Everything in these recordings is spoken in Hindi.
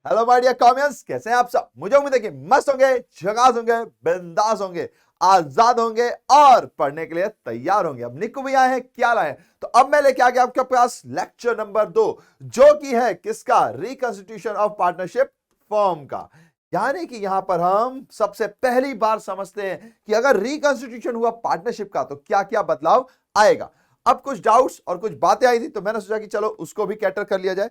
हेलो माय डियर कॉमियंस, कैसे हैं आप सब। मुझे उम्मीद है कि मस्त होंगे, झकास होंगे, बिंदास होंगे, आजाद होंगे और पढ़ने के लिए तैयार होंगे। अब निक्कू भैया हैं, क्या लाए। तो अब मैं लेके आ गया आपके पास लेक्चर नंबर 2, जो कि है किसका, रिकंस्टिट्यूशन ऑफ पार्टनरशिप फॉर्म का। यानी कि यहां पर हम सबसे पहली बार समझते हैं कि अगर रिकंस्टिट्यूशन हुआ पार्टनरशिप का तो क्या क्या बदलाव आएगा। अब कुछ डाउट्स और कुछ बातें आई थी, तो मैंने सोचा कि चलो उसको भी कैटर कर लिया जाए।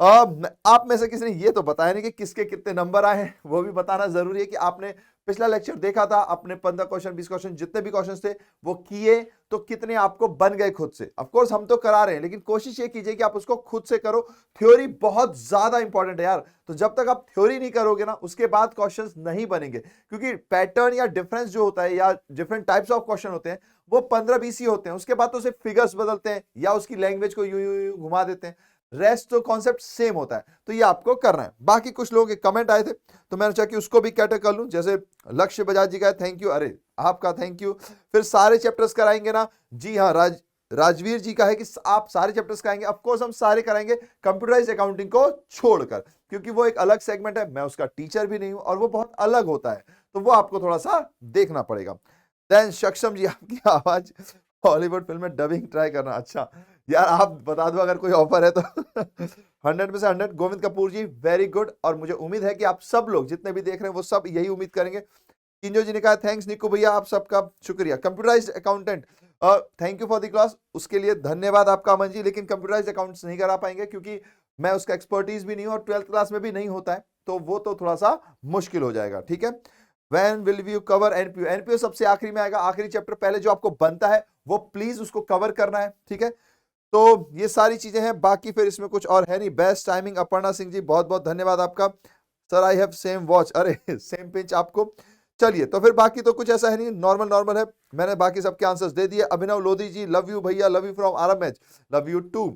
आप में से किसी ने ये तो बताया नहीं कि किसके कितने नंबर आए हैं, वो भी बताना जरूरी है कि आपने पिछला लेक्चर देखा था, अपने 15 क्वेश्चन 20 क्वेश्चन जितने भी क्वेश्चन थे वो किए, तो कितने आपको बन गए खुद से। ऑफ कोर्स हम तो करा रहे हैं, लेकिन कोशिश ये कीजिए कि आप उसको खुद से करो। थ्योरी बहुत ज्यादा इंपॉर्टेंट है यार, तो जब तक आप थ्योरी नहीं करोगे ना, उसके बाद क्वेश्चंस नहीं बनेंगे, क्योंकि पैटर्न या डिफरेंस जो होता है या डिफरेंट टाइप्स ऑफ क्वेश्चन होते हैं वो 15-20 ही होते हैं। उसके बाद तो सिर्फ फिगर्स बदलते हैं या उसकी लैंग्वेज को यूं यूं यूं घुमा देते हैं, रेस्ट तो कॉन्सेप्ट सेम होता है। तो ये आपको करना है। बाकी कुछ लोगों के कमेंट आए थे, तो मैंने सोचा कि उसको भी कैटर कर लूं। जैसे लक्ष्य बजाज जी का थैंक यू, अरे आपका थैंक यू। फिर सारे चैप्टर्स कराएंगे ना, जी हाँ। राजवीर जी का है कि आप सारे चैप्टर्स कराएंगे। ऑफ कोर्स हम सारे कराएंगे, कंप्यूटराइज अकाउंटिंग को छोड़कर, क्योंकि वो एक अलग सेगमेंट है, मैं उसका टीचर भी नहीं हूं और वो बहुत अलग होता है, तो वो आपको थोड़ा सा देखना पड़ेगा। देन सक्षम जी, आपकी आवाज हॉलीवुड फिल्म में डबिंग ट्राई करना। अच्छा यार, आप बता दो अगर कोई ऑफर है तो 100 में से 100। गोविंद कपूर जी वेरी गुड, और मुझे उम्मीद है कि आप सब लोग जितने भी देख रहे हैं वो सब यही उम्मीद करेंगे। किंजो जी ने कहा थैंक्स निक्कू भैया, आप सबका शुक्रिया। Computerised accountant, thank you for the class, उसके लिए धन्यवाद आपका अमन जी। लेकिन कंप्यूटराइज्ड अकाउंट्स नहीं करा पाएंगे, क्योंकि मैं उसका एक्सपर्टीज भी नहीं हूं और 12th क्लास में भी नहीं होता है, तो वो तो थोड़ा सा मुश्किल हो जाएगा। ठीक है। When will you cover NPO? NPO सबसे आखिरी में आएगा, आखिरी चैप्टर। पहले जो आपको बनता है वो प्लीज उसको कवर करना है, ठीक है। तो ये सारी चीजें हैं, बाकी फिर इसमें कुछ और है नहीं। बेस्ट टाइमिंग अपर्णा सिंह जी, बहुत बहुत धन्यवाद आपका। Sir I have same watch, अरे सेम पिंच आपको। चलिए, तो फिर बाकी तो कुछ ऐसा है नहीं, नॉर्मल नॉर्मल है। मैंने बाकी सबके आंसर्स दे दिए। अभिनव लोधी जी, लव यू भैया, love you from RMH, love you too.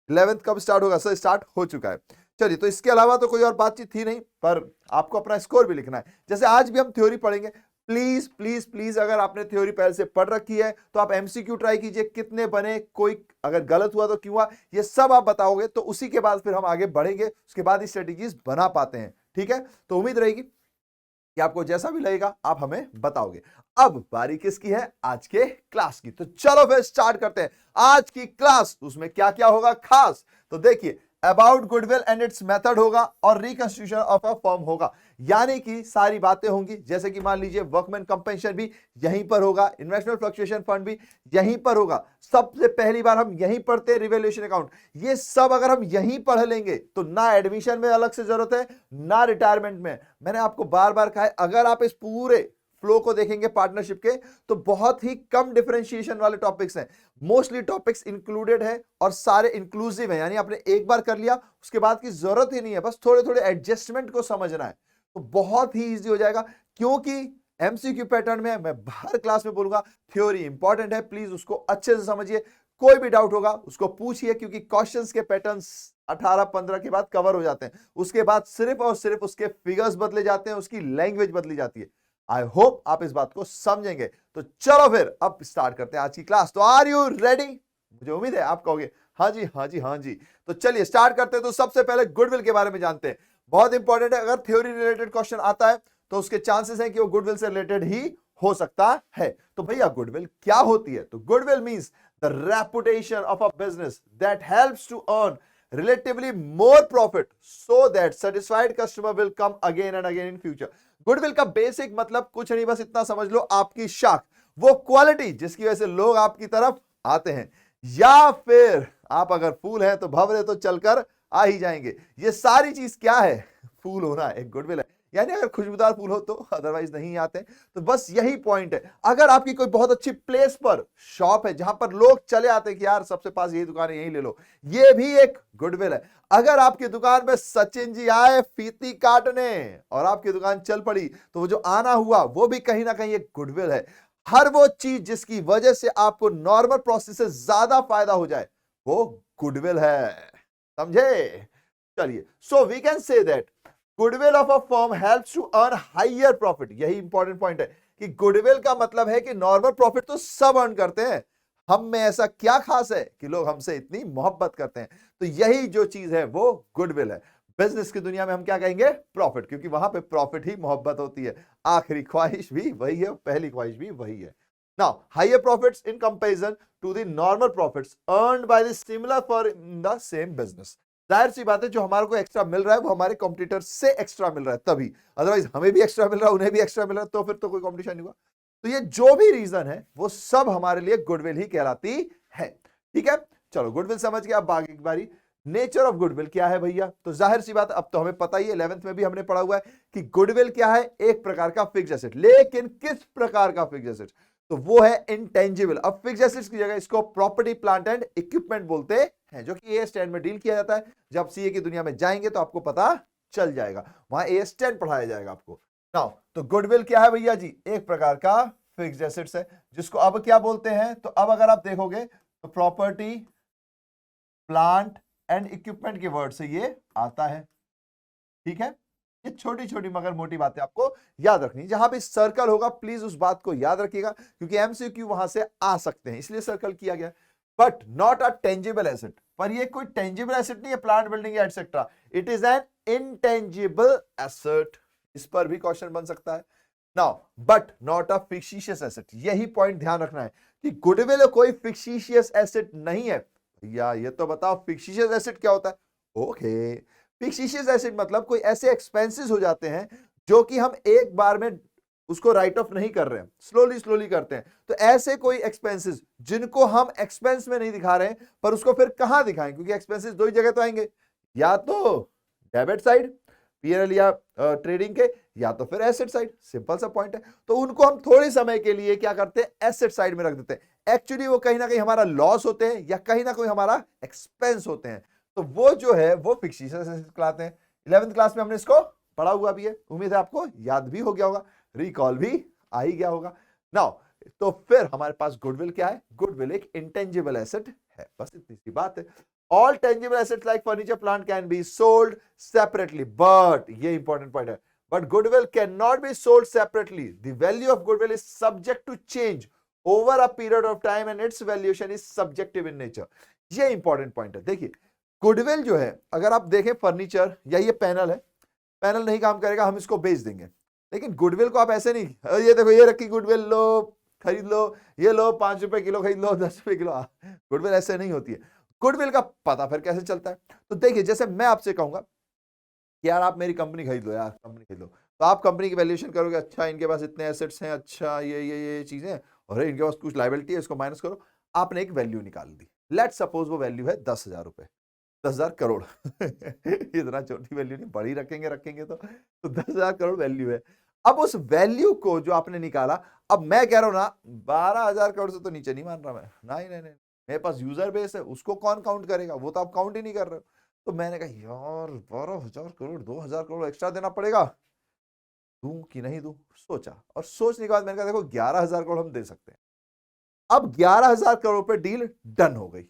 11th कब स्टार्ट होगा? सर स्टार्ट हो चुका है। चलिए, तो इसके अलावा तो कोई और बातचीत थी नहीं, पर आपको अपना स्कोर भी लिखना है। जैसे आज भी हम थ्योरी पढ़ेंगे, प्लीज प्लीज प्लीज अगर आपने थ्योरी पहले से पढ़ रखी है तो आप एमसीक्यू ट्राई कीजिए, कितने बने, कोई अगर गलत हुआ तो क्यों हुआ, ये सब आप बताओगे, तो उसी के बाद फिर हम आगे बढ़ेंगे, उसके बाद ही स्ट्रेटेजीज बना पाते हैं। ठीक है, तो उम्मीद रहेगी कि आपको जैसा भी लगेगा आप हमें बताओगे। अब बारी किसकी है? आज के क्लास की। तो चलो फिर स्टार्ट करते हैं आज की क्लास। उसमें क्या क्या होगा खास, तो देखिए, about goodwill and it's method होगा और रिकंस्टिट्यूशन ऑफ अ फर्म होगा। यानी कि सारी बातें होंगी, जैसे कि मान लीजिए वर्कमैन कंपेंसेशन भी यहीं पर होगा, इन्वेस्टमेंट फ्लक्चुएशन फंड भी यहीं पर होगा। सबसे पहली बार हम यहीं पढ़ते हैं रिवैल्यूएशन अकाउंट। ये सब अगर हम यहीं पढ़ लेंगे तो ना एडमिशन में अलग से जरूरत है, ना रिटायरमेंट में। मैंने आपको बार बार कहा है, अगर आप इस पूरे फ्लो को देखेंगे पार्टनरशिप के, तो बहुत ही कम डिफरेंशिएशन वाले टॉपिक्स हैं, मोस्टली टॉपिक्स इंक्लूडेड है और सारे इंक्लूसिव है। यानी आपने एक बार कर लिया, उसके बाद की जरूरत ही नहीं है, बस थोड़े थोड़े एडजस्टमेंट को समझना है, तो बहुत ही इजी हो जाएगा। क्योंकि एमसीक्यू पैटर्न में मैं हर क्लास में बोलूंगा थ्योरी इंपॉर्टेंट है, प्लीज उसको अच्छे से समझिए। कोई भी डाउट होगा उसको पूछिए, क्योंकि क्वेश्चंस के पैटर्न्स 18-15 के बाद कवर हो जाते हैं, उसके बाद सिर्फ और सिर्फ उसके फिगर्स बदले जाते हैं, उसकी लैंग्वेज बदली जाती है। आई होप आप इस बात को समझेंगे। तो चलो फिर अब स्टार्ट करते हैं आज की क्लास। तो आर यू रेडी? मुझे उम्मीद है आप कहोगे हाँ जी हाँ जी हाँ जी। तो चलिए स्टार्ट करते हैं। तो सबसे पहले गुडविल के बारे में जानते हैं, बहुत इंपॉर्टेंट है। अगर थ्योरी रिलेटेड क्वेश्चन आता है तो उसके चांसेस हैं कि वो गुडविल से रिलेटेड ही हो सकता है। तो भैया गुडविल क्या होती है? तो goodwill means the reputation of a business that helps to earn relatively more profit so that satisfied customer will come again and again in future। Goodwill का बेसिक मतलब कुछ नहीं, बस इतना समझ लो, आपकी शाख, वो क्वालिटी जिसकी वजह से लोग आपकी तरफ आते हैं, या फिर आप अगर फूल हैं तो भंवरे तो चलकर आ ही जाएंगे। ये सारी चीज क्या है? फूल होना एक गुडविल है। यानी अगर खुशबूदार फूल हो तो अदरवाइज नहीं आते। तो बस यही पॉइंट है। अगर आपकी कोई बहुत अच्छी प्लेस पर शॉप है जहां पर लोग चले आते हैं कि यार सबसे पास यही दुकान है, यही ले लो, ये भी एक गुडविल है। अगर आपकी दुकान में सचिन जी आए फीती काटने और आपकी दुकान चल पड़ी, तो वो जो आना हुआ वो भी कहीं ना कहीं एक गुडविल है। हर वो चीज जिसकी वजह से आपको नॉर्मल प्रोसेस से ज्यादा फायदा हो जाए, वो गुडविल है। समझे? चलिए, so we can say that goodwill of a firm helps to earn higher profit. यही इंपॉर्टेंट पॉइंट है कि गुडविल का मतलब है कि नॉर्मल प्रॉफिट तो सब अर्न करते हैं, हम में ऐसा क्या खास है कि लोग हमसे इतनी मोहब्बत करते हैं। तो यही जो चीज है वो गुडविल है। बिजनेस की दुनिया में हम क्या कहेंगे? प्रॉफिट, क्योंकि वहां पे प्रॉफिट ही मोहब्बत होती है। आखिरी ख्वाहिश भी वही है, पहली ख्वाहिश भी वही है। Now higher profits in comparison to the normal profits earned by the similar for in the same business. जाहिर सी बात है, जो हमारे को एक्स्ट्रा मिल रहा है वो हमारे कॉम्पिटिटर से एक्स्ट्रा मिल रहा है तभी, अदरवाइज हमें भी एक्स्ट्रा मिल रहा है, उन्हें भी एक्स्ट्रा मिल रहा है, तो फिर तो कोई कॉम्पिटिशन नहीं हुआ। तो ये जो भी रीजन है वो सब हमारे लिए गुडविल ही कहलाती है। ठीक है, चलो गुडविल समझ गया। अब आगे की बारी, नेचर ऑफ गुडविल क्या है भैया? तो जाहिर सी बात, अब तो हमें पता ही है, 11th में भी हमने पढ़ा हुआ है कि गुडविल क्या है? एक प्रकार का फिक्स्ड एसेट। लेकिन किस प्रकार का फिक्स्ड एसेट? तो वो है इंटेंजिबल। अब फिक्स्ड एसेट्स की जगह इसको प्रॉपर्टी, प्लांट एंड इक्विपमेंट बोलते हैं, जो कि एएस 10 में डील किया जाता है। जब सीए की दुनिया में जाएंगे तो आपको पता चल जाएगा, वहां एएस 10 पढ़ाया जाएगा आपको। नाउ तो गुडविल क्या है भैया जी? एक प्रकार का फिक्स्ड एसेट्स है, जिसको अब क्या बोलते हैं? तो अब अगर आप देखोगे तो प्रॉपर्टी, प्लांट एंड इक्विपमेंट के वर्ड से ये आता है। ठीक है, ये छोटी छोटी मगर मोटी बातें आपको याद रखनी। जहां भी सर्कल होगा प्लीज उस बात को याद रखिएगा, क्योंकि एमसीक्यू वहां से आ सकते हैं, इसलिए सर्कल किया गया। But not a tangible asset, पर ये कोई टेंजिबल एसेट नहीं है, plant, building etcetera. It is an intangible asset. इस पर भी क्वेश्चन बन सकता है। Now but not a fictitious asset, यही पॉइंट ध्यान रखना है कि गुडविल कोई फिक्शिशियस एसेट नहीं है। या ये तो बताओ फिक्शिशियस एसेट क्या होता है? ओके, फिक्शिशियस एसेट मतलब कोई ऐसे एक्सपेंसेस हो जाते हैं जो कि हम एक बार में उसको राइट ऑफ नहीं कर रहे हैं, स्लोली स्लोली करते हैं। तो ऐसे कोई एक्सपेंसेस जिनको हम एक्सपेंस में नहीं दिखा रहे हैं, पर उसको फिर कहां दिखाएं? क्योंकि एक्सपेंसेस दो ही जगह तो आएंगे, या तो डेबिट साइड पीएनएल या ट्रेडिंग के, या तो फिर एसेट साइड। सिंपल सा पॉइंट है। तो उनको हम थोड़े समय के लिए क्या करते हैं? एसेट साइड में रख देते हैं। एक्चुअली वो कहीं ना कहीं हमारा लॉस होते हैं या कहीं ना कहीं हमारा एक्सपेंस होते हैं। तो वो जो है वो फिक्शिशियस एसेट कहलाते हैं। 11th क्लास में हमने इसको पढ़ा हुआ भी है, उम्मीद है आपको याद भी हो गया होगा, रिकॉल भी आ ही गया होगा। नाउ तो फिर हमारे पास गुडविल क्या है? गुडविल एक इंटेंजिबल एसेट है, बस इतनी सी बात है। All tangible assets like furniture, plant can be sold separately, but ये important point है, but goodwill cannot be sold separately. The value of goodwill is subject to change over a period of time and its valuation is subjective in nature. ये important point है। देखिए गुडविल जो है, अगर आप देखें फर्नीचर या ये पैनल है, पैनल नहीं काम करेगा, हम इसको बेच देंगे। लेकिन गुडविल को आप ऐसे नहीं, ये देखो ये रखी गुडविल, लो खरीद लो, ये लो 5 रुपए किलो खरीद लो, 10 रुपए किलो। गुडविल ऐसे नहीं होती है। गुडविल का पता फिर कैसे चलता है? तो देखिए, जैसे मैं आपसे कहूंगा कि यार आप मेरी कंपनी खरीद लो, यार कंपनी खरीद लो, तो आप कंपनी की वैल्यूएशन करोगे, अच्छा इनके पास इतने एसेट्स हैं, अच्छा ये चीजें, और इनके पास कुछ लायबिलिटी है, इसको माइनस करो। आपने एक वैल्यू निकाल दी, लेट सपोज वो वैल्यू है 10,000 रुपए, 10,000 करोड़। इतना छोटी वैल्यू नहीं, बड़ी रखेंगे तो 10,000 करोड़ वैल्यू है। अब उस वैल्यू को जो आपने निकाला, अब मैं कह रहा हूं ना 12,000 करोड़ से तो नीचे नहीं मान रहा मैं, नहीं, मेरे पास यूजर बेस है, उसको कौन काउंट करेगा? वो तो आप काउंट ही नहीं कर रहे हो। तो मैंने कहा यार 12,000 करोड़, 2,000 करोड़ एक्स्ट्रा देना पड़ेगा, दूं कि नहीं दूं? सोचा, और सोचने के बाद मैंने कहा देखो 11,000 करोड़ हम दे सकते हैं। अब 11,000 करोड़ पे डील डन हो गई।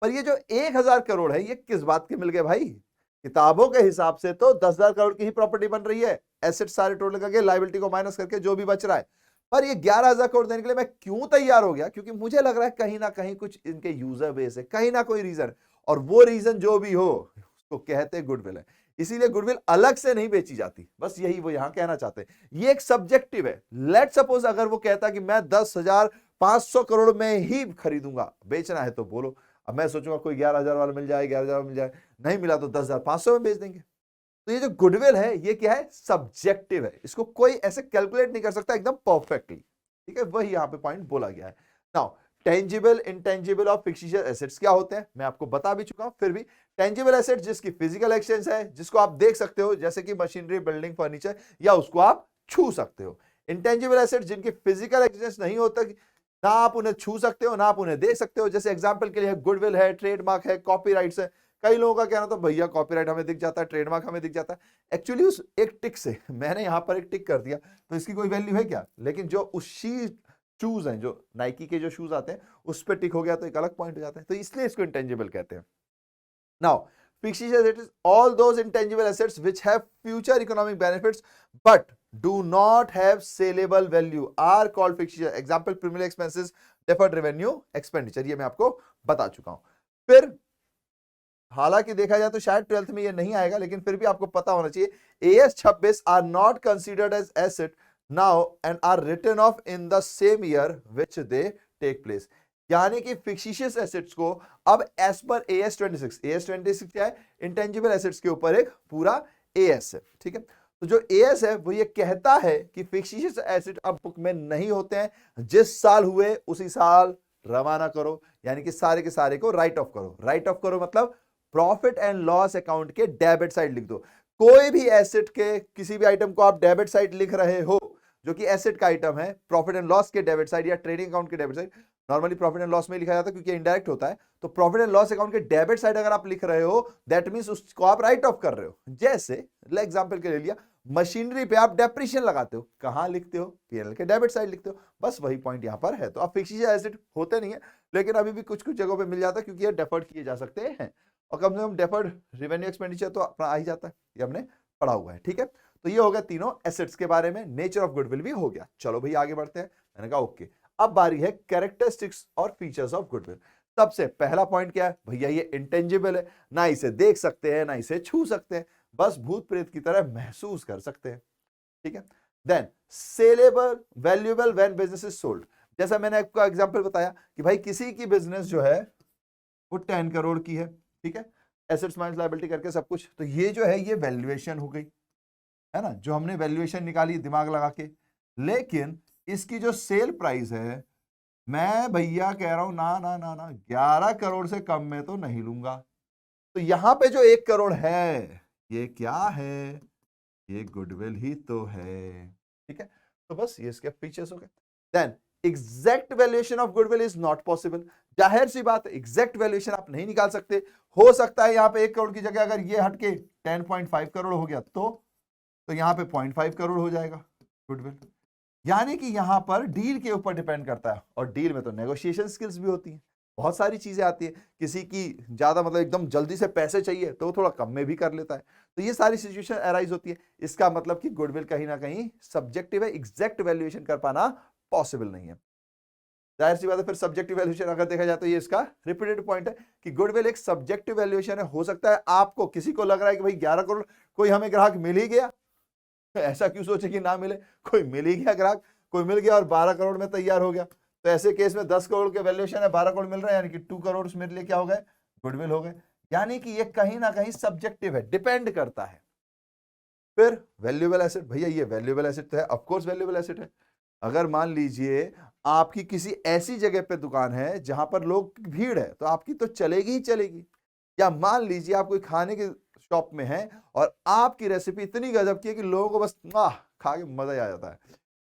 पर ये जो 1,000 करोड़ है, ये किस बात के मिल गए भाई? किताबों के हिसाब से तो 10,000 करोड़ की ही प्रॉपर्टी बन रही है, एसेट सारे टोटल करके, लायबिलिटी को माइनस करके जो भी बच रहा है। पर ये 11,000 करोड़ देने के लिए मैं क्यों तैयार हो गया? क्योंकि मुझे लग रहा है कहीं ना कहीं कुछ इनके यूजर बेस है, कहीं ना कोई रीजन, और वो रीजन जो भी हो उसको कहते हैं गुडविल है। इसीलिए गुडविल अलग से नहीं बेची जाती, बस यही वो यहां कहना चाहते हैं। ये एक सब्जेक्टिव है। लेट सपोज अगर वो कहता कि मैं 10,500 करोड़ में ही खरीदूंगा, बेचना है तो बोलो। अब मैं सोचूंगा कोई 11,000 वाला मिल जाए, 11,000 मिल जाए, नहीं मिला तो 10,500 में बेच देंगे। तो ये जो गुडविल है ये क्या है? सब्जेक्टिव है, इसको कोई ऐसे कैलकुलेट नहीं कर सकता एकदम परफेक्टली। ठीक है, वही यहां पे पॉइंट बोला गया है। नाउ टेंजिबल, इंटेंजिबल और फिक्शिशियस एसेट्स क्या होते हैं मैं आपको बता भी चुका हूं। फिर भी टेंजिबल एसेट जिसकी फिजिकल एक्सचेंज है, जिसको आप देख सकते हो, जैसे कि मशीनरी, बिल्डिंग, फर्नीचर, या उसको आप छू सकते हो। इंटेंजिबल एसेट जिनकी फिजिकल एक्सचेंज नहीं होता, ना आप उन्हें छू सकते हो ना आप उन्हें देख सकते हो। जैसे एग्जांपल के लिए गुडविल है, ट्रेडमार्क है, कॉपीराइट्स है। कई लोगों का कहना था भैया कॉपीराइट हमें दिख जाता है, ट्रेडमार्क हमें दिख जाता है। एक्चुअली उस एक टिक से मैंने यहां पर एक टिक कर दिया तो इसकी कोई वैल्यू है क्या? लेकिन जो उस शूज हैं, जो नाइकी के जो शूज आते हैं, उस पर टिक हो गया तो एक अलग पॉइंट हो जाता है। तो इसलिए इसको इंटेंजिबल कहते हैं। Now fictitious assets, all those intangible assets which have future economic benefits but do not have saleable value are called fictitious. Example, primarily expenses, deferred revenue, expenditure, ये मैं आपको बता चुका हूं। फिर हालांकि देखा जाए तो शायद 12th में ये नहीं आएगा, लेकिन फिर भी आपको पता होना चाहिए AS 26 are not considered as asset now and are written off in the same year which they take place. यानी कि फिक्शिशियस एसेट्स को अब एज पर AS 26, AS 26 क्या है, इंटेंजिबल एसेट्स के ऊपर एक पूरा AS है, ठीक है। तो जो AS है वो ये कहता है कि फिक्शिशियस एसेट अब बुक में नहीं होते हैं, जिस साल हुए उसी साल रवाना करो, यानी कि सारे के सारे को राइट ऑफ करो। राइट ऑफ करो मतलब प्रॉफिट एंड लॉस अकाउंट के डेबिट साइड लिख दो। कोई भी एसेट के किसी भी आइटम को आप डेबिट साइड लिख रहे हो जो कि एसेट का आइटम है, प्रॉफिट एंड लॉस के डेबिट साइड या ट्रेडिंग अकाउंट के debit side, normally profit and loss में लिखा जाता है क्योंकि इनडायरेक्ट होता है, तो प्रॉफिट एंड लॉस अकाउंट के डेबिट साइड अगर आप लिख रहे हो दैट मींस उसको आप राइट ऑफ कर रहे हो। जैसे एग्जांपल के लिए लिया, मशीनरी पे आप डेप्रिशिएशन लगाते हो, कहां लिखते हो, पीएनएल के डेबिट साइड लिखते हो, बस वही पॉइंट यहां पर है। तो आप फिक्शिशियस एसेट होते नहीं है, लेकिन अभी भी कुछ कुछ जगहों पे मिल जाता है क्योंकि ये डेफर्ड किए जा सकते हैं, और कम से कम डेफर्ड रेवेन्यू एक्सपेंडिचर तो अपना आ ही जाता है, ये हमने पढ़ा हुआ है, ठीक है। तो ये हो गया तीनों एसेट्स के बारे में, नेचर ऑफ गुडविल भी हो गया। चलो भैया आगे बढ़ते हैं। मैंने कहा ओके, अब बारी है कैरेक्टरिस्टिक्स और फीचर्स ऑफ गुडविल। सबसे पहला पॉइंट क्या है भैया, ये इंटेंजिबल है, ना इसे देख सकते हैं ना इसे छू सकते हैं, बस भूत प्रेत की तरह महसूस कर सकते हैं, ठीक है। Then saleable valuable when business is sold. जैसा मैंने आपको एग्जांपल बताया कि भाई किसी की बिजनेस जो है वो 10 करोड़ की है, ठीक है, एसेट्स माइनस लायबिलिटी करके सब कुछ, तो ये जो है ये वैल्यूएशन हो गई, है ना, जो हमने वैल्यूएशन निकाली दिमाग लगा के। लेकिन इसकी जो सेल प्राइस है, मैं भैया कह रहा हूं ना ना ना ना 11 करोड़ से कम में तो नहीं लूंगा। तो यहां पे जो 1 करोड़ है ये क्या है, ये गुडविल ही तो है, ठीक है। तो बस ये इसके फीचर्स हो गए। Then exact valuation of goodwill is not possible. जाहिर सी बात है एग्जैक्ट वैल्यूएशन आप नहीं निकाल सकते। हो सकता है यहां पे 1 करोड़ की जगह अगर ये हटके 10.5 करोड़ हो गया तो यहां पे 0.5 करोड़ हो जाएगा गुडविल। यानी कि यहां पर डील के ऊपर डिपेंड करता है, और डील में तो नेगोशिएशन स्किल्स भी होती हैं, बहुत सारी चीजें आती है। किसी की ज्यादा मतलब एकदम जल्दी से पैसे चाहिए तो वो थोड़ा कम में भी कर लेता है, तो ये सारी सिचुएशन अराइज होती है। इसका मतलब कि गुडविल कहीं ना कहीं सब्जेक्टिव है, एग्जैक्ट वैल्यूएशन कर पाना पॉसिबल नहीं है। जाहिर सी बात है फिर सब्जेक्टिव वैल्यूएशन अगर देखा जाए तो ये इसका रिपीटेड पॉइंट है कि गुडविल एक सब्जेक्टिव वैल्यूएशन है। हो सकता है आपको किसी को लग रहा है कि भाई 11 करोड़ कोई हमें ग्राहक मिल ही गया, ऐसा क्यों सोचे कि ना मिले, कोई मिल ही गया ग्राहक, कोई मिल गया और 12 करोड़ में तैयार हो गया। तो ऐसे केस में 10 करोड़ के वैल्यूएशन है, 12 करोड़ मिल रहा है, यानी कि 2 करोड़ मेरे लिए क्या हो गए, गुडविल हो गए। यानी कि ये कहीं ना कहीं सब्जेक्टिव है, डिपेंड करता है। फिर वैल्यूएबल एसेट, भैया ये वैल्यूएबल एसेट तो है, ऑफ कोर्स वैल्यूएबल एसेट है। अगर मान लीजिए आपकी किसी ऐसी जगह पे दुकान है जहां पर लोग भीड़ है तो आपकी तो चलेगी ही चलेगी। या मान लीजिए आप कोई खाने के शॉप में है और आपकी रेसिपी इतनी गजब की है कि लोगों को बस खा के मजा ही आ जाता है,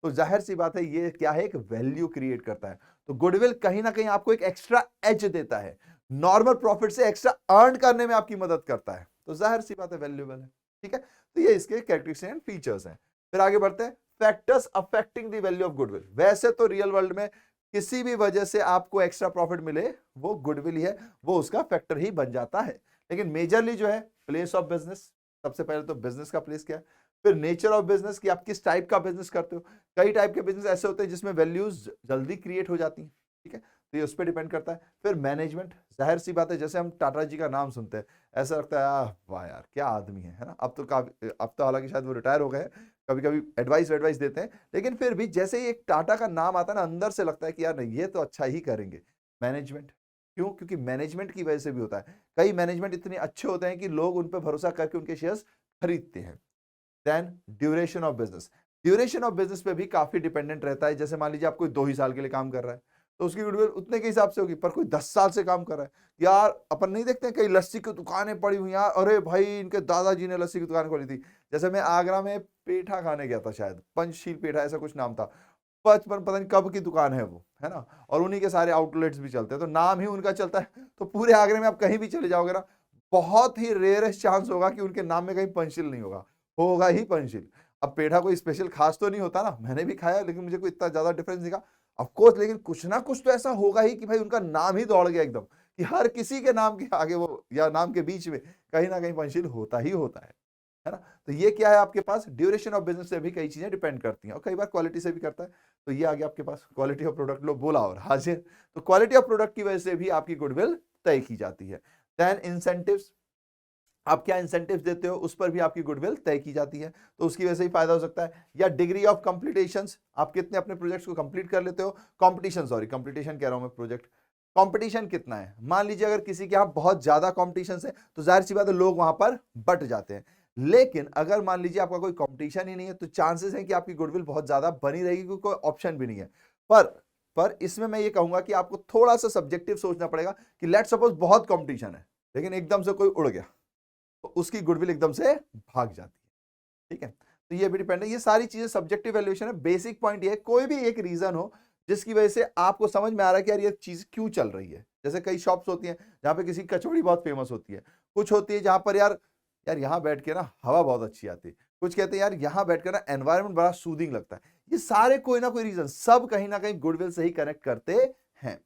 तो जाहिर सी बात है ये क्या है, एक वैल्यू क्रिएट करता है। तो गुडविल कहीं ना कहीं आपको एक एक्स्ट्रा एज देता है, नॉर्मल प्रॉफिट से एक्स्ट्रा अर्न करने में आपकी मदद करता है, तो जाहिर सी बात है वैल्यूएबल है, ठीक है। तो ये इसके कैरेक्टरिस्टिक्स एंड फीचर्स हैं। फिर आगे बढ़ते हैं, factors affecting the value of goodwill. वैसे तो रियल वर्ल्ड में किसी भी वजह से आपको एक्स्ट्रा प्रॉफिट मिले वो गुडविल ही है, वो उसका फैक्टर ही बन जाता है। लेकिन मेजरली जो है प्लेस ऑफ बिजनेस, सबसे पहले तो बिजनेस का प्लेस क्या है, फिर नेचर ऑफ बिजनेस कि आप किस टाइप का बिजनेस करते हो। कई टाइप के बिजनेस ऐसे होते हैं जिसमें वैल्यूज जल्दी क्रिएट हो जाती हैं, ठीक है, तो ये उस पर डिपेंड करता है। फिर मैनेजमेंट, जाहिर सी बात है जैसे हम टाटा जी का नाम सुनते हैं ऐसा लगता है वाह यार क्या आदमी है ना। अब तो हालांकि शायद वो रिटायर हो गए हैं, कभी कभी एडवाइस देते हैं, लेकिन फिर भी जैसे ही एक टाटा का नाम आता है ना अंदर से लगता है कि यार नहीं ये तो अच्छा ही करेंगे। मैनेजमेंट क्यों, क्योंकि मैनेजमेंट की वजह से भी होता है। कई मैनेजमेंट इतने अच्छे होते हैं कि लोग उन पर भरोसा करके उनके शेयर्स खरीदते हैं। Then duration of business, duration of business पे भी काफी डिपेंडेंट रहता है। जैसे मान लीजिए आप कोई 2 ही साल के लिए काम कर रहा है तो उसकी गुडविल उतने के हिसाब से होगी, पर कोई 10 साल से काम कर रहा है, यार अपन नहीं देखते हैं कई लस्सी की दुकानें पड़ी हुई यार, अरे भाई इनके दादाजी ने लस्सी की दुकान खोली थी। जैसे मैं आगरा में पेठा खाने गया था, शायद पंचशील पेठा ऐसा कुछ नाम था, बचपन पता नहीं कब की दुकान है वो, है ना, और उन्हीं के सारे आउटलेट्स भी चलते हैं, तो नाम ही उनका चलता है। तो पूरे आगरे में आप कहीं भी चले जाओगे ना, बहुत ही रेयरेस्ट चांस होगा कि उनके नाम में कहीं पंचशील नहीं होगा, होगा ही पंचशील। अब पेठा कोई स्पेशल खास तो नहीं होता ना, मैंने भी खाया लेकिन मुझे कोई इतना ज्यादा डिफरेंस दिखा ऑफ कोर्स, लेकिन कुछ ना कुछ तो ऐसा होगा ही कि भाई उनका नाम ही दौड़ गया एकदम, कि हर किसी के नाम के आगे वो या नाम के बीच में कहीं ना कहीं पंचशील होता ही होता है ना। तो ये क्या है आपके पास, ड्यूरेशन ऑफ बिजनेस से भी कई चीजें डिपेंड करती हैं और कई बार क्वालिटी से भी करता है। तो ये आ गया आपके पास क्वालिटी ऑफ प्रोडक्ट, लो बोला और हाजिर। तो क्वालिटी ऑफ प्रोडक्ट की वजह से भी आपकी गुडविल तय की जाती है। देन इंसेंटिव्स, आप क्या इंसेंटिव्स देते हो उस पर भी आपकी गुडविल तय की जाती है, तो उसकी वजह से ही फायदा हो सकता है। या डिग्री ऑफ कंप्लीटेशंस, आप कितने अपने प्रोजेक्ट्स को कंप्लीट कर लेते हो, कंपटीशन, सॉरी कंपटीशन कह रहा हूं मैं, प्रोजेक्ट कंपटीशन कितना है। मान लीजिए अगर किसी के यहाँ बहुत ज्यादा कंपटीशन है तो जाहिर सी बात है लोग वहां पर बट जाते हैं, लेकिन अगर मान लीजिए आपका कोई कंपटीशन ही नहीं है तो चांसेस है कि आपकी गुडविल बहुत ज्यादा बनी रहेगी, क्योंकि कोई ऑप्शन भी नहीं है। पर इसमें मैं ये कहूंगा कि आपको थोड़ा सा सब्जेक्टिव सोचना पड़ेगा कि लेट सपोज बहुत कंपटीशन है लेकिन एकदम से कोई उड़ गया तो उसकी गुडविल एकदम से भाग जाती है, ठीक है। तो ये भी डिपेंड है, ये सारी चीजें सब्जेक्टिव वैल्यूएशन है। बेसिक पॉइंट ये है, कोई भी एक रीजन हो जिसकी वजह से आपको समझ में आ रहा है कि यार ये चीज क्यों चल रही है। जैसे कई शॉप्स होती हैं जहां पे किसी की कचौड़ी बहुत फेमस होती है, कुछ होती है जहां पर यार यहाँ बैठ के ना हवा बहुत अच्छी आती है, कुछ कहते हैं यार यहाँ बैठ कर ना एनवायरमेंट बड़ा सूदिंग लगता है। ये सारे कोई ना कोई रीजन सब कहीं ना कहीं गुडविल से ही कनेक्ट करते हैं।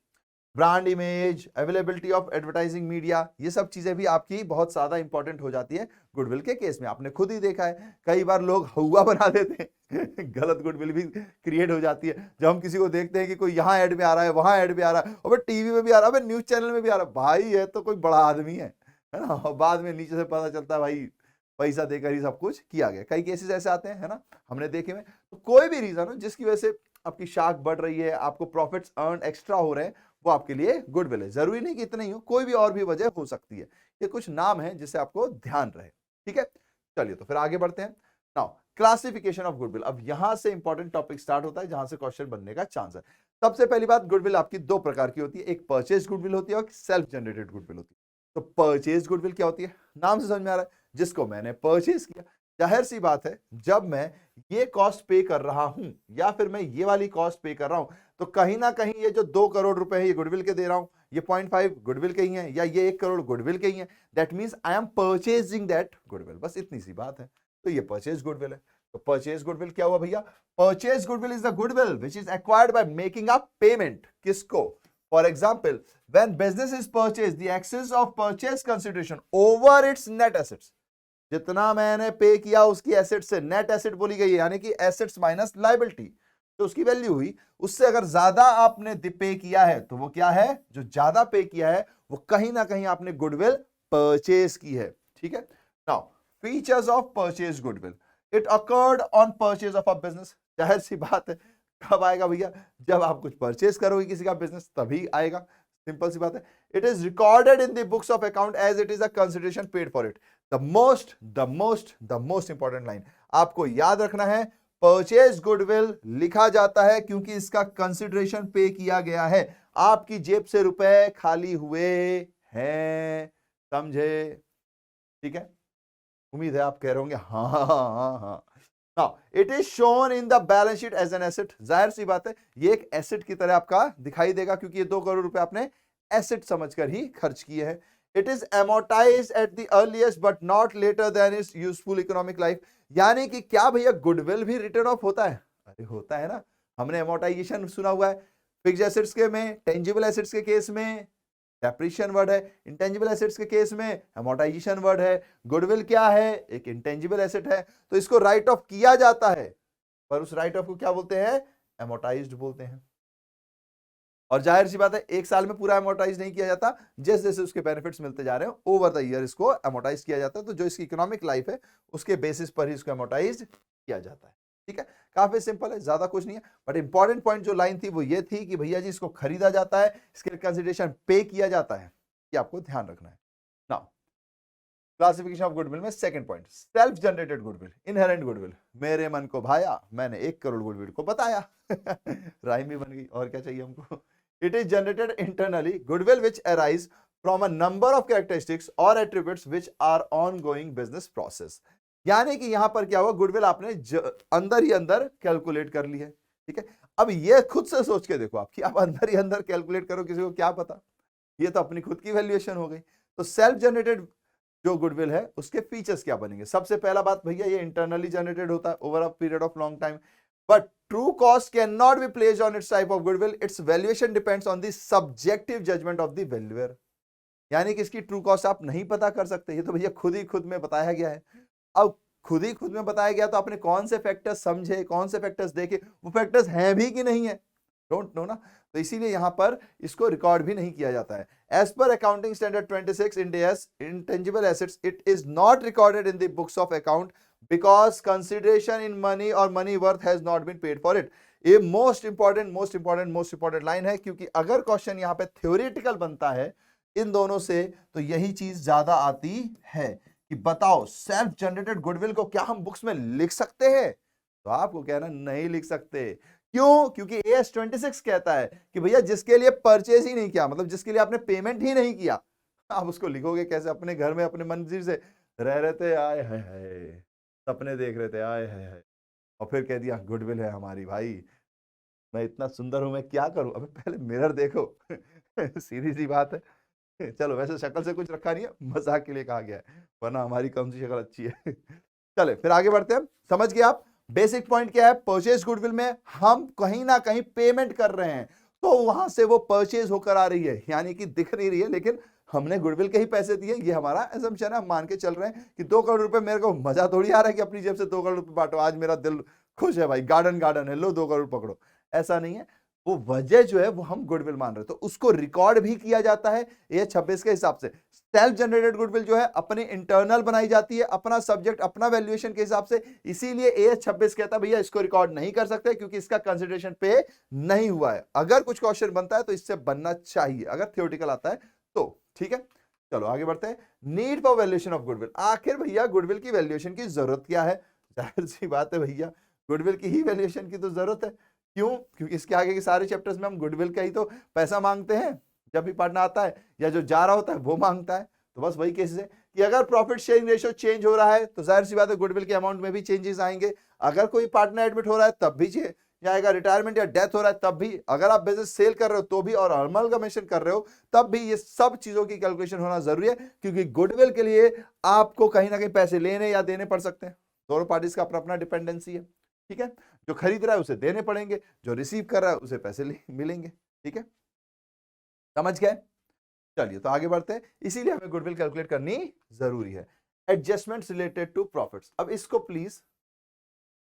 Brand image, availability of advertising media, ये सब चीजें भी आपकी बहुत ज्यादा इंपॉर्टेंट हो जाती है गुडविल के केस में। आपने खुद ही देखा है कई बार लोग हुआ बना देते हैं गलत गुडविल भी क्रिएट हो जाती है जब हम किसी को देखते हैं कि कोई यहाँ एड में आ रहा है, वहां एड में आ रहा है, और टीवी में भी आ रहा है, न्यूज चैनल में भी आ रहा है, भाई ये तो कोई बड़ा आदमी है ना। और बाद में नीचे से पता चलता है भाई पैसा देकर ही सब कुछ किया गया। कई केसेस ऐसे आते हैं, है ना, हमने देखे में। तो कोई भी रीजन हो जिसकी वजह से आपकी शाख बढ़ रही है, आपको प्रॉफिट्स अर्न एक्स्ट्रा हो रहे हैं, वो आपके लिए गुडविल है। जरूरी नहीं कि इतना ही हो, कोई भी और भी वजह हो सकती है। ये कुछ नाम है जिससे आपको ध्यान रहे, ठीक है। चलिए तो फिर आगे बढ़ते हैं। नाउ क्लासिफिकेशन ऑफ गुडविल, अब यहां से इंपॉर्टेंट टॉपिक स्टार्ट होता है जहां से क्वेश्चन बनने का चांस है। सबसे पहली बात, गुडविल आपकी दो प्रकार की होती है, एक परचेज गुडविल होती है और सेल्फ जनरेटेड गुडविल होती है। तो परचेज गुडविल क्या होती है, नाम से समझ में आ रहा है, जिसको मैंने परचेज किया। जाहिर सी बात है जब मैं ये कॉस्ट पे कर रहा हूं या फिर मैं ये वाली कॉस्ट पे कर रहा हूं तो कहीं ना कहीं ये जो 2 करोड़ रुपए है ये गुडविल के दे रहा हूं, ये 0.5 गुडविल के ही है, या ये 1 करोड़ गुडविल के ही है। That means I am purchasing that goodwill, बस इतनी सी बात है। तो ये परचेज गुडविल है। तो परचेज गुडविल क्या हुआ भैया, purchase goodwill is the goodwill which is acquired by making a payment. किसको, for example when business is purchase the excess of purchase consideration over its net assets, जितना मैंने पे किया उसकी एसेट से, नेट एसेट बोली गई है यानी कि एसेट्स माइनस लायबिलिटी, तो उसकी वैल्यू हुई, उससे अगर ज्यादा आपने पे किया है तो वो क्या है, जो ज्यादा पे किया है वो कहीं ना कहीं आपने गुडविल परचेज की है, ठीक है। Now features of purchase goodwill, it occurred on purchase of a business. जाहिर सी बात है कब आएगा भैया, जब आप कुछ परचेज करोगे किसी का बिजनेस तभी आएगा, सिंपल सी बात है। It is recorded in the books of account as it is a consideration paid for it. The most important line आपको याद रखना है, परचेज गुडविल लिखा जाता है क्योंकि इसका कंसिडरेशन पे किया गया है, आपकी जेब से रुपए खाली हुए हैं, समझे, ठीक है। उम्मीद है आप कह रहे होंगे हाँ हाँ हाँ हाँ। Now it is shown in the balance sheet as an asset, जाहिर सी बात है ये एक एसेट की तरह आपका दिखाई देगा क्योंकि ये 2 करोड़ रुपए आपने एसेट समझकर ही खर्च किए हैं। It is amortized at the earliest but not later than its useful economic life, यानी कि क्या भैया गुडविल भी रिटर्न ऑफ होता है, अरे होता है ना, हमने amortization सुना हुआ है फिक्स्ड एसेट्स के में, टेंजिबल एसेट्स के केस में डेप्रिशिएशन वर्ड है, इंटेंजिबल एसेट्स के केस में amortization वर्ड है। गुडविल क्या है, एक इंटेंजिबल एसेट है, तो इसको राइट ऑफ किया जाता है, पर उस राइट ऑफ को क्या बोलते हैं, amortized बोलते हैं। और जाहिर सी बात है 1 साल में पूरा amortize नहीं किया जाता, जैसे जैसे उसके बेनिफिट्स मिलते जा रहे हैं ओवर द ईयर इसको amortize किया जाता है। तो जो इसकी इकोनॉमिक लाइफ है उसके बेसिस पर ही इसको amortize किया जाता है, ठीक है। काफी सिंपल है, ज्यादा कुछ नहीं है, बट इंपॉर्टेंट पॉइंट जो लाइन थी वो ये थी कि भैया जी इसको खरीदा जाता है, इसके कंसिडरेशन पे किया जाता है, ये आपको ध्यान रखना है। नाउ क्लासिफिकेशन ऑफ गुडविल में second point, self generated goodwill, inherent goodwill, मेरे मन को भाया मैंने 1 करोड़ गुडविल को बताया राइम भी बन गई, और क्या चाहिए हमको। It is generated internally, goodwill which arise from a number of characteristics or attributes which are ongoing business process। यानी कि यहां पर क्या हुआ, गुडविल आपने अंदर ही अंदर कैलकुलेट कर ली है, ठीक है। अब ये खुद से सोच के देखो आपकी, आप अंदर ही अंदर कैलकुलेट करो, किसी को क्या पता, ये तो अपनी खुद की वैल्यूएशन हो गई। तो सेल्फ जनरेटेड जो गुडविल है उसके फीचर्स क्या बनेंगे, सबसे पहला बात भैया ये इंटरनली जनरेटेड होता है over a period of long time, but true cost cannot be placed on its type of goodwill, its valuation depends on the subjective judgment of the valuer। यानी कि इसकी ट्रू कॉस्ट आप नहीं पता कर सकते, ये तो भैया खुद में बताया गया है। अब खुद में बताया गया तो आपने कौन से फैक्टर्स समझे, कौन से फैक्टर्स देखे, वो फैक्टर्स हैं भी कि नहीं है, डोंट नो ना, तो इसीलिए यहां पर इसको रिकॉर्ड भी नहीं किया जाता है। As per accounting standard 26 Ind AS intangible assets it is not recorded in the books of account because consideration in money और money worth has not been paid for it. ये मोस्ट इंपॉर्टेंट लाइन है, क्योंकि अगर क्वेश्चन यहाँ पे थ्योरेटिकल बनता है इन दोनों से तो यही चीज ज्यादा आती है कि बताओ सेल्फ जनरेटेड गुडविल को क्या हम बुक्स में लिख सकते हैं? तो आपको कहना नहीं लिख सकते। क्यों? क्योंकि AS 26 कहता है कि भैया जिसके लिए परचेज ही नहीं किया, मतलब जिसके लिए आपने पेमेंट ही नहीं किया, आप उसको लिखोगे कैसे? अपने घर में अपने मंजिल से रह रहे थे, आए हाय हाय, सपने देख रहे थे, आए हाय हाय, और फिर कह दिया गुडविल है हमारी, भाई मैं इतना सुंदर हूं, मैं क्या करूं? अबे पहले मिरर देखो। सीधी सी बात है। चलो वैसे शक्ल से कुछ रखा नहीं है, मजाक के लिए कहा गया है, वरना हमारी कौन सी शक्ल अच्छी है। चले फिर आगे बढ़ते हैं। समझ गए आप बेसिक पॉइंट क्या है? परचेज गुडविल में हम कहीं ना कहीं पेमेंट कर रहे हैं, तो वहां से वो परचेज होकर आ रही है, यानी कि दिख नहीं रही है लेकिन हमने गुडविल के ही पैसे दिए, ये हमारा असम्पशन है। हम मान के चल रहे हैं कि 2 करोड़ रुपए, मेरे को मजा थोड़ी आ रहा है कि अपनी जेब से 2 करोड़ रुपए बांटो, आज मेरा दिल खुश है भाई, गार्डन गार्डन है, लो 2 करोड़ पकड़ो, ऐसा नहीं है। वो वजह जो है वो हम गुडविल मान रहे हैं, तो उसको रिकॉर्ड भी किया जाता है ये 26 के हिसाब से। सेल्फ जनरेटेड गुडविल जो है अपने इंटरनल बनाई जाती है, अपना सब्जेक्ट अपना वैल्यूएशन के हिसाब से, इसीलिए AS 26 कहता है भैया इसको रिकॉर्ड नहीं कर सकते क्योंकि इसका कंसिडरेशन पे नहीं हुआ है। अगर कुछ क्वेश्चन बनता है तो इससे बनना चाहिए, अगर थ्योरेटिकल आता है तो। ठीक है, चलो आगे बढ़ते हैं। Need for valuation of goodwill, आखिर भैया गुडविल की वैल्यूएशन की जरूरत क्या है? जाहिर सी बात है भैया, गुडविल की ही वैल्यूएशन की तो जरूरत है। क्यों? क्योंकि इसके आगे के सारे चैप्टर्स में हम गुडविल का ही तो पैसा मांगते हैं, जब भी पढ़ना आता है या जो जा रहा होता है वो मांगता है। तो बस वही केस है कि अगर प्रॉफिट शेयरिंग रेशियो चेंज हो रहा है तो जाहिर सी बात है गुडविल के अमाउंट में भी चेंजेस आएंगे। अगर कोई पार्टनर एडमिट हो रहा है तब भी जाएगा, रिटायरमेंट या डेथ हो रहा है तब भी, अगर आप बिजनेस सेल कर रहे हो तो भी, और अमलगमेशन कर रहे हो तब भी, ये सब चीजों की कैलकुलेशन होना जरूरी है, क्योंकि गुडविल के लिए आपको कहीं ना कहीं पैसे लेने या देने पड़ सकते हैं। दोनों पार्टीज का अपना अपना डिपेंडेंसी है। ठीक है, जो खरीद रहा है उसे देने पड़ेंगे, जो रिसीव कर रहा है उसे पैसे मिलेंगे। ठीक है, समझ गए? चलिए तो आगे बढ़ते हैं। इसीलिए हमें गुडविल कैलकुलेट करनी जरूरी है। एडजस्टमेंट्स रिलेटेड टू प्रॉफिट्स, अब इसको प्लीज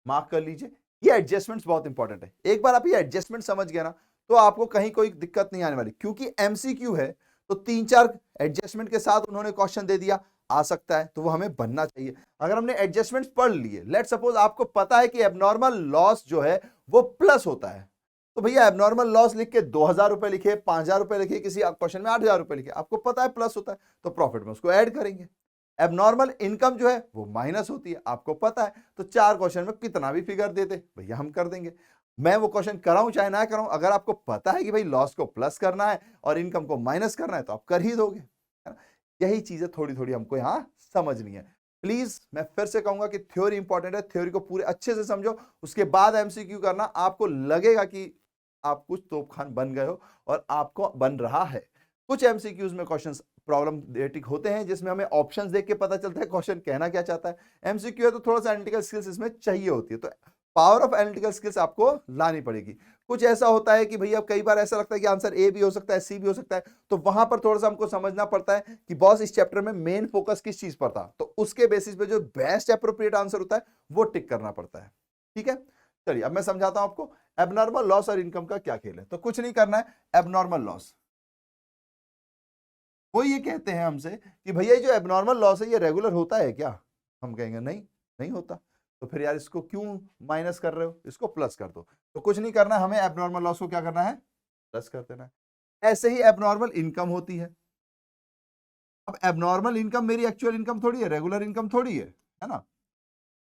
मार्क कर लीजिए, ये एडजस्टमेंट्स बहुत इंपॉर्टेंट है। एक बार आप ये एडजस्टमेंट समझ गए ना तो आपको कहीं कोई दिक्कत नहीं आने वाली, क्योंकि MCQ है तो 3-4 एडजस्टमेंट के साथ उन्होंने क्वेश्चन दे दिया, आ सकता है, तो वो हमें बनना चाहिए। अगर हमने एडजस्टमेंट्स पढ़ लिए, लेट सपोज आपको पता है कि एबनॉर्मल लॉस जो है वो प्लस होता है, तो भैया एबनॉर्मल लॉस लिख के 2,000 रुपए लिखे, 5,000 रुपए लिखे, किसी क्वेश्चन में 8,000 रुपए लिखे, आपको पता है प्लस होता है, तो प्रॉफिट में उसको ऐड करेंगे। एबनॉर्मल इनकम जो है वो माइनस होती है, आपको पता है, तो 4 क्वेश्चन में कितना भी फिगर देते भैया हम कर देंगे। मैं वो क्वेश्चन कराऊं चाहे ना कराऊं, अगर आपको पता है कि भाई लॉस को प्लस करना है और इनकम को माइनस करना है तो आप कर ही दोगे, है ना? यही चीजें थोड़ी थोड़ी हमको यहां समझनी है। प्लीज मैं फिर से कहूंगा कि थ्योरी इंपॉर्टेंट है, थ्योरी को पूरे अच्छे से समझो, उसके बाद MCQ करना। आपको लगेगा कि आप कुछ तोपखान बन गए हो और आपको बन रहा है। कुछ MCQs में क्वेश्चंस प्रॉब्लमेटिक होते हैं जिसमें हमें ऑप्शंस देख के पता चलता है क्वेश्चन कहना क्या चाहता है। MCQ है तो थोड़ा सा एनालिटिकल स्किल्स इसमें चाहिए होती है, तो पावर ऑफ एनालिटिकल स्किल्स आपको लानी पड़ेगी। कुछ ऐसा होता है कि भैया कई बार ऐसा लगता है कि आंसर A भी हो सकता है, C भी हो सकता है, तो वहां पर थोड़ा सा हमको समझना पड़ता है कि बॉस इस चैप्टर में मेन फोकस किस चीज पर था, तो उसके बेसिस पे जो बेस्ट एप्रोप्रिएट आंसर होता है वो टिक करना पड़ता है। ठीक है, चलिए अब मैं समझाता हूं आपको एबनॉर्मल लॉस और इनकम का क्या खेल है। तो कुछ नहीं करना है, एबनॉर्मल लॉस, वो ये कहते हैं हमसे कि भैया ये जो एबनॉर्मल लॉस है ये रेगुलर होता है क्या? हम कहेंगे नहीं, नहीं होता। तो फिर यार इसको क्यों माइनस कर रहे हो, इसको प्लस कर दो। तो कुछ नहीं करना, हमें एबनॉर्मल लॉस को क्या करना है, प्लस कर देना है। ऐसे ही एबनॉर्मल इनकम होती है। अब एबनॉर्मल इनकम मेरी एक्चुअल इनकम थोड़ी है, रेगुलर इनकम थोड़ी है ना?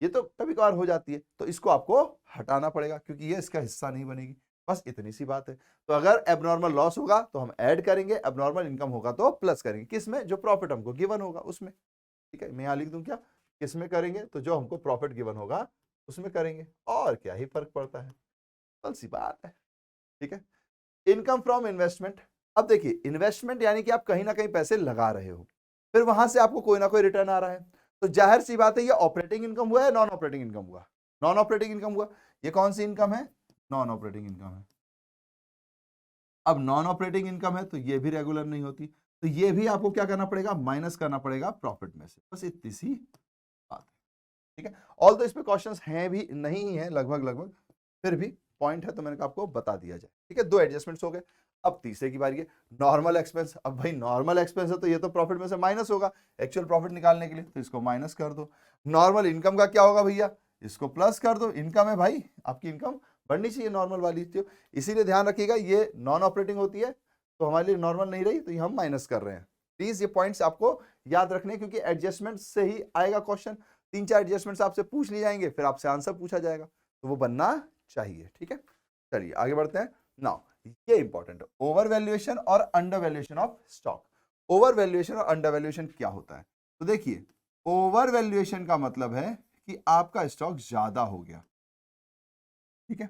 ये तो कभी कभार हो जाती है, तो इसको आपको हटाना पड़ेगा क्योंकि ये इसका हिस्सा नहीं बनेगी। बस इतनी सी बात है। तो अगर एबनॉर्मल लॉस होगा तो हम ऐड करेंगे, एबनॉर्मल इनकम होगा तो प्लस करेंगे। किसमें? जो प्रॉफिट हमको गिवन होगा उसमें। ठीक है, मैं यहां लिख दूं क्या, किसमें करेंगे? तो जो हमको प्रॉफिट गिवन होगा उसमें करेंगे, और क्या ही फर्क पड़ता है, सिंपल सी बात है। ठीक है, इनकम फ्रॉम इन्वेस्टमेंट। अब देखिए इन्वेस्टमेंट यानी कि आप कहीं ना कहीं पैसे लगा रहे हो, फिर वहां से आपको कोई ना कोई रिटर्न आ रहा है, तो जाहिर सी बात है ये ऑपरेटिंग इनकम हुआ या नॉन ऑपरेटिंग इनकम हुआ? नॉन ऑपरेटिंग इनकम हुआ। ये कौन सी इनकम है? नॉन ऑपरेटिंग इनकम है। अब नॉन ऑपरेटिंग इनकम है तो ये भी रेगुलर नहीं होती, तो ये भी आपको क्या करना पड़ेगा, माइनस करना पड़ेगा प्रॉफिट में से। बस इतनी सी बात है। ठीक है, ऑल तो इस पे क्वेश्चंस हैं भी नहीं है लगभग लगभग, फिर भी पॉइंट है तो मैंने कहा आपको बता दिया जाए। ठीक है, 2 एडजस्टमेंट्स हो गए। अब तीसरे की बारी है, नॉर्मल एक्सपेंस। अब भाई नॉर्मल एक्सपेंस है तो ये तो प्रॉफिट में से माइनस होगा एक्चुअल प्रॉफिट निकालने के लिए, तो इसको माइनस कर दो। नॉर्मल इनकम का क्या होगा भैया, इसको प्लस कर दो। इनकम है भाई, आपकी इनकम बढ़नी चाहिए नॉर्मल वाली, तो इसीलिए ध्यान रखिएगा ये नॉन ऑपरेटिंग होती है तो हमारे लिए नॉर्मल नहीं रही, तो ये हम माइनस कर रहे हैं। प्लीज ये पॉइंट्स आपको याद रखने, क्योंकि एडजस्टमेंट से ही आएगा क्वेश्चन। 3-4 एडजस्टमेंट्स आपसे पूछ लिए जाएंगे, फिर आपसे आंसर पूछा जाएगा, तो वो बनना चाहिए। ठीक है, चलिए आगे बढ़ते हैं। नाउ ये इंपॉर्टेंट है, ओवर वैल्यूएशन और under valuation of stock. Over valuation और अंडर वैल्यूएशन क्या होता है, तो देखिए ओवर वैल्यूएशन का मतलब है कि आपका स्टॉक ज्यादा हो गया। ठीक है,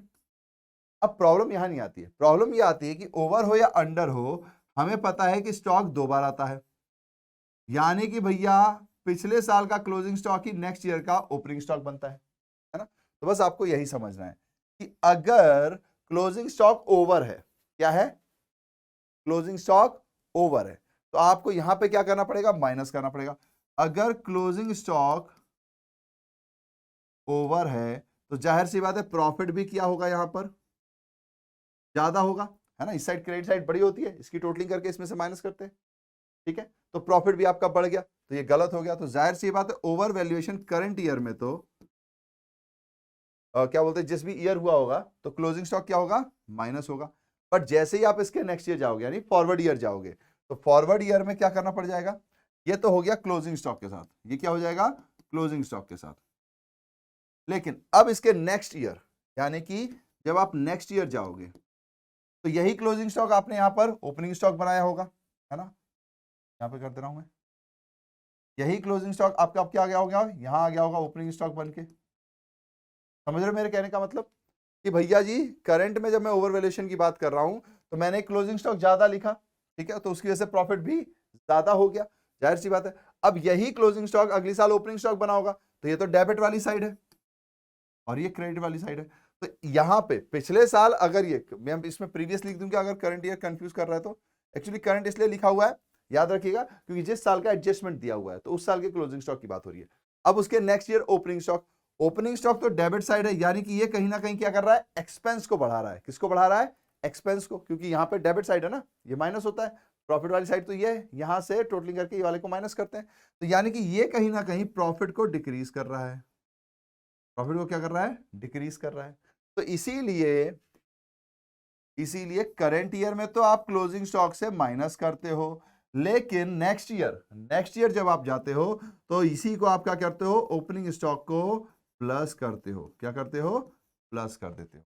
अब प्रॉब्लम यहां नहीं आती है, प्रॉब्लम ये आती है कि ओवर हो या अंडर हो, हमें पता है कि स्टॉक 2 बार आता है, यानी कि भैया पिछले साल का क्लोजिंग स्टॉक ही नेक्स्ट ईयर का ओपनिंग स्टॉक बनता है ना। तो बस आपको यही समझना है कि अगर क्लोजिंग स्टॉक ओवर है, क्या है, क्लोजिंग स्टॉक ओवर है, तो आपको यहां पे क्या करना पड़ेगा, माइनस करना पड़ेगा। अगर क्लोजिंग स्टॉक ओवर है तो जाहिर सी बात है प्रॉफिट भी क्या होगा, यहां पर ज्यादा होगा, है ना। इस साइड क्रेडिट साइड बड़ी होती है, इसकी टोटलिंग करके इसमें से माइनस करते हैं। ठीक है, तो प्रॉफिट भी आपका बढ़ गया, तो ये गलत हो गया। तो जाहिर सी बात है ओवर वैल्यूएशन करंट ईयर में तो क्या बोलते हैं, जिस भी ईयर हुआ होगा तो क्लोजिंग स्टॉक क्या होगा, माइनस होगा। बट जैसे ही आप इसके नेक्स्ट ईयर जाओगे, यानी फॉरवर्ड ईयर जाओगे, तो फॉरवर्ड ईयर में क्या करना पड़ जाएगा, ये तो हो गया क्लोजिंग स्टॉक के साथ, ये क्या हो जाएगा, क्लोजिंग स्टॉक के साथ। लेकिन अब इसके नेक्स्ट ईयर, यानी कि जब आप नेक्स्ट ईयर जाओगे तो यही क्लोजिंग स्टॉक आपने यहां पर ओपनिंग स्टॉक बनाया होगा, है ना। यहां पे कर दे रहा हूं मैं, यही क्लोजिंग स्टॉक आपका अब क्या आ गया होगा, यहां आ गया होगा ओपनिंग स्टॉक बन के। समझ रहे हो मेरे कहने का मतलब कि भैया जी करंट में जब मैं ओवर वैल्यूएशन की बात कर रहा हूं तो मैंने क्लोजिंग स्टॉक ज्यादा लिखा, ठीक है, तो उसकी वजह से प्रॉफिट भी ज्यादा हो गया, जाहिर सी बात है। अब यही क्लोजिंग स्टॉक अगली साल ओपनिंग स्टॉक बना होगा, तो ये तो डेबिट वाली साइड है और ये क्रेडिट वाली साइड है। तो यहां पे पिछले साल अगर ये, मैं इसमें प्रीवियस लिख दूं कि अगर करंट ईयर कंफ्यूज कर रहा है, तो एक्चुअली करंट इसलिए लिखा हुआ है, याद रखिएगा, क्योंकि जिस साल का एडजस्टमेंट दिया हुआ है तो उस साल के क्लोजिंग स्टॉक की बात हो रही है। अब उसके next year opening stock, opening stock तो डेबिट साइड है, यानी कि ये कहीं ना कहीं क्या कर रहा है, एक्सपेंस को बढ़ा रहा है। किसको बढ़ा रहा है, एक्सपेंस को, क्योंकि यहां पे डेबिट साइड है ना, ये माइनस होता है, प्रॉफिट वाली साइड तो ये है, यहां से टोटलिंग करके ये वाले को माइनस करते हैं, तो यानी कि ये कहीं ना कहीं प्रॉफिट को डिक्रीज कर रहा है, प्रॉफिट को क्या कर रहा है, डिक्रीज कर रहा है। तो इसीलिए करंट ईयर में तो आप क्लोजिंग स्टॉक से माइनस करते हो, लेकिन नेक्स्ट ईयर जब आप जाते हो तो इसी को आप क्या करते हो, ओपनिंग स्टॉक को प्लस करते हो, क्या करते हो, प्लस कर देते हो।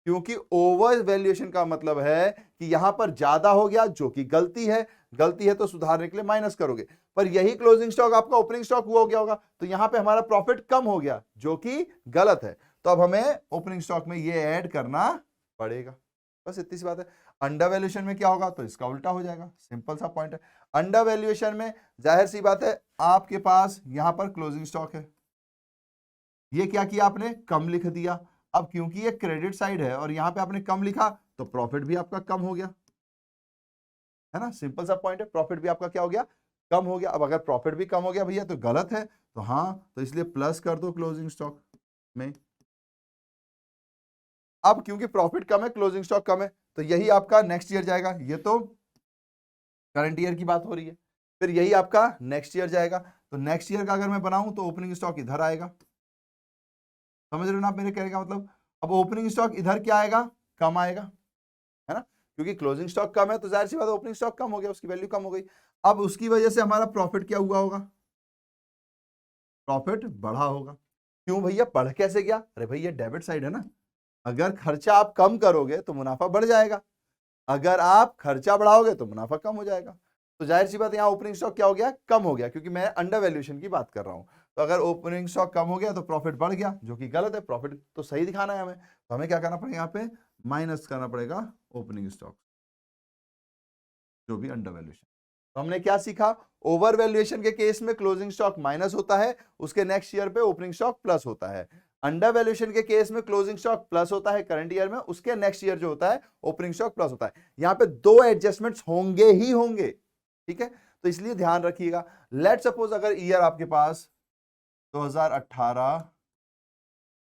क्योंकि ओवर वैल्यूएशन का मतलब है कि यहां पर ज्यादा हो गया, जो कि गलती है तो सुधारने के लिए माइनस करोगे। पर यही क्लोजिंग स्टॉक आपका ओपनिंग स्टॉक हुआ हो गया होगा, तो यहां पे हमारा प्रॉफिट कम हो गया, जो कि गलत है, तो अब हमें ओपनिंग स्टॉक में ये ऐड करना पड़ेगा। बस इतनी सी बात है। अंडर वैल्यूएशन में क्या होगा, तो इसका उल्टा हो जाएगा, सिंपल सा पॉइंट है। अंडर वैल्यूएशन में जाहिर सी बात है आपके पास यहां पर क्लोजिंग स्टॉक है, ये क्या किया आपने, कम लिख दिया। अब क्योंकि ये क्रेडिट साइड है और यहां पे आपने कम लिखा, तो प्रॉफिट भी आपका कम हो गया, है ना, सिंपल सा पॉइंट है। प्रॉफिट भी आपका क्या हो गया, कम हो गया। अब अगर प्रॉफिट भी कम हो गया भैया तो गलत है, तो हाँ, तो इसलिए प्लस कर दो क्लोजिंग स्टॉक में। अब क्योंकि प्रॉफिट कम है, क्लोजिंग स्टॉक कम है, तो यही आपका नेक्स्ट ईयर जाएगा। ये तो करंट ईयर की बात हो रही है, फिर यही आपका नेक्स्ट ईयर जाएगा। तो नेक्स्ट ईयर का अगर मैं बनाऊं तो ओपनिंग स्टॉक इधर आएगा, समझ रहे हो ना आप मेरे कहने का मतलब। अब ओपनिंग स्टॉक इधर क्या आएगा, कम आएगा, है ना, क्योंकि क्लोजिंग स्टॉक कम है तो जाहिर सी बात है ओपनिंग स्टॉक कम हो गया, उसकी वैल्यू कम हो गई। अब उसकी वजह से हमारा प्रॉफिट क्या हुआ होगा, प्रॉफिट बढ़ा होगा। क्यों भैया, बढ़ कैसे गया, अरे भैया डेबिट साइड है ना, अगर खर्चा आप कम करोगे तो मुनाफा बढ़ जाएगा, अगर आप खर्चा बढ़ाओगे तो मुनाफा कम हो जाएगा। तो जाहिर सी बात है यहाँ ओपनिंग स्टॉक क्या हो गया, कम हो गया, क्योंकि मैं अंडर वैल्यूएशन की बात कर रहा हूं। तो अगर ओपनिंग स्टॉक कम हो गया तो प्रॉफिट बढ़ गया, जो कि गलत है, प्रॉफिट तो सही दिखाना है हमें, तो हमें क्या करना पड़ेगा, यहाँ पे माइनस करना पड़ेगा ओपनिंग स्टॉक, जो भी अंडर वैल्यूएशन। तो हमने क्या सीखा, ओवर वैल्यूएशन के केस में क्लोजिंग स्टॉक माइनस होता है, उसके नेक्स्ट ईयर पे ओपनिंग स्टॉक प्लस होता है। अंडर वैल्यूएशन के केस में क्लोजिंग स्टॉक प्लस होता है करंट ईयर में, उसके नेक्स्ट ईयर जो होता है ओपनिंग स्टॉक प्लस होता है। यहां पे 2 एडजस्टमेंट्स होंगे ही होंगे, ठीक है, तो इसलिए ध्यान रखिएगा। लेट सपोज अगर ईयर आपके पास 2018,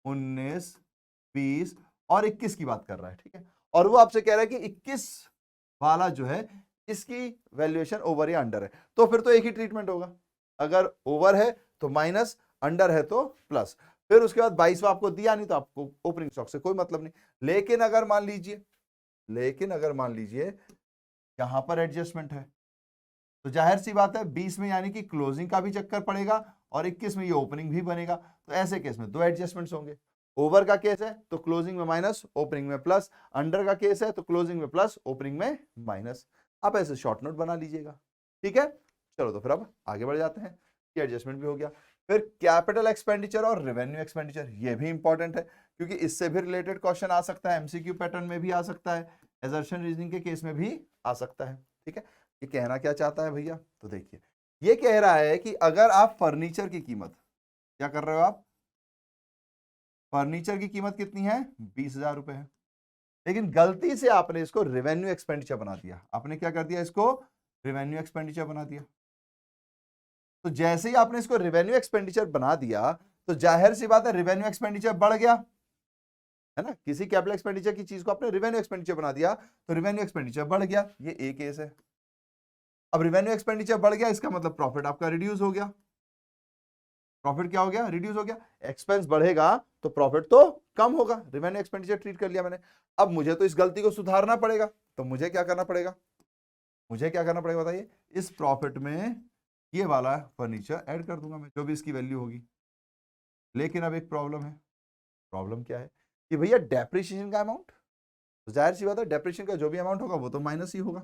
19, 20 और 21 की बात कर रहा है, ठीक है, और वो आपसे कह रहा है कि 21 वाला जो है इसकी वैल्यूएशन ओवर या अंडर है, तो फिर तो एक ही ट्रीटमेंट होगा, अगर ओवर है तो माइनस, अंडर है तो प्लस। फिर उसके बाद 22वां आपको दिया नहीं तो आपको ओपनिंग स्टॉक से कोई मतलब नहीं। लेकिन अगर मान लीजिए यहां पर एडजस्टमेंट है, तो जाहिर सी बात है 20 में यानी कि क्लोजिंग का भी चक्कर पड़ेगा और 21 में ये ओपनिंग भी बनेगा, तो ऐसे केस में दो एडजस्टमेंट्स होंगे। ओवर का केस है तो क्लोजिंग में माइनस, ओपनिंग में प्लस, अंडर का केस है तो क्लोजिंग में प्लस, ओपनिंग में माइनस। आप ऐसे शॉर्ट नोट बना लीजिएगा, ठीक है। चलो तो फिर अब आगे बढ़ जाते हैं, ये एडजस्टमेंट भी हो गया। फिर कैपिटल एक्सपेंडिचर और रेवेन्यू एक्सपेंडिचर, ये भी इंपॉर्टेंट है क्योंकि इससे भी रिलेटेड क्वेश्चन आ सकता है, एमसीक्यू पैटर्न में भी आ सकता है, असर्शन रीजनिंग के केस में भी आ सकता है, ठीक है। ये कहना क्या चाहता है भैया, तो देखिए ये कह रहा है कि अगर आप फर्नीचर की कीमत, क्या कर रहे हो आप, फर्नीचर की कीमत कितनी है, 20,000 रुपए है, लेकिन गलती से आपने इसको रेवेन्यू एक्सपेंडिचर बना दिया। आपने क्या कर दिया, इसको रेवेन्यू एक्सपेंडिचर बना दिया। तो जैसे ही आपने इसको रेवेन्यू एक्सपेंडिचर बना दिया तो जाहिर सी बात है रेवेन्यू एक्सपेंडिचर बढ़ गया, है ना। किसी कैपिटल एक्सपेंडिचर की चीज को आपने रेवेन्यू एक्सपेंडिचर बना दिया तो रेवेन्यू एक्सपेंडिचर बढ़ गया, ये एक केस है। अब रेवेन्यू एक्सपेंडिचर बढ़ गया, इसका मतलब प्रॉफिट आपका रिड्यूस हो गया। प्रॉफिट क्या हो गया, रिड्यूस हो गया। एक्सपेंस बढ़ेगा तो प्रॉफिट तो कम होगा, रेवेन्यू एक्सपेंडिचर ट्रीट कर लिया मैंने। अब मुझे तो इस गलती को सुधारना पड़ेगा, तो मुझे क्या करना पड़ेगा, बताइए। इस प्रॉफिट में ये वाला फर्नीचर ऐड कर दूंगा मैं, जो भी इसकी वैल्यू होगी। लेकिन अब एक प्रॉब्लम है, प्रॉब्लम क्या है कि भैया डेप्रिसिएशन का अमाउंट, तो जाहिर सी बात है डेप्रिसिएशन का जो भी अमाउंट होगा वो तो माइनस ही होगा,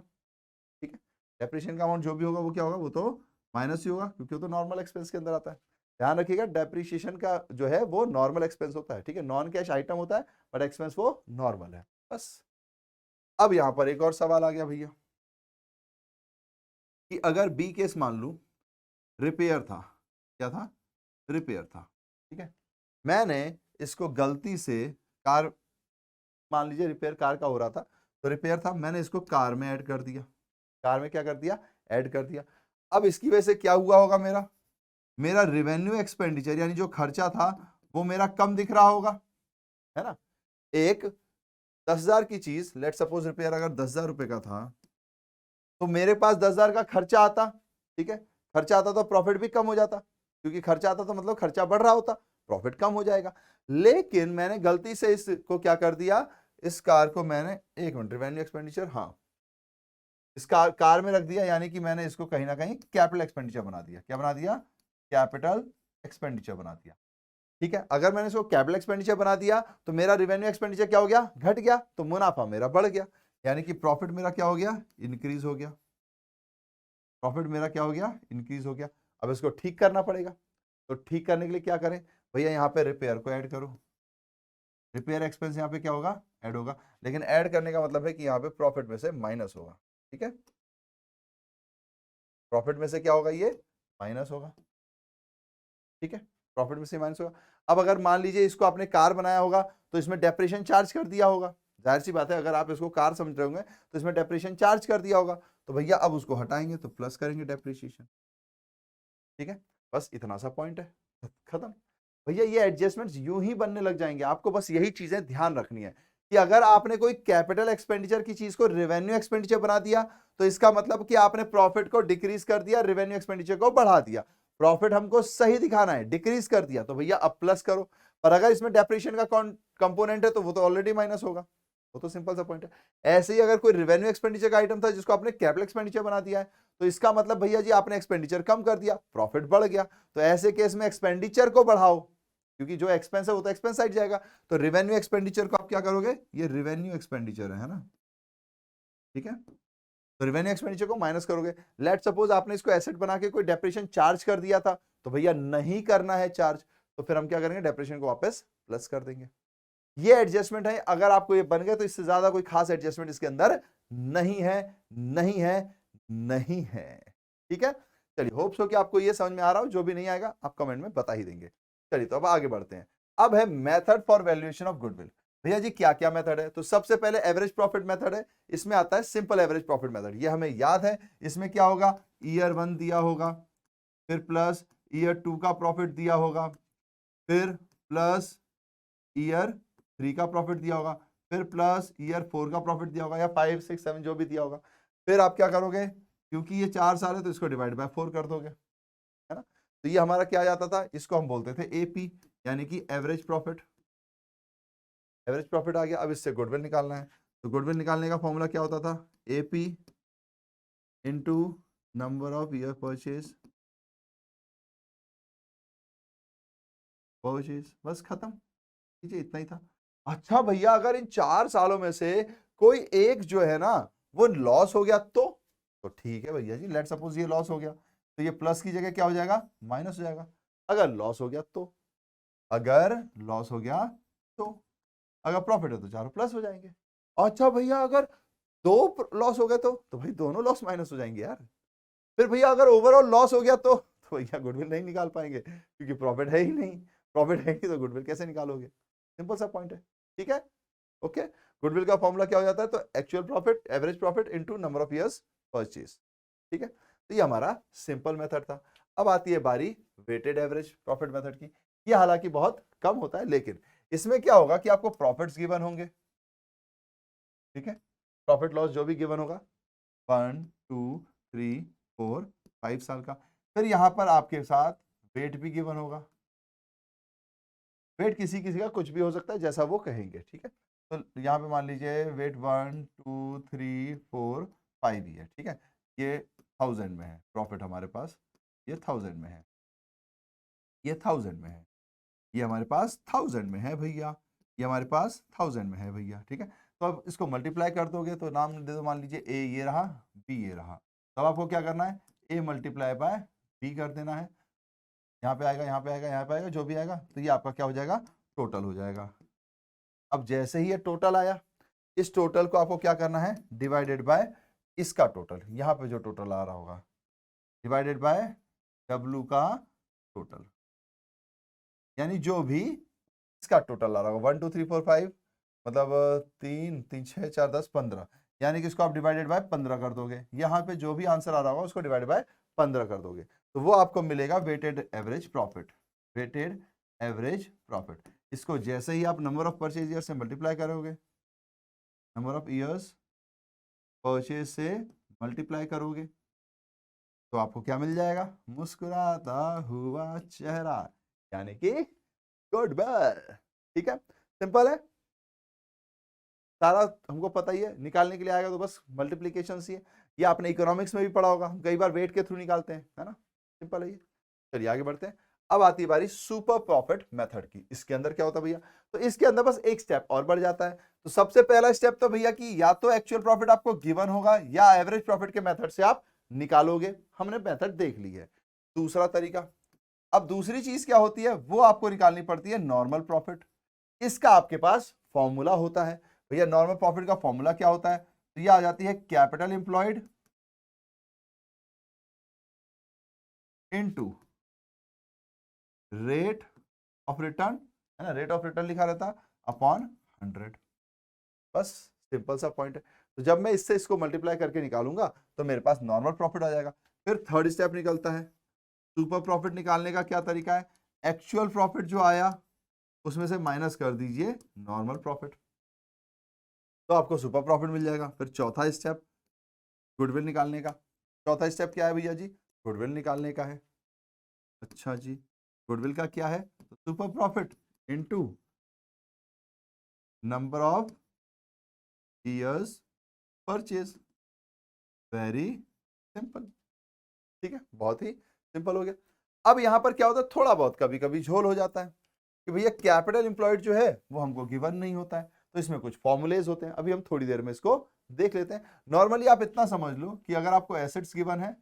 ठीक है। डेप्रिसिएशन का अमाउंट जो भी होगा वो क्या होगा, वो तो माइनस ही होगा क्योंकि वो तो नॉर्मल एक्सपेंस के अंदर आता है। ध्यान रखिएगा डेप्रिसिएशन का जो है वो नॉर्मल एक्सपेंस होता है, ठीक है, नॉन कैश आइटम होता है बट एक्सपेंस वो नॉर्मल है, बस। अब यहां पर एक और सवाल आ गया भैया कि अगर बी केस मान लू रिपेयर था, क्या था, रिपेयर था, ठीक है। मैंने इसको गलती से कार, मान लीजिए रिपेयर कार का हो रहा था, तो रिपेयर था, मैंने इसको कार में ऐड कर दिया, कार में क्या कर दिया, ऐड कर दिया। अब इसकी वजह से क्या हुआ होगा, मेरा रेवेन्यू एक्सपेंडिचर यानी जो खर्चा था वो मेरा कम दिख रहा होगा, है ना। एक 10,000 की चीज, लेट सपोज रिपेयर अगर 10,000 रुपए का था तो मेरे पास 10,000 का खर्चा आता, ठीक है, खर्चा आता तो प्रॉफिट भी कम हो जाता, क्योंकि खर्चा आता तो मतलब खर्चा बढ़ रहा होता, प्रॉफिट कम हो जाएगा। लेकिन मैंने गलती से इसको क्या कर दिया, इस कार को मैंने, एक मिनट, रेवेन्यू एक्सपेंडिचर, हाँ, इस कार में रख दिया, यानी कि मैंने इसको कहीं ना कहीं कैपिटल एक्सपेंडिचर बना दिया। क्या बना दिया, कैपिटल एक्सपेंडिचर बना दिया, ठीक है। अगर मैंने इसको कैपिटल एक्सपेंडिचर बना दिया तो मेरा रेवेन्यू एक्सपेंडिचर क्या हो गया, घट गया, तो मुनाफा मेरा बढ़ गया, यानी कि प्रॉफिट मेरा क्या हो गया, इंक्रीज हो गया, प्रॉफिट मेरा क्या हो गया, इंक्रीज हो गया। अब इसको ठीक करना पड़ेगा, तो ठीक करने के लिए क्या करें भैया, यहाँ पे रिपेयर को ऐड करो, रिपेयर एक्सपेंस यहाँ पे क्या होगा, ऐड होगा, लेकिन ऐड करने का मतलब है कि यहाँ पे प्रॉफिट में से माइनस होगा, ठीक है, प्रॉफिट में से क्या होगा, ये माइनस होगा, ठीक है, प्रॉफिट में से माइनस होगा। अब अगर मान लीजिए इसको आपने कार बनाया होगा तो इसमें डेप्रिसिएशन चार्ज कर दिया होगा, जाहिर सी बात है अगर आप इसको कार समझ रहे होंगे तो इसमें डेप्रिसिएशन चार्ज कर दिया होगा, तो भैया अब उसको हटाएंगे तो प्लस करेंगे डेप्रिसिएशन, ठीक है। बस इतना सा पॉइंट है, खत्म भैया। ये एडजस्टमेंट्स यूं ही बनने लग जाएंगे, आपको बस यही चीजें ध्यान रखनी है कि अगर आपने कोई कैपिटल एक्सपेंडिचर की चीज को रेवेन्यू एक्सपेंडिचर बना दिया तो इसका मतलब कि आपने प्रॉफिट को डिक्रीज कर दिया, रेवेन्यू एक्सपेंडिचर को बढ़ा दिया। प्रॉफिट हमको सही दिखाना है, डिक्रीज कर दिया तो भैया अब प्लस करो, पर अगर इसमें डेप्रिसिएशन का कंपोनेंट है तो वो तो ऑलरेडी माइनस होगा, वो तो सिंपल सा पॉइंट है। ऐसे ही अगर कोई रेवेन्यू एक्सपेंडिचर का आइटम था जिसको आपने कैपिटल एक्सपेंडिचर बना दिया है तो इसका मतलब भैया जी आपने एक्सपेंडिचर कम कर दिया, प्रॉफिट बढ़ गया, तो ऐसे केस में एक्सपेंडिचर को बढ़ाओ, क्योंकि जो एक्सपेंस है वो तो एक्सपेंस साइड जाएगा, तो रेवेन्यू एक्सपेंडिचर को आप क्या करोगे, ये रेवेन्यू एक्सपेंडिचर है ना, ठीक है, तो रेवेन्यू एक्सपेंडिचर को माइनस करोगे। लेट सपोज आपने इसको एसेट बना के कोई डेप्रिसिएशन चार्ज कर दिया था, तो भैया नहीं करना है चार्ज, तो फिर हम क्या करेंगे, डेप्रिसिएशन को वापस प्लस कर देंगे। ये एडजस्टमेंट है, अगर आपको ये बन गए तो इससे ज्यादा कोई खास एडजस्टमेंट इसके अंदर नहीं है, नहीं है, नहीं है, ठीक है। चलिए होप्स हो कि आपको ये समझ में आ रहा हो, जो भी नहीं आएगा आप कमेंट में बता ही देंगे। चलिए तो अब आगे बढ़ते हैं। अब है method for valuation of goodwill. भैया जी क्या क्या मेथड है, तो सबसे पहले एवरेज प्रॉफिट मेथड है, इसमें आता है सिंपल एवरेज प्रॉफिट मेथड, ये हमें याद है। इसमें क्या होगा, ईयर 1 दिया होगा, फिर प्लस ईयर 2 का प्रॉफिट दिया होगा, फिर प्लस ईयर 3 का प्रॉफिट दिया होगा, फिर प्लस ईयर 4 का प्रॉफिट दिया होगा, या 5 6 7 जो भी दिया होगा। फिर आप क्या करोगे, क्योंकि ये 4 साल है तो इसको डिवाइड बाय 4 कर दोगे, है ना। तो ये हमारा क्या आ जाता था, इसको हम बोलते थे एपी, यानी कि एवरेज प्रॉफिट। एवरेज प्रॉफिट आ गया। अब इससे गुडविल निकालना है, तो गुडविल निकालने का फॉर्मूला क्या होता था, AP into number of year purchase, बस खत्म, कीजिए, इतना ही था। अच्छा भैया, अगर इन 4 सालों में से कोई एक जो है ना वो लॉस हो गया तो ठीक है भैया जी, लेट सपोज ये लॉस हो गया, तो ये प्लस की जगह क्या हो जाएगा, माइनस हो जाएगा। अगर लॉस हो गया तो, अगर लॉस हो गया तो, अगर प्रॉफिट है तो चारों प्लस हो जाएंगे। अच्छा भैया, अगर दो लॉस हो गए तो भाई दोनों लॉस माइनस हो जाएंगे यार। फिर भैया अगर ओवरऑल लॉस हो गया तो भैया गुडविल नहीं निकाल पाएंगे, क्योंकि प्रॉफिट है ही नहीं। प्रॉफिट है नहीं तो गुडविल कैसे निकालोगे, सिंपल सा पॉइंट है। ठीक है, ओके। गुडविल का फॉर्मूला क्या हो जाता है, तो actual profit, average profit into number of years purchase. ठीक है, तो ये हमारा सिंपल मेथड था। अब आती है बारी वेटेड एवरेज प्रॉफिट मेथड की। ये हालांकि बहुत कम होता है, लेकिन इसमें क्या होगा कि आपको प्रॉफिट्स गिवन होंगे। ठीक है, प्रॉफिट लॉस जो भी गिवन होगा, 1 2 3 4 5 साल का। फिर यहां पर आपके साथ वेट भी गिवन होगा। वेट किसी किसी का कुछ भी हो सकता है, जैसा वो कहेंगे। ठीक है, तो यहाँ पे मान लीजिए वेट 1 2 3 4 5 ही है। ठीक है, ये 1000 में है प्रॉफिट हमारे पास, ये 1000 में है, ये 1000 में है, ये हमारे पास 1000 में है भैया, ये हमारे पास 1000 में है भैया। ठीक है, तो अब इसको मल्टीप्लाई कर दोगे तो नाम दे दो, मान लीजिए ए ये रहा, बी ये रहा। तो अब आपको क्या करना है, ए मल्टीप्लाई बाय बी कर देना है। यहाँ पे आएगा, यहाँ पे आएगा, यहाँ पे आएगा, जो भी आएगा, तो ये आपका क्या हो जाएगा, टोटल हो जाएगा। अब जैसे ही ये टोटल आया, इस टोटल को आपको क्या करना है, डिवाइडेड बाय इसका टोटल, यहाँ पे जो टोटल आ रहा होगा, डिवाइडेड बाय डब्ल्यू का टोटल, यानी जो भी इसका टोटल आ रहा होगा, 1 2 3 4 5, मतलब 3 3 6 4 10 15, यानी कि इसको आप डिवाइडेड बाय 15 कर दोगे। यहाँ पे जो भी आंसर आ रहा होगा उसको डिवाइडेड बाय 15 कर दोगे, तो वो आपको मिलेगा weighted average profit. Weighted average profit, इसको जैसे ही आप नंबर ऑफ परचेज ईयर से मल्टीप्लाई करोगे, नंबर ऑफ ईयर्स परचेज से मल्टीप्लाई करोगे, तो आपको क्या मिल जाएगा, मुस्कुराता हुआ चेहरा, यानी कि गुडविल। ठीक है, सिंपल है, सारा हमको पता ही है। निकालने के लिए आएगा तो बस मल्टीप्लीकेशन ही है। ये आपने इकोनॉमिक्स में भी पढ़ा होगा, हम कई बार वेट के थ्रू निकालते हैं, है ना, सिंपल है ये। चलिए आगे बढ़ते हैं। अब आती है बारी सुपर प्रॉफिट मेथड की। इसके अंदर क्या होता है भैया, तो इसके अंदर बस एक स्टेप और बढ़ जाता है। तो सबसे पहला स्टेप तो भैया कि या तो एक्चुअल प्रॉफिट आपको गिवन होगा या एवरेज प्रॉफिट के मेथड से आप निकालोगे, हमने मेथड देख ली है। दूसरा तरीका, अब दूसरी चीज क्या होती है, वो आपको निकालनी पड़ती है नॉर्मल प्रॉफिट। इसका आपके पास फॉर्मूला होता है भैया। नॉर्मल प्रॉफिट का फॉर्मूला क्या होता है, तो ये आ जाती है capital employed into rate of return, है ना, रेट ऑफ रिटर्न लिखा रहता अपॉन 100। बस सिंपल सा पॉइंट है। तो जब मैं इससे इसको मल्टीप्लाई करके निकालूंगा तो मेरे पास नॉर्मल प्रॉफिट आ जाएगा। फिर थर्ड स्टेप निकलता है, सुपर प्रॉफिट निकालने का क्या तरीका है, एक्चुअल प्रॉफिट जो आया उसमें से माइनस कर दीजिए नॉर्मल प्रॉफिट, तो आपको सुपर प्रॉफिट मिल जाएगा। फिर चौथा स्टेप गुडविल निकालने का। चौथा स्टेप क्या है भैया जी, गुडविल निकालने का है। अच्छा जी, गुडविल का क्या है, तो super profit into number of years purchase, very simple. ठीक है, बहुत ही सिंपल हो गया। अब यहां पर क्या होता है, थोड़ा बहुत कभी कभी झोल हो जाता है कि भैया कैपिटल एम्प्लॉयड जो है वो हमको गिवन नहीं होता है, तो इसमें कुछ फॉर्मुलेज होते हैं। अभी हम थोड़ी देर में इसको देख लेते हैं। नॉर्मली आप इतना समझ लो कि अगर आपको एसेट्स गिवन है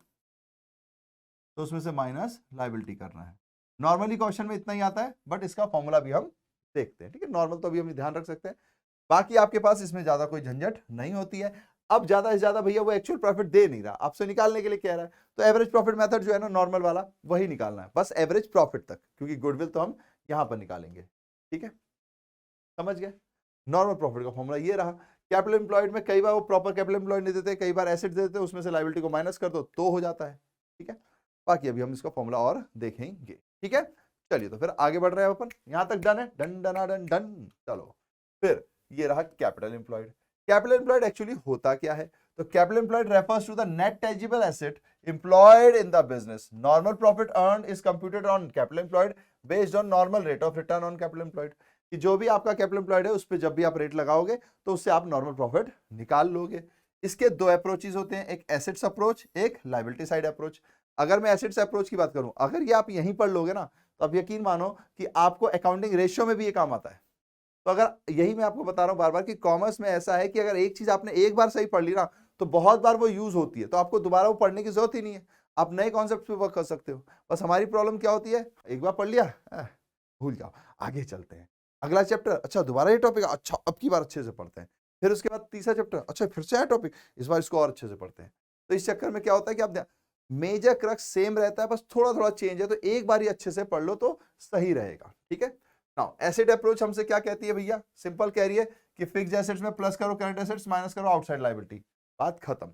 तो उसमें से माइनस लायबिलिटी करना है। नॉर्मली क्वेश्चन में इतना ही आता है, बट इसका फॉर्मूला भी हम देखते हैं। ठीक है, नॉर्मल तो अभी हम ध्यान रख सकते हैं, बाकी आपके पास इसमें ज्यादा कोई झंझट नहीं होती है। अब ज्यादा से ज्यादा भैया वो एक्चुअल प्रॉफिट दे नहीं रहा, आपसे निकालने के लिए कह रहा है, तो एवरेज प्रॉफिट मेथड जो है ना नॉर्मल वाला, वही निकालना है, बस एवरेज प्रॉफिट तक, क्योंकि गुडविल तो हम यहां पर निकालेंगे। ठीक है, समझ गए। नॉर्मल प्रॉफिट का फॉर्मूला ये रहा। कैपिटल एम्प्लॉयड में कई बार वो प्रॉपर कैपिटल एम्प्लॉयड नहीं देते, कई बार एसेट देते, उसमें से लायबिलिटी को माइनस कर दो तो हो जाता है। ठीक है, बाकी अभी हम इसका फॉर्मूला और देखेंगे। ठीक है, चलिए तो फिर आगे बढ़ रहे हैं अपन। यहां तक डन है, डन डना डन डन। चलो फिर ये रहा capital employed. Capital employed actually होता क्या है? तो capital employed refers to the net tangible asset employed in the business. Normal profit earned is computed on capital employed based on normal rate of return on capital employed. कि जो भी आपका कैपिटल एम्प्लॉयड है उस पर जब भी आप रेट लगाओगे तो उससे आप नॉर्मल प्रॉफिट निकाल लोगे। इसके दो अप्रोचेस होते हैं, एक एसेट्स अप्रोच, एक लायबिलिटी साइड अप्रोच। अगर मैं एसेट्स अप्रोच की बात करूं, अगर ये आप यहीं पढ़ लोगे ना तो आप यकीन मानो कि आपको अकाउंटिंग रेशियो में भी ये काम आता है। तो अगर यही मैं आपको बता रहा हूं बार बार कि कॉमर्स में ऐसा है कि अगर एक चीज आपने एक बार सही पढ़ ली ना तो बहुत बार वो यूज होती है, तो आपको दोबारा वो पढ़ने की जरूरत ही नहीं है, आप नए कॉन्सेप्ट पे वर्क कर सकते हो। बस हमारी प्रॉब्लम क्या होती है, एक बार पढ़ लिया भूल जाओ, आगे चलते हैं अगला चैप्टर, अच्छा दोबारा ये टॉपिक, अच्छा अब की बार अच्छे से पढ़ते हैं, फिर उसके बाद तीसरा चैप्टर, अच्छा फिर से है टॉपिक, इस बार इसको और अच्छे से पढ़ते हैं। तो इस चक्कर में क्या होता है कि आप मेजर क्रक्स सेम रहता है, बस थोड़ा थोड़ा चेंज है, तो एक बार ही अच्छे से पढ़ लो तो सही रहेगा। ठीक है, नाउ एसेट अप्रोच हमसे क्या कहती है भैया, सिंपल कह रही है कि फिक्स्ड एसेट्स में प्लस करो करंट एसेट्स, माइनस करो आउटसाइड लायबिलिटी, बात खत्म।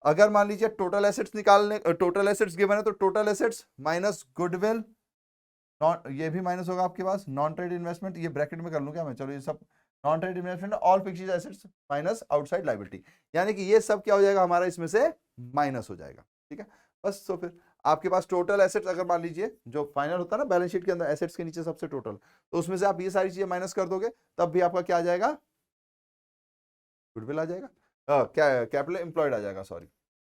अगर मान लीजिए टोटल एसेट्स निकालने, टोटल एसेट्स गिवन है तो टोटल एसेट्स माइनस गुडविल, ये भी माइनस होगा आपके पास, नॉन ट्रेड इन्वेस्टमेंट, ये ब्रैकेट में कर लूं क्या मैं, चलो ये सब non trade investment, all fixed assets minus outside liability, यानी कि ये सब क्या हो जाएगा हमारा इसमें से माइनस हो जाएगा। ठीक है, बस तो फिर आपके पास टोटल एसेट्स अगर मान लीजिए जो फाइनल होता है ना बैलेंस शीट के अंदर एसेट्स के नीचे सबसे टोटल, तो उसमें से आप ये सारी चीजें माइनस कर दोगे तब भी आपका क्या आ जाएगा, गुडविल आ जाएगा, कैपिटल एम्प्लॉयड आ जाएगा, सॉरी।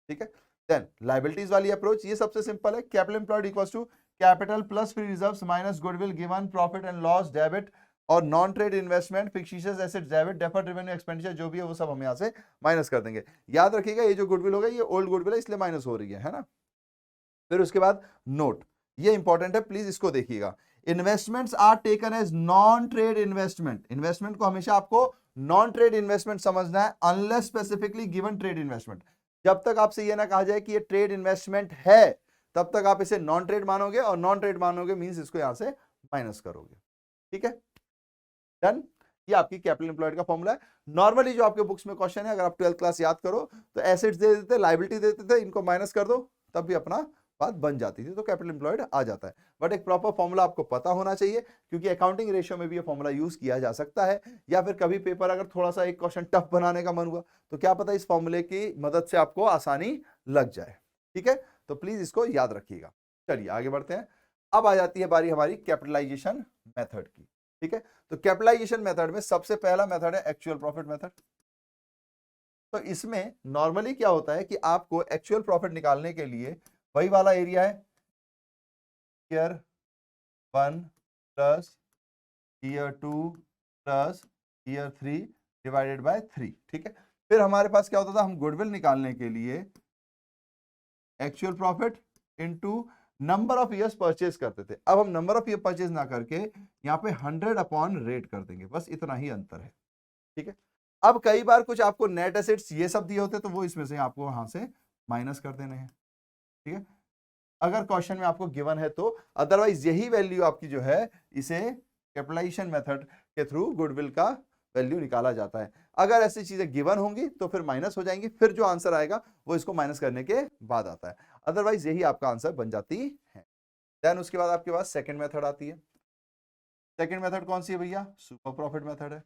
ठीक है, देन लायबिलिटीज वाली अप्रोच ये सबसे सिंपल है, capital employed equals to capital plus free reserves minus goodwill given profit and loss debit और non trade investment fictitious assets debit deferred revenue expenditure जो भी है वो सब हम यहाँ से माइनस कर देंगे। याद रखिएगा ये जो गुडविल होगा ये ओल्ड गुडविल है इसलिए माइनस हो रही है ना। फिर उसके बाद नोट, ये इंपॉर्टेंट है, प्लीज इसको देखिएगा, investments are taken as non trade investment, investment को हमेशा आपको नॉन ट्रेड इन्वेस्टमेंट समझना है unless specifically given trade investment. जब तक आपसे ये ना कहा जाए कि ये ट्रेड इन्वेस्टमेंट है तब तक आप इसे नॉन ट्रेड मानोगे, और नॉन ट्रेड मानोगे मींस इसको यहां से माइनस करोगे। ठीक है, डन। ये आपकी कैपिटल एम्प्लॉयड का फॉर्मूला है। नॉर्मली जो आपके बुक्स में क्वेश्चन है, अगर आप 12th क्लास याद करो तो एसेट्स दे देते, लायबिलिटी देते थे, इनको माइनस कर दो तब भी अपना बात बन जाती थी, तो कैपिटल एम्प्लॉयड आ जाता है। बट एक प्रॉपर फॉर्मूला आपको पता होना चाहिए क्योंकि अकाउंटिंग रेशियो में भी ये फॉर्मूला यूज किया जा सकता है, या फिर कभी पेपर अगर थोड़ा सा एक क्वेश्चन टफ बनाने का मन हुआ तो क्या पता इस फॉर्मूले की मदद से आपको आसानी लग जाए। ठीक है, तो प्लीज इसको याद रखिएगा। चलिए आगे बढ़ते हैं। अब आ जाती है बारी हमारी कैपिटलाइजेशन मेथड की। ठीक है, तो कैपिटलाइजेशन मेथड में सबसे पहला मेथड है एक्चुअल प्रॉफिट मेथड। तो इसमें नॉर्मली क्या होता है कि आपको एक्चुअल प्रॉफिट निकालने के लिए वही वाला एरिया है, year 1 plus year 2 plus year 3 divided by 3। ठीक है, फिर हमारे पास क्या होता था, हम गुडविल निकालने के लिए actual profit into number of years purchase करते थे। अब हम नंबर ऑफ ईयर परचेज ना करके यहाँ पे 100 अपॉन रेट कर देंगे, बस इतना ही अंतर है। ठीक है, अब कई बार कुछ आपको नेट एसेट्स ये सब दिए होते तो वो इसमें से आपको वहां से माइनस कर देने हैं। ठीक है, अगर क्वेश्चन में आपको गिवन है तो, अदरवाइज यही वैल्यू आपकी जो है इसे कैपिटलाइजेशन मेथड के थ्रू गुडविल का वैल्यू निकाला जाता है। अगर ऐसी चीजें गिवन होंगी तो फिर माइनस हो जाएंगी, फिर जो आंसर आएगा वो इसको माइनस करने के बाद आता है, अदरवाइज यही आपका आंसर बन जाती है। देन उसके बाद आपके पास सेकंड मेथड आती है। सेकंड मेथड कौन सी है भैया, सुपर प्रॉफिट मेथड है।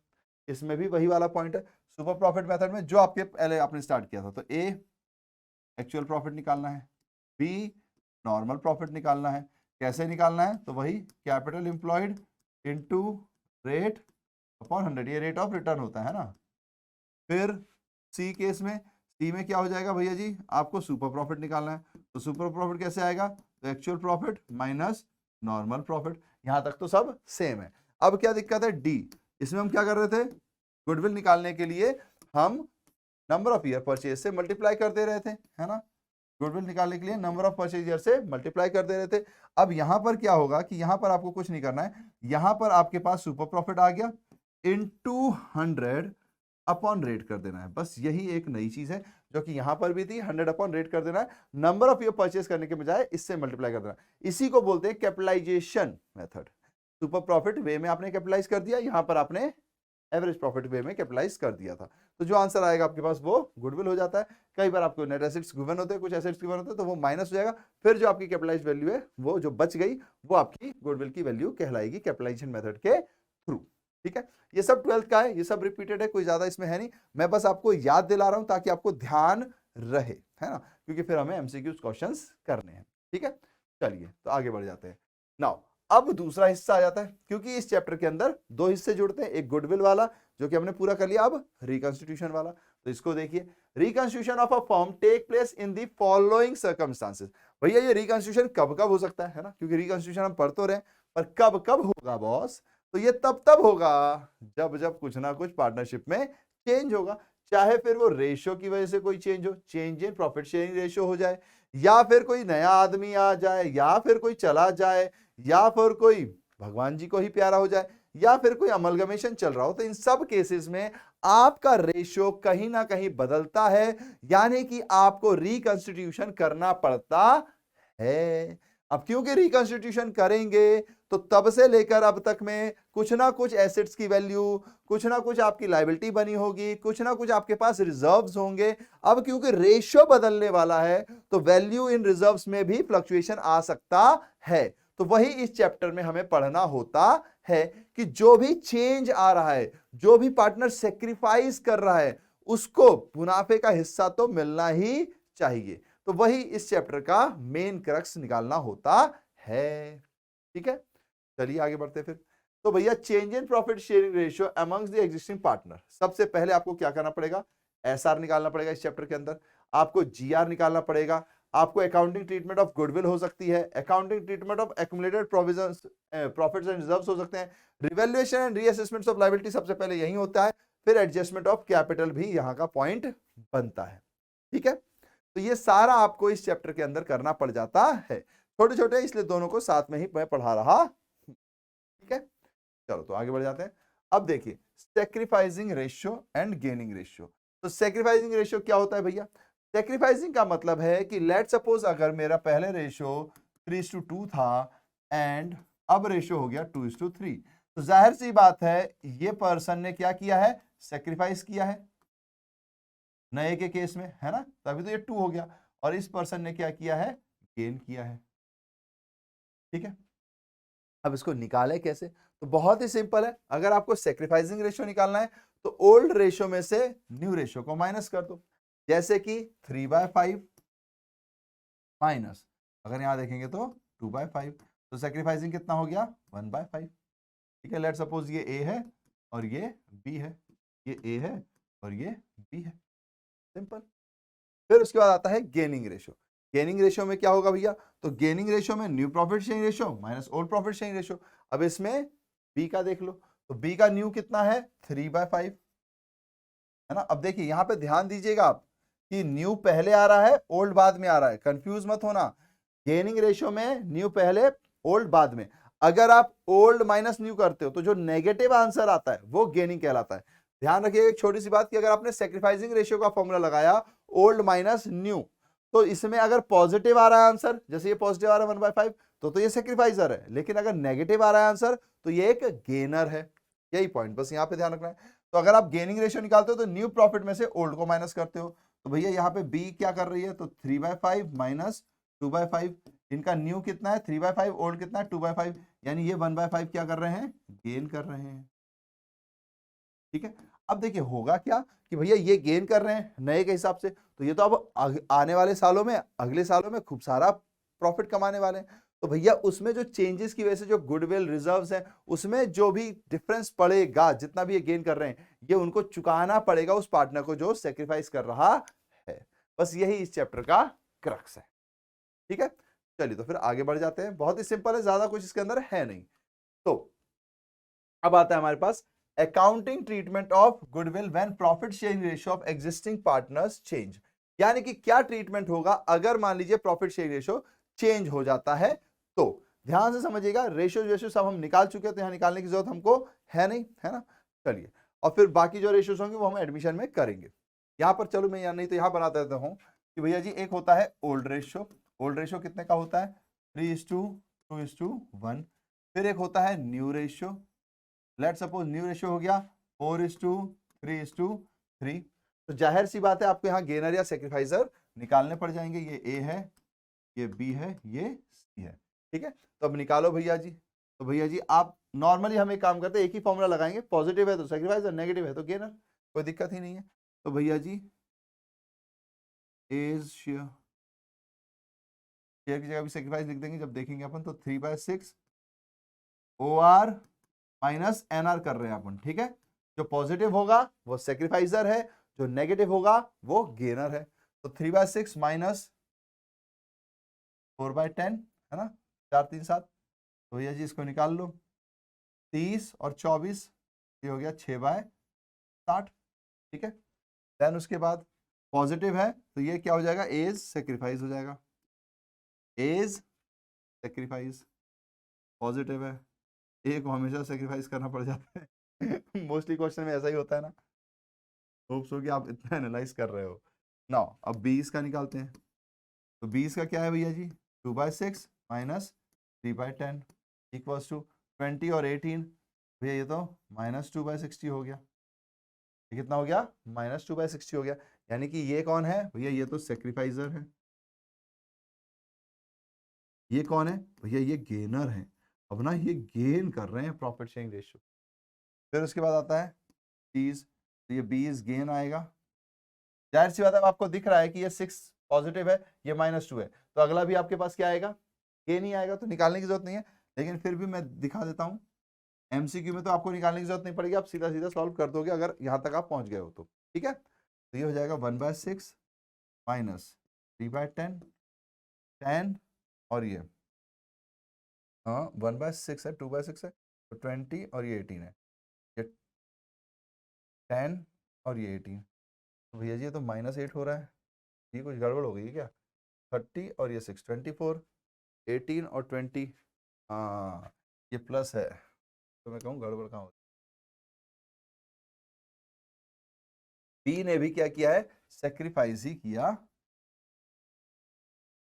इसमें भी वही वाला पॉइंट है, सुपर प्रॉफिट मेथड में जो आपके पहले आपने स्टार्ट किया था, तो ए एक्चुअल प्रॉफिट निकालना है, बी नॉर्मल प्रॉफिट निकालना है। कैसे निकालना है, तो वही capital employed into rate upon 100, ये रेट ऑफ रिटर्न होता है ना। फिर सी केस में, सी में क्या हो जाएगा भैया जी, आपको सुपर प्रॉफिट निकालना है, तो सुपर प्रॉफिट कैसे आएगा, तो actual profit minus normal profit, यहां तक तो सब सेम है। अब क्या दिक्कत है, डी, इसमें हम क्या कर रहे थे, गुडविल निकालने के लिए हम नंबर ऑफ ईयर परचेज से मल्टीप्लाई कर दे रहे थे, है ना, गुडविल निकालने के लिए नंबर ऑफ परचेज ईयर से मल्टीप्लाई कर दे रहे थे। अब यहां पर क्या होगा कि यहां पर आपको कुछ नहीं करना है, यहां पर आपके पास सुपर प्रॉफिट आ गया, इनटू 100 अपॉन रेट कर देना है, बस यही एक नई चीज है जो कि यहां पर भी थी, 100 अपॉन रेट कर देना है, नंबर ऑफ ईयर परचेज करने के बजाय इससे मल्टीप्लाई कर देना। इसी को बोलते हैं कैपिटलाइजेशन मेथड। सुपर प्रॉफिट वे में आपने कैपिटलाइज कर दिया, यहां पर आपने एवरेज प्रॉफिट वे में कैपिटलाइज कर दिया था, तो जो आंसर आएगा आपके पास वो गुडविल हो जाता है। कई बार आपको नेट एसेट्स गिवन होते हैं, कुछ एसेट्स गिवन होते हैं, तो वो माइनस हो जाएगा, फिर जो आपकी कैपिटलाइज वैल्यू है वो जो बच गई वो आपकी गुडविल की वैल्यू कहलाएगी कैपिटलाइजेशन मेथड के थ्रू। ठीक है, ये सब 12th का है, ये सब रिपीटेड है, कोई ज्यादा इसमें है नहीं, मैं बस आपको याद दिला रहा हूं ताकि आपको ध्यान रहे, है ना, क्योंकि फिर हमें एमसीक्यूज क्वेश्चंस करने हैं। ठीक है, चलिए तो आगे बढ़ जाते हैं। नाउ अब दूसरा हिस्सा आ जाता है, क्योंकि इस चैप्टर के अंदर दो हिस्से जुड़ते हैं, एक गुडविल वाला जो कि हमने पूरा कर लिया, अब रिकंस्टिट्यूशन वाला। तो इसको देखिए, reconstitution of a firm take place in the following circumstances. भैया ये रिकंस्टिट्यूशन कब कब हो सकता है ना, क्योंकि रिकंस्टिट्यूशन हम पढ़ तो रहे हैं, पर कब कब होगा बॉस? तो ये तब तब होगा जब जब कुछ ना कुछ पार्टनरशिप में चेंज होगा, चाहे फिर वो रेशियो की वजह से कोई चेंज हो, change in profit sharing ratio हो जाए, या फिर कोई नया आदमी आ जाए, या फिर कोई चला जाए, या फिर कोई भगवान जी को ही प्यारा हो जाए, या फिर कोई अमलगमेशन चल रहा हो। तो इन सब केसेस में आपका रेशियो कहीं ना कहीं बदलता है, यानी कि आपको रिकंस्टिट्यूशन करना पड़ता है। अब क्योंकि रिकंस्टिट्यूशन करेंगे तो तब से लेकर अब तक में कुछ ना कुछ एसेट्स की वैल्यू, कुछ ना कुछ आपकी लायबिलिटी बनी होगी, कुछ ना कुछ आपके पास रिजर्व्स होंगे। अब क्योंकि रेशियो बदलने वाला है तो वैल्यू इन रिजर्व्स में भी फ्लक्चुएशन आ सकता है। तो वही इस चैप्टर में हमें पढ़ना होता है कि जो भी चेंज आ रहा है, जो भी पार्टनर सेक्रीफाइस कर रहा है, उसको मुनाफे का हिस्सा तो मिलना ही चाहिए। तो वही इस चैप्टर का मेन क्रक्स निकालना होता है। ठीक है, चलिए आगे बढ़ते फिर। तो भैया change in profit sharing ratio amongst the existing partner, सबसे पहले आपको क्या करना पड़ेगा? एसआर निकालना पड़ेगा इस चैप्टर के अंदर, आपको जीआर निकालना पड़ेगा, आपको अकाउंटिंग ट्रीटमेंट ऑफ गुडविल हो सकती है, accounting treatment of accumulated provisions profits and reserves हो सकते हैं, रिवैल्यूएशन एंड रीअसेसमेंट्स ऑफ लायबिलिटी सबसे पहले यही होता है, फिर एडजस्टमेंट ऑफ कैपिटल भी यहां का पॉइंट बनता है। ठीक है, तो ये सारा आपको इस चैप्टर के अंदर करना पड़ जाता है, छोटे छोटे, इसलिए दोनों को साथ में ही मैं पढ़ा रहा। ठीक है, चलो तो आगे बढ़ जाते हैं। अब देखिए sacrificing ratio and gaining ratio. तो सैक्रिफाइसिंग रेशियो क्या होता है भैया? सैक्रिफाइसिंग का मतलब है कि लेट सपोज अगर मेरा पहले रेशियो 3:2 था एंड अब रेशियो हो गया 2:3, तो जाहिर सी बात है ये पर्सन ने क्या किया है? सैक्रिफाइस किया है नए के केस में, है ना, तभी तो ये 2 हो गया। और इस पर्सन ने क्या किया है? गेन किया है। ठीक है, अब इसको निकाले कैसे? तो बहुत ही सिंपल है, अगर आपको सैक्रिफाइसिंग रेशियो निकालना है तो ओल्ड रेशियो में से न्यू रेशियो को माइनस कर दो, जैसे कि 3/5 माइनस, अगर यहां देखेंगे तो 2/5, तो सैक्रिफाइसिंग कितना हो गया? 1/5। ठीक है, लेट सपोज ये ए है और ये बी है, ये ए है और ये बी है, सिंपल। फिर उसके बाद आता है गेनिंग रेशियो। गेनिंग रेशियो में क्या होगा भैया? तो गेनिंग रेशियो में new profit sharing ratio minus old profit sharing ratio. अब इसमें बी का देख लो, तो बी का न्यू कितना है? 3/5, है ना। अब देखिए यहां पे ध्यान दीजिएगा आप कि न्यू पहले आ रहा है, ओल्ड बाद में आ रहा है, कंफ्यूज मत होना। गेनिंग रेशियो में न्यू पहले, ओल्ड बाद में। अगर आप ओल्ड माइनस न्यू करते हो तो जो नेगेटिव आंसर आता है वो गेनिंग कहलाता है। ध्यान रखिएगा एक छोटी सी बात कि अगर आपने सैक्रिफाइसिंग रेशियो का फॉर्मूला लगाया ओल्ड माइनस न्यू, तो इसमें अगर पॉजिटिव आ रहा है आंसर, जैसे ये पॉजिटिव आ रहा है 1/5, तो ये सैक्रिफाइसर है, लेकिन अगर नेगेटिव आ रहा है आंसर तो ये एक गेनर है। यही पॉइंट बस यहां पे ध्यान रखना है। तो अगर आप गेनिंग रेशियो निकालते हो तो न्यू प्रॉफिट में से ओल्ड को माइनस करते हो, तो भैया यहाँ पे बी क्या कर रही है? तो 3/5 माइनस 2/5, इनका न्यू कितना है? 3/5, ओल्ड कितना है? 2/5, यानी ये 1/5 क्या कर रहे हैं? गेन कर रहे हैं। ठीक है, अब देखिए होगा क्या कि भैया ये गेन कर रहे हैं नए के हिसाब से, तो ये तो अब आने वाले सालों में, अगले सालों में खूब सारा प्रॉफिट कमाने वाले हैं। तो भैया उसमें जो चेंजेस की वजह से जो गुडविल रिजर्व्स हैं उसमें जो भी डिफरेंस पड़ेगा, जितना भी ये गेन कर रहे हैं, ये उनको चुकाना पड़ेगा उस पार्टनर को जो सेक्रीफाइस कर रहा है। बस यही इस चैप्टर का क्रक्स है। ठीक है, चलिए तो फिर आगे बढ़ जाते हैं। बहुत ही सिंपल है, ज्यादा कुछ इसके अंदर है नहीं। तो अब आता है हमारे पास accounting treatment of goodwill when profit sharing ratio of existing partners change. यानी कि क्या ट्रीटमेंट होगा अगर मान लीजिए प्रॉफिट शेयरिंग रेशियो चेंज हो जाता है। तो ध्यान से समझिएगा, रेशियो सब हम निकाल चुके हैं तो यहां निकालने की जरूरत हमको है नहीं, है ना। चलिए, और फिर बाकी जो रेशियोज होंगे वो हम एडमिशन में करेंगे। यहां पर चलो मैं नहीं तो यहां बना देता हूं कि भैया जी एक होता है ओल्ड रेशियो। ओल्ड रेशियो कितने का होता है? 3:2:1। फिर एक होता है new ratio, let suppose new ratio हो गया 4:3:3। तो जाहिर सी बात है आपको यहाँ गेनर या सेक्रीफाइजर निकालने पड़ जाएंगे। ये ए है, ये बी है, ये सी है। ठीक है, तो अब निकालो भैया जी। तो भैया जी आप नॉर्मली हम एक काम करते हैं, एक ही फॉर्मूला लगाएंगे, पॉजिटिव है तो सेक्रीफाइजर, नेगेटिव है तो गेनर, कोई दिक्कत ही नहीं है। तो भैया जी एज शेयर की जगह भी सेक्रीफाइस लिख देंगे जब देखेंगे अपन, तो 3/6 OR माइनस NR कर रहे हैं अपन, ठीक है। जो पॉजिटिव होगा वो सेक्रीफाइजर है, जो नेगेटिव होगा वो गेनर है। तो 3/6 माइनस 4/10 है ना, 4 3 7। तो भैया जी इसको निकाल लो, 30 और 24 ये हो गया 6/60, ठीक है। देन उसके बाद पॉजिटिव है तो ये क्या हो जाएगा, एज सेक्रीफाइस हो जाएगा, एज सेक्रीफाइस। पॉजिटिव है, ए को हमेशा सेक्रीफाइस करना पड़ जाता है मोस्टली क्वेश्चन में ऐसा ही होता है ना। होप्स हो कि आप इतना एनालाइज कर रहे हो ना। अब 20 का निकालते हैं, तो 20 का क्या है भैया जी, 2/6 माइनस 3/10 इक्वल्स टू 20 और 18, भैया ये तो -2/60 हो गया। ये कितना हो गया, -2/60 हो गया। यानी कि ये कौन है भैया, ये तो सेक्रीफाइजर है। ये कौन है भैया, ये गेनर है। अब ना ये गेन कर रहे हैं प्रॉफिट शेयरिंग रेशियो। फिर उसके बाद आता है 30, तो ये 20 गेन आएगा। जाहिर सी बात है, आपको दिख रहा है कि ये 6 पॉजिटिव है, ये -2 है, तो अगला भी आपके पास क्या आएगा, गेन ही आएगा, तो निकालने की जरूरत नहीं है। लेकिन फिर भी मैं दिखा देता हूँ, MCQ में तो आपको निकालने की जरूरत नहीं पड़ेगी, आप सीधा सीधा सॉल्व कर दोगे अगर यहाँ तक आप पहुंच गए हो तो, ठीक है। तो ये हो जाएगा 1/6 माइनस 3/10, 10 और ये 1/6 है, 2/6 है, तो 20 और ये 18 है, ये 10 और ये 18। तो भैया जी ये तो -8 हो रहा है, ये कुछ गड़बड़ हो गई है क्या। 30 और ये 6, 24, 18 और 20, हाँ ये प्लस है, तो मैं कहूँ गड़बड़ कहाँ हो। बी ने भी क्या किया है, सेक्रीफाइस ही किया।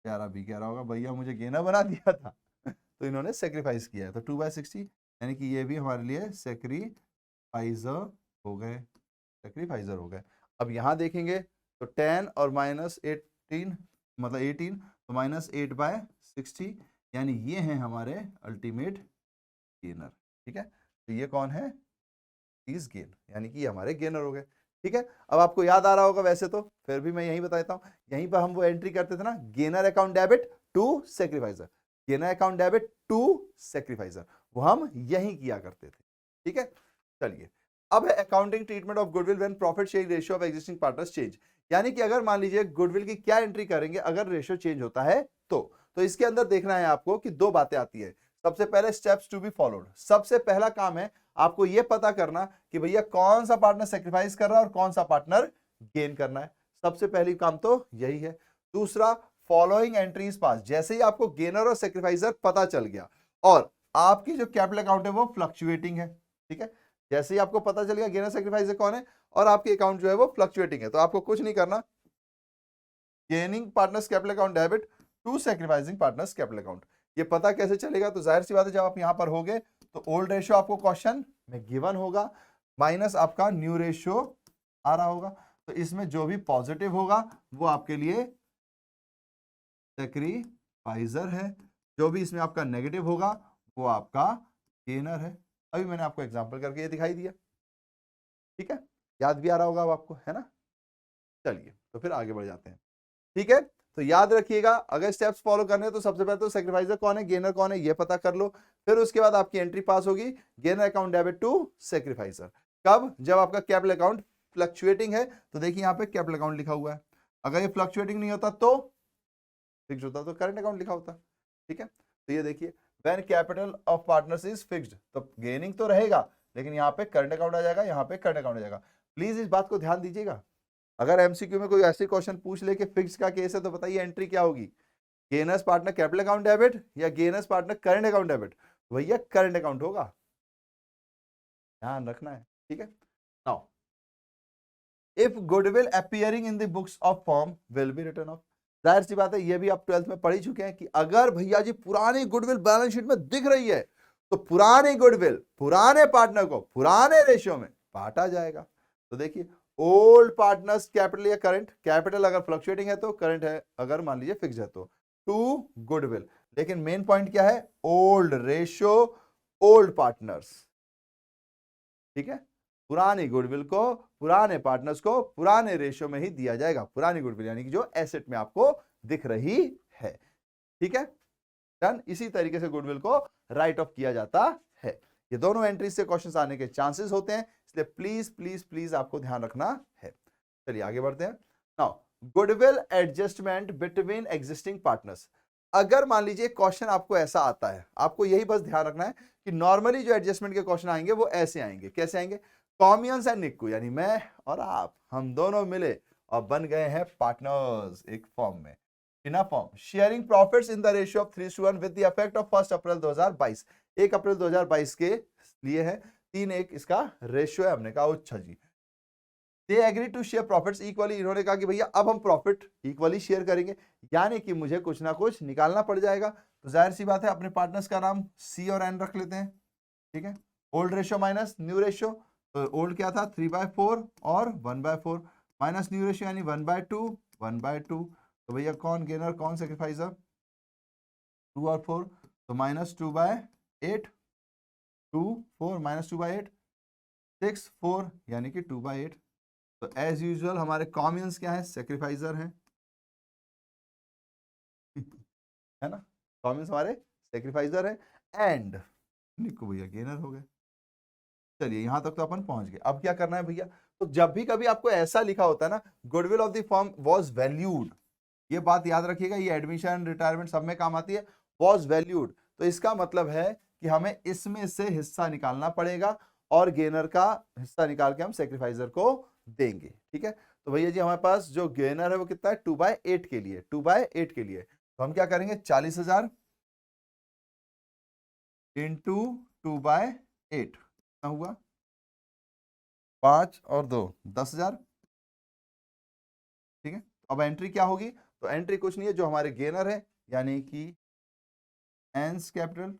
प्यारा बी कह रहा होगा भैया मुझे गेना बना दिया था तो इन्होंने सेक्रीफाइस किया है। तो 2/60 यानी कि ये भी हमारे लिए सेक्रीफाइजर हो गए, सेक्रीफाइजर हो गए। अब यहाँ देखेंगे तो 10 और -18 मतलब 18, तो -8/60 यानी ये हैं हमारे अल्टीमेट गेनर, ठीक है। तो ये कौन है, इज गेन, यानी कि ये हमारे गेनर हो गए, ठीक है। अब आपको याद आ रहा होगा वैसे तो, फिर भी मैं यही बता देता हूँ, यहीं पर हम वो एंट्री करते थे ना, gainer account debit to sacrificer, gainer account debit to sacrificer, वो हम यही किया करते थे, ठीक है। चलिए अब है accounting treatment of goodwill when profit sharing ratio of existing partners change. यानी कि अगर मान लीजिए गुडविल की क्या एंट्री करेंगे अगर रेशियो चेंज होता है तो इसके अंदर देखना है आपको कि दो बातें आती है। सबसे पहले स्टेप्स टू बी फॉलोड, सबसे पहला काम है आपको यह पता करना कि भैया कौन सा पार्टनर सेक्रीफाइस कर रहा है और कौन सा पार्टनर गेन करना है, सबसे पहली काम तो यही है। दूसरा, फॉलोइंग एंट्रीज पास, जैसे ही आपको गेनर और सेक्रीफाइसर पता चल गया और आपकी जो कैपिटल अकाउंट है वो फ्लक्चुएटिंग है, ठीक है, जैसे ही आपको पता चल गया गेनर सेक्रीफाइसर कौन है और आपकी अकाउंट जो है वो फ्लक्चुएटिंग है, तो आपको कुछ नहीं करना, gaining partners capital account debit to sacrificing partners capital account. ये पता कैसे चलेगा, तो जाहिर सी बात है जब आप यहां पर होगे तो ओल्ड रेशियो आपको क्वेश्चन में गिवन होगा, माइनस आपका न्यू रेशियो आ रहा होगा, तो इसमें जो भी पॉजिटिव होगा वो आपके लिए सेक्रीफाइजर है, जो भी इसमें आपका नेगेटिव होगा वो आपका गेनर है। अभी मैंने आपको एग्जांपल करके ये दिखाई दिया, ठीक है, याद भी आ रहा होगा अब आपको, है ना। चलिए तो फिर आगे बढ़ जाते हैं, ठीक है। तो याद रखिएगा अगर स्टेप्स फॉलो करने हैं तो सबसे पहले तो सेक्रीफाइजर कौन है, गेनर कौन है, ये पता कर लो, फिर उसके बाद आपकी एंट्री पास होगी gainer account debit to sacrificer. कब, जब आपका कैपिटल अकाउंट फ्लक्चुएटिंग है, तो देखिए यहाँ पे कैपिटल अकाउंट लिखा हुआ है, अगर ये फ्लक्चुएटिंग नहीं होता तो फिक्स होता तो करंट अकाउंट लिखा होता, ठीक है। तो ये देखिए when capital of partners is fixed, तो गेनिंग तो रहेगा लेकिन यहाँ पे करंट अकाउंट आ जाएगा, यहाँ पे करंट अकाउंट आ जाएगा। प्लीज इस बात को ध्यान दीजिएगा, अगर एमसीक्यू में कोई ऐसे क्वेश्चन पूछ ले कि फिक्स का केस है तो बताइए एंट्री क्या होगी, gainers partner capital account debit या gainers partner current account debit, भैया करंट अकाउंट होगा, ध्यान रखना है, ठीक है। Now if goodwill appearing in the books of firm will be written off, जाहिर सी बात है ये भी आप 12th में पढ़ ही चुके हैं कि अगर भैया जी पुरानी गुडविल बैलेंस शीट में दिख रही है तो पुरानी गुडविल पुराने पार्टनर को पुराने रेशियो में बांटा जाएगा। तो देखिए ओल्ड पार्टनर्स कैपिटल या करंट, कैपिटल अगर फ्लक्चुएटिंग है तो करंट है, अगर मान लीजिए फिक्स है तो टू गुडविल, लेकिन मेन पॉइंट क्या है, ओल्ड रेशियो ओल्ड पार्टनर्स, ठीक है, पुरानी गुडविल को पुराने पार्टनर्स को पुराने रेशियो में ही दिया जाएगा, पुरानी गुडविल यानी कि जो एसेट में आपको दिख रही है, ठीक है, डन। इसी तरीके से गुडविल को राइट ऑफ किया जाता है। ये दोनों एंट्री से क्वेश्चंस आने के चांसेस होते हैं, इसलिए प्लीज प्लीज प्लीज आपको ध्यान रखना है। चलिए आगे बढ़ते हैं। Now goodwill adjustment between existing partners. अगर मान लीजिए क्वेश्चन आपको ऐसा आता है, आपको यही बस ध्यान रखना है कि नॉर्मली जो एडजस्टमेंट के क्वेश्चन आएंगे वो ऐसे आएंगे, कैसे आएंगे, कॉमियंस एंड निक्कू यानी मैं और आप, हम दोनों मिले और बन गए हैं पार्टनर्स एक फॉर्म में, in a firm sharing profits in the ratio of 3:1 with the effect of 1 अप्रैल 2022। 1 अप्रैल 2022 के लिए है, 3:1 इसका रेशियो है। हमने कहा अच्छा जी, they agree to share profits equally. इन्होंने कहा कि भैया अब हम प्रॉफिट इक्वली शेयर करेंगे, यानी कि मुझे कुछ ना कुछ निकालना पड़ जाएगा। तो जाहिर सी बात है अपने पार्टनर्स का नाम सी और एन रख लेते हैं, ठीक है। Old ratio minus new ratio, तो ओल्ड क्या था 3/4 और 1/4 माइनस न्यू रेशियो यानी 1/2 1/2। तो भैया कौन गेनर कौन सेक्रीफाइसर, 2 और 4, तो -2/8, 2 4 -2/8 6 4 यानी कि 2/8। तो एज यूजुअल हमारे कॉमियंस क्या है, सेक्रीफाइसर हैं है ना, कॉमियंस हमारे सेक्रीफाइसर है, एंड निको भैया गेनर हो गए। चलिए यहां तक तो अपन पहुंच गए। अब क्या करना है भैया, तो जब भी कभी आपको ऐसा लिखा होता है ना, goodwill of the firm was valued, ये बात याद रखिएगा, ये एडमिशन रिटायरमेंट सब में काम आती है, वाज वैल्यूड, तो इसका मतलब है कि हमें इसमें से हिस्सा निकालना पड़ेगा और गेनर का हिस्सा निकाल के हम सेक्रीफाइसर को देंगे, ठीक है। तो भैया जी हमारे पास जो गेनर है वो कितना है, 2/8 के लिए, 2/8 के लिए, तो हम क्या करेंगे 40,000 इंटू 2/8 कितना हुआ, 5 और 2 10,000, ठीक है। अब एंट्री क्या होगी, तो एंट्री कुछ नहीं है, जो हमारे गेनर है यानी कि एंस कैपिटल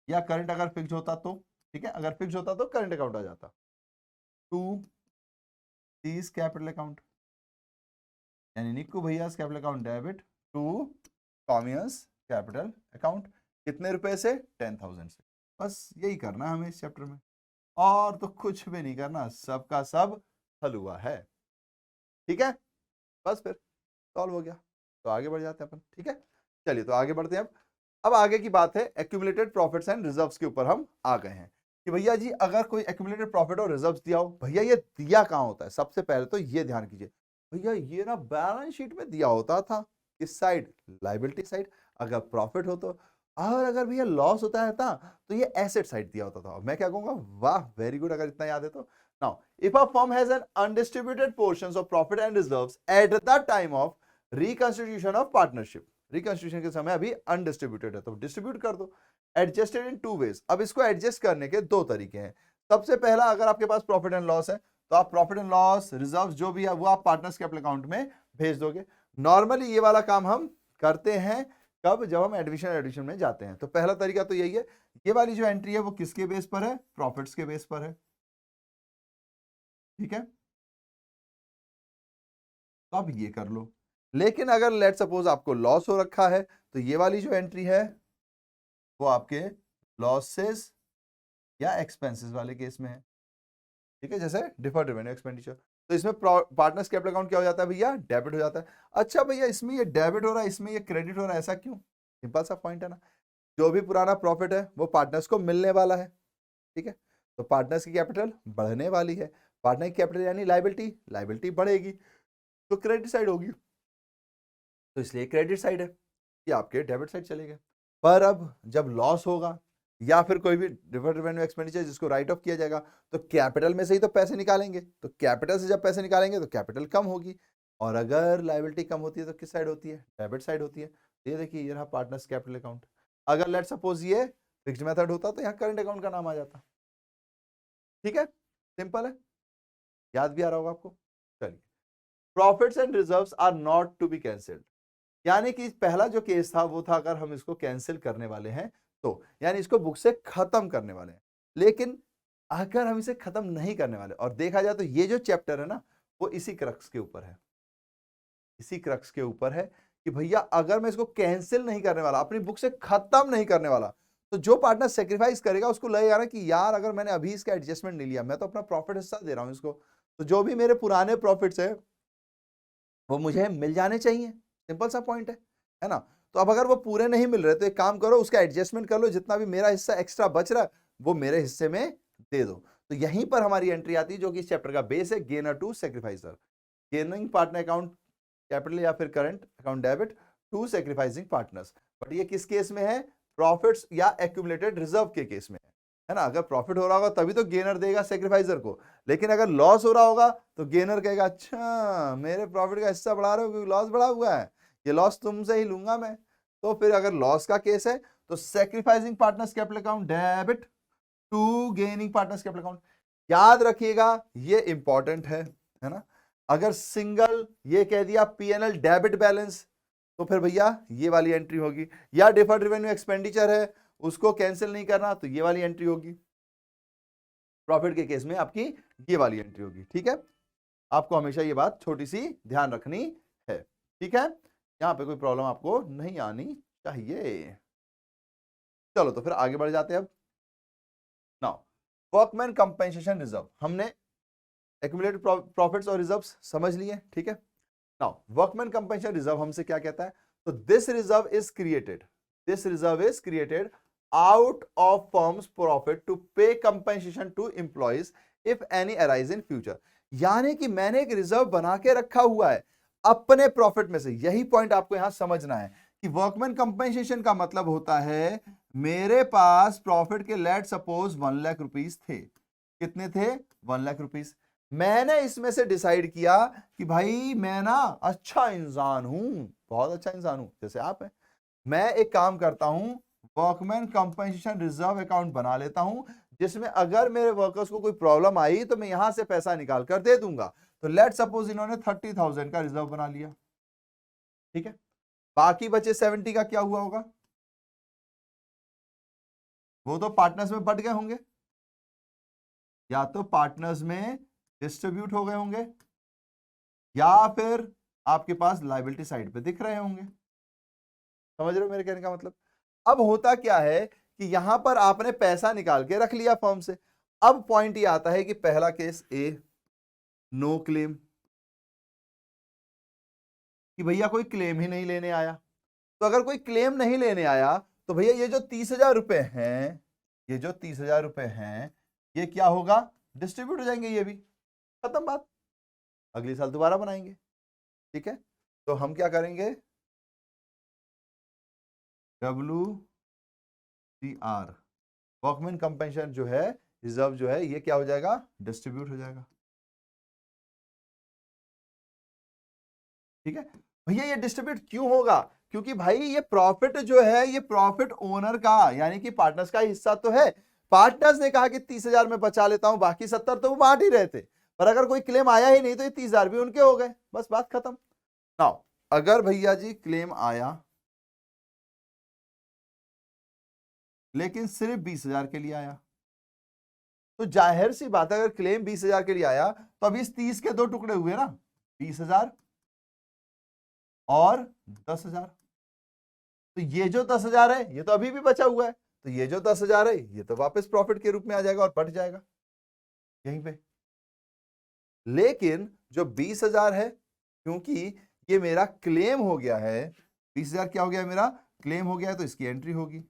या करंट अगर फिक्स होता तो, ठीक है, अगर फिक्स होता तो करंट अकाउंट आ जाता, 2 सीज कैपिटल अकाउंट यानी निक्कू भैया कैपिटल अकाउंट डेबिट टू कॉमियंस कैपिटल अकाउंट, कितने रुपए से, 10,000 से। बस यही करना है हमें इस चैप्टर में, और तो कुछ भी नहीं करना, सबका सब हल हुआ है, ठीक है। बस फिर सॉल्व हो गया, तो आगे बढ़ जाते हैं अपन, ठीक है। चलिए तो आगे बढ़ते हैं। अब आगे की बात है एक्यूमुलेटेड प्रॉफिट्स एंड रिजर्व्स के ऊपर हम आ गए हैं कि भैया जी अगर कोई एक्यूमुलेटेड प्रॉफिट और रिजर्व्स दिया हो, भैया ये दिया कहां होता है, सबसे पहले तो ये ध्यान कीजिए, भैया ये ना बैलेंस शीट में दिया होता था, किस साइड, लायबिलिटी साइड, अगर प्रॉफिट हो तो, और अगर भैया लॉस होता है था तो ये एसेट साइड दिया होता था। मैं क्या कहूंगा, वाह वेरी गुड, अगर इतना याद है तो। Now if a firm has an undistributed portions of profit and reserves at the time of reconstitution of partnership, reconstitution के समय अभी अनडिस्ट्रीब्यूटेड है तो डिस्ट्रीब्यूट कर दो, एडजस्टेड इन 2 वेज। अब इसको एडजस्ट करने के 2 तरीके हैं। सबसे पहला, अगर आपके पास प्रॉफिट एंड लॉस है तो आप प्रॉफिट एंड लॉस रिजर्व्स जो भी है वो आप पार्टनर्स कैपिटल अकाउंट में भेज दोगे। नॉर्मली ये वाला काम हम करते हैं कब, जब हम एडमिशन में जाते हैं। तो पहला तरीका तो यही है, ये वाली जो एंट्री है वो किसके बेस पर है, प्रॉफिट्स के बेस पर है, ठीक है। तो अब ये कर लो। लेकिन अगर लेट सपोज आपको लॉस हो रखा है तो ये वाली जो एंट्री है वो आपके लॉसेस या एक्सपेंसेस वाले केस में है, ठीक है, जैसे डिफर्ड रेवेन्यू एक्सपेंडिचर। तो इसमें पार्टनर्स कैपिटल अकाउंट क्या हो जाता है भैया, डेबिट हो जाता है। अच्छा भैया इसमें ये डेबिट हो रहा है, इसमें ये क्रेडिट हो रहा है, ऐसा क्यों, सिंपल सा पॉइंट है ना, जो भी पुराना प्रॉफिट है वो पार्टनर्स को मिलने वाला है, ठीक है, तो पार्टनर्स की कैपिटल बढ़ने वाली है, पार्टनर की कैपिटल यानी लायबिलिटी, लायबिलिटी बढ़ेगी तो क्रेडिट साइड होगी, तो इसलिए क्रेडिट साइड है, ये आपके डेबिट साइड चले गए। पर अब जब लॉस होगा या फिर कोई भी डिफर्ड रेवेन्यू एक्सपेंडिचर जिसको राइट ऑफ किया जाएगा तो कैपिटल में से ही तो पैसे निकालेंगे, तो कैपिटल से जब पैसे निकालेंगे तो कैपिटल कम होगी, और अगर लायबिलिटी कम होती है तो किस साइड होती है, डेबिट साइड होती है। ये देखिए ये रहा पार्टनर्स कैपिटल अकाउंट। अगर लेट सपोज ये फिक्स्ड मेथड होता तो यहाँ करंट अकाउंट का नाम आ जाता, ठीक है, सिंपल है, याद भी आ रहा होगा आपको। चलिए, profits and reserves are not to be cancelled, यानी कि पहला जो केस था वो था अगर हम इसको कैंसिल करने वाले हैं तो, यानी इसको बुक से खत्म करने वाले हैं। लेकिन अगर हम इसे खत्म नहीं करने वाले, और देखा जाए तो ये जो चैप्टर है ना वो इसी क्रक्स के ऊपर है, इसी क्रक्स के ऊपर है कि भैया अगर मैं इसको कैंसिल नहीं करने वाला, अपनी बुक से खत्म नहीं करने वाला, तो जो पार्टनर सेक्रीफाइस करेगा उसको लगेगा ना कि यार अगर मैंने अभी इसका एडजस्टमेंट नहीं लिया, मैं तो अपना प्रॉफिट हिस्सा दे रहा हूं इसको, तो जो भी मेरे पुराने प्रॉफिट्स है वो मुझे मिल जाने चाहिए। सिंपल सा पॉइंट है ना। तो अब अगर वो पूरे नहीं मिल रहे तो एक काम करो, उसका एडजस्टमेंट कर लो, जितना भी मेरा हिस्सा एक्स्ट्रा बच रहा है वो मेरे हिस्से में दे दो। तो यहीं पर हमारी एंट्री आती है जो कि इस चैप्टर का बेस है, gainer to sacrificer. Gaining partner account capital या फिर current account debit to sacrificing partners. But ये किस केस में है? प्रॉफिट्स या एक्यूमुलेटेड रिजर्व के केस में है ना। अगर प्रॉफिट हो रहा होगा तभी तो गेनर देगा सेक्रीफाइसर को, लेकिन अगर लॉस हो रहा होगा तो गेनर कहेगा अच्छा मेरे प्रॉफिट का हिस्सा बढ़ा रहे हो क्योंकि लॉस बढ़ा हुआ है, ये लॉस तुमसे ही लूंगा मैं। तो फिर अगर लॉस का केस है तो sacrificing partners capital account debit to gaining partners capital account. याद रखिएगा ये इंपॉर्टेंट है ना। अगर सिंगल ये कह दिया पीएनएल डेबिट बैलेंस तो फिर भैया ये वाली एंट्री होगी, या डिफर्ड रेवेन्यू एक्सपेंडिचर है उसको कैंसिल नहीं करना तो ये वाली एंट्री होगी। प्रॉफिट के केस में आपकी ये वाली एंट्री होगी। ठीक है, आपको हमेशा ये बात छोटी सी ध्यान रखनी है। ठीक है, यहां पे कोई प्रॉब्लम आपको नहीं आनी चाहिए। चलो तो फिर आगे बढ़ जाते हैं। अब नाउ वर्कमैन कंपेंसेशन रिजर्व, हमने एक्यूमुलेटेड प्रॉफिट्स और रिजर्व्स समझ लिए। ठीक है, नाउ वर्कमैन कंपेंसेशन रिजर्व हमसे क्या कहता है? तो this reserve is created out of firm's profit to pay compensation to employees if any arise in future. यानी कि मैंने एक रिजर्व बना के रखा हुआ है अपने प्रॉफिट में से। यही पॉइंट आपको यहां समझना है कि वर्कमैन कंपेंसेशन का मतलब होता है मेरे पास प्रॉफिट के लेट सपोज 1 लाख रुपीस थे। कितने थे? 1 लाख रुपीस। मैंने इसमें से डिसाइड किया कि भाई मैं ना अच्छा इंसान हूं, बहुत अच्छा इंसान हूं जैसे आप हैं, मैं एक काम करता हूं वर्कमैन कंपेंसेशन रिजर्व अकाउंट बना लेता हूं जिसमें अगर मेरे वर्कर्स को कोई प्रॉब्लम आई तो मैं यहां से पैसा निकाल कर दे दूंगा। तो लेट सपोज इन्होंने 30,000 का रिजर्व बना लिया। ठीक है, बाकी बचे 70 का क्या हुआ होगा? वो तो पार्टनर्स में बट गए होंगे, या तो पार्टनर्स में डिस्ट्रीब्यूट हो गए होंगे या फिर आपके पास लायबिलिटी साइड पे दिख रहे होंगे। समझ रहे हो मेरे कहने का मतलब? अब होता क्या है कि यहां पर आपने पैसा निकाल के रख लिया फर्म से। अब पॉइंट ये आता है कि पहला केस ए, नो क्लेम, कि भैया कोई क्लेम ही नहीं लेने आया। तो अगर कोई क्लेम नहीं लेने आया तो भैया ये जो 30,000 रुपए हैं, ये जो 30,000 रुपए हैं ये क्या होगा? डिस्ट्रीब्यूट हो जाएंगे, ये भी खत्म बात, अगले साल दोबारा बनाएंगे। ठीक है, तो हम क्या करेंगे? WCR वर्कमैन कंपेंसेशन जो है रिजर्व जो है ये क्या हो जाएगा? डिस्ट्रीब्यूट हो जाएगा। ठीक है भैया, ये डिस्ट्रीब्यूट क्यों होगा? क्योंकि भाई ये प्रॉफिट जो है ये प्रॉफिट ओनर का यानी कि पार्टनर्स का हिस्सा तो है। पार्टनर्स ने कहा कि 30,000 में बचा लेता हूं, बाकी 70 तो वो बांट ही रहे थे, पर अगर कोई क्लेम आया ही नहीं तो ये 30,000 भी उनके हो गए, बस बात खत्म। नाउ अगर भैया जी क्लेम आया लेकिन सिर्फ 20,000 के लिए आया, तो जाहिर सी बात है अगर क्लेम 20,000 के लिए आया तो अभी इस 30 के दो टुकड़े हुए ना, 20,000 और 10,000। तो ये जो 10,000 है ये तो अभी भी बचा हुआ है, तो ये जो 10,000 है ये तो वापस प्रॉफिट के रूप में आ जाएगा और बढ़ जाएगा यहीं पे। लेकिन जो 20,000 है क्योंकि ये मेरा क्लेम हो गया है, 20,000 क्या हो गया? मेरा क्लेम हो गया है, तो इसकी एंट्री होगी।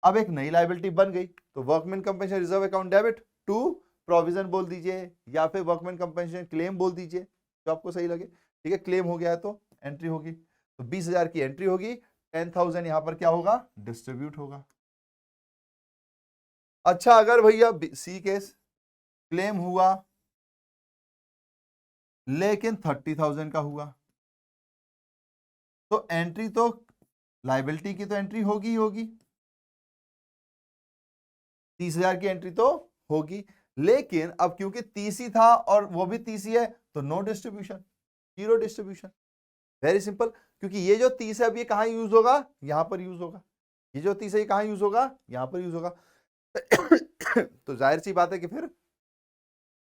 अब एक नई लायबिलिटी बन गई तो workman compensation reserve account debit to provision बोल दीजिए या फिर वर्कमैन कंपेंसेशन क्लेम बोल दीजिए, जो आपको सही लगे। ठीक है, क्लेम हो गया है तो एंट्री होगी, तो 20,000 की एंट्री होगी, 10,000 यहां पर क्या होगा? डिस्ट्रीब्यूट होगा। अच्छा अगर भैया सी केस क्लेम हुआ लेकिन 30,000 का हुआ, तो एंट्री तो लायबिलिटी की तो एंट्री होगी ही होगी, 30,000 की एंट्री तो होगी। लेकिन अब क्योंकि 30 ही था और वो भी 30 ही है तो no distribution, zero distribution. Very simple, क्योंकि ये जो 30 है अब ये कहां यूज होगा? यहां पर यूज होगा। ये जो 30 है ये कहां यूज होगा? यहां पर यूज होगा। तो जाहिर सी बात है कि फिर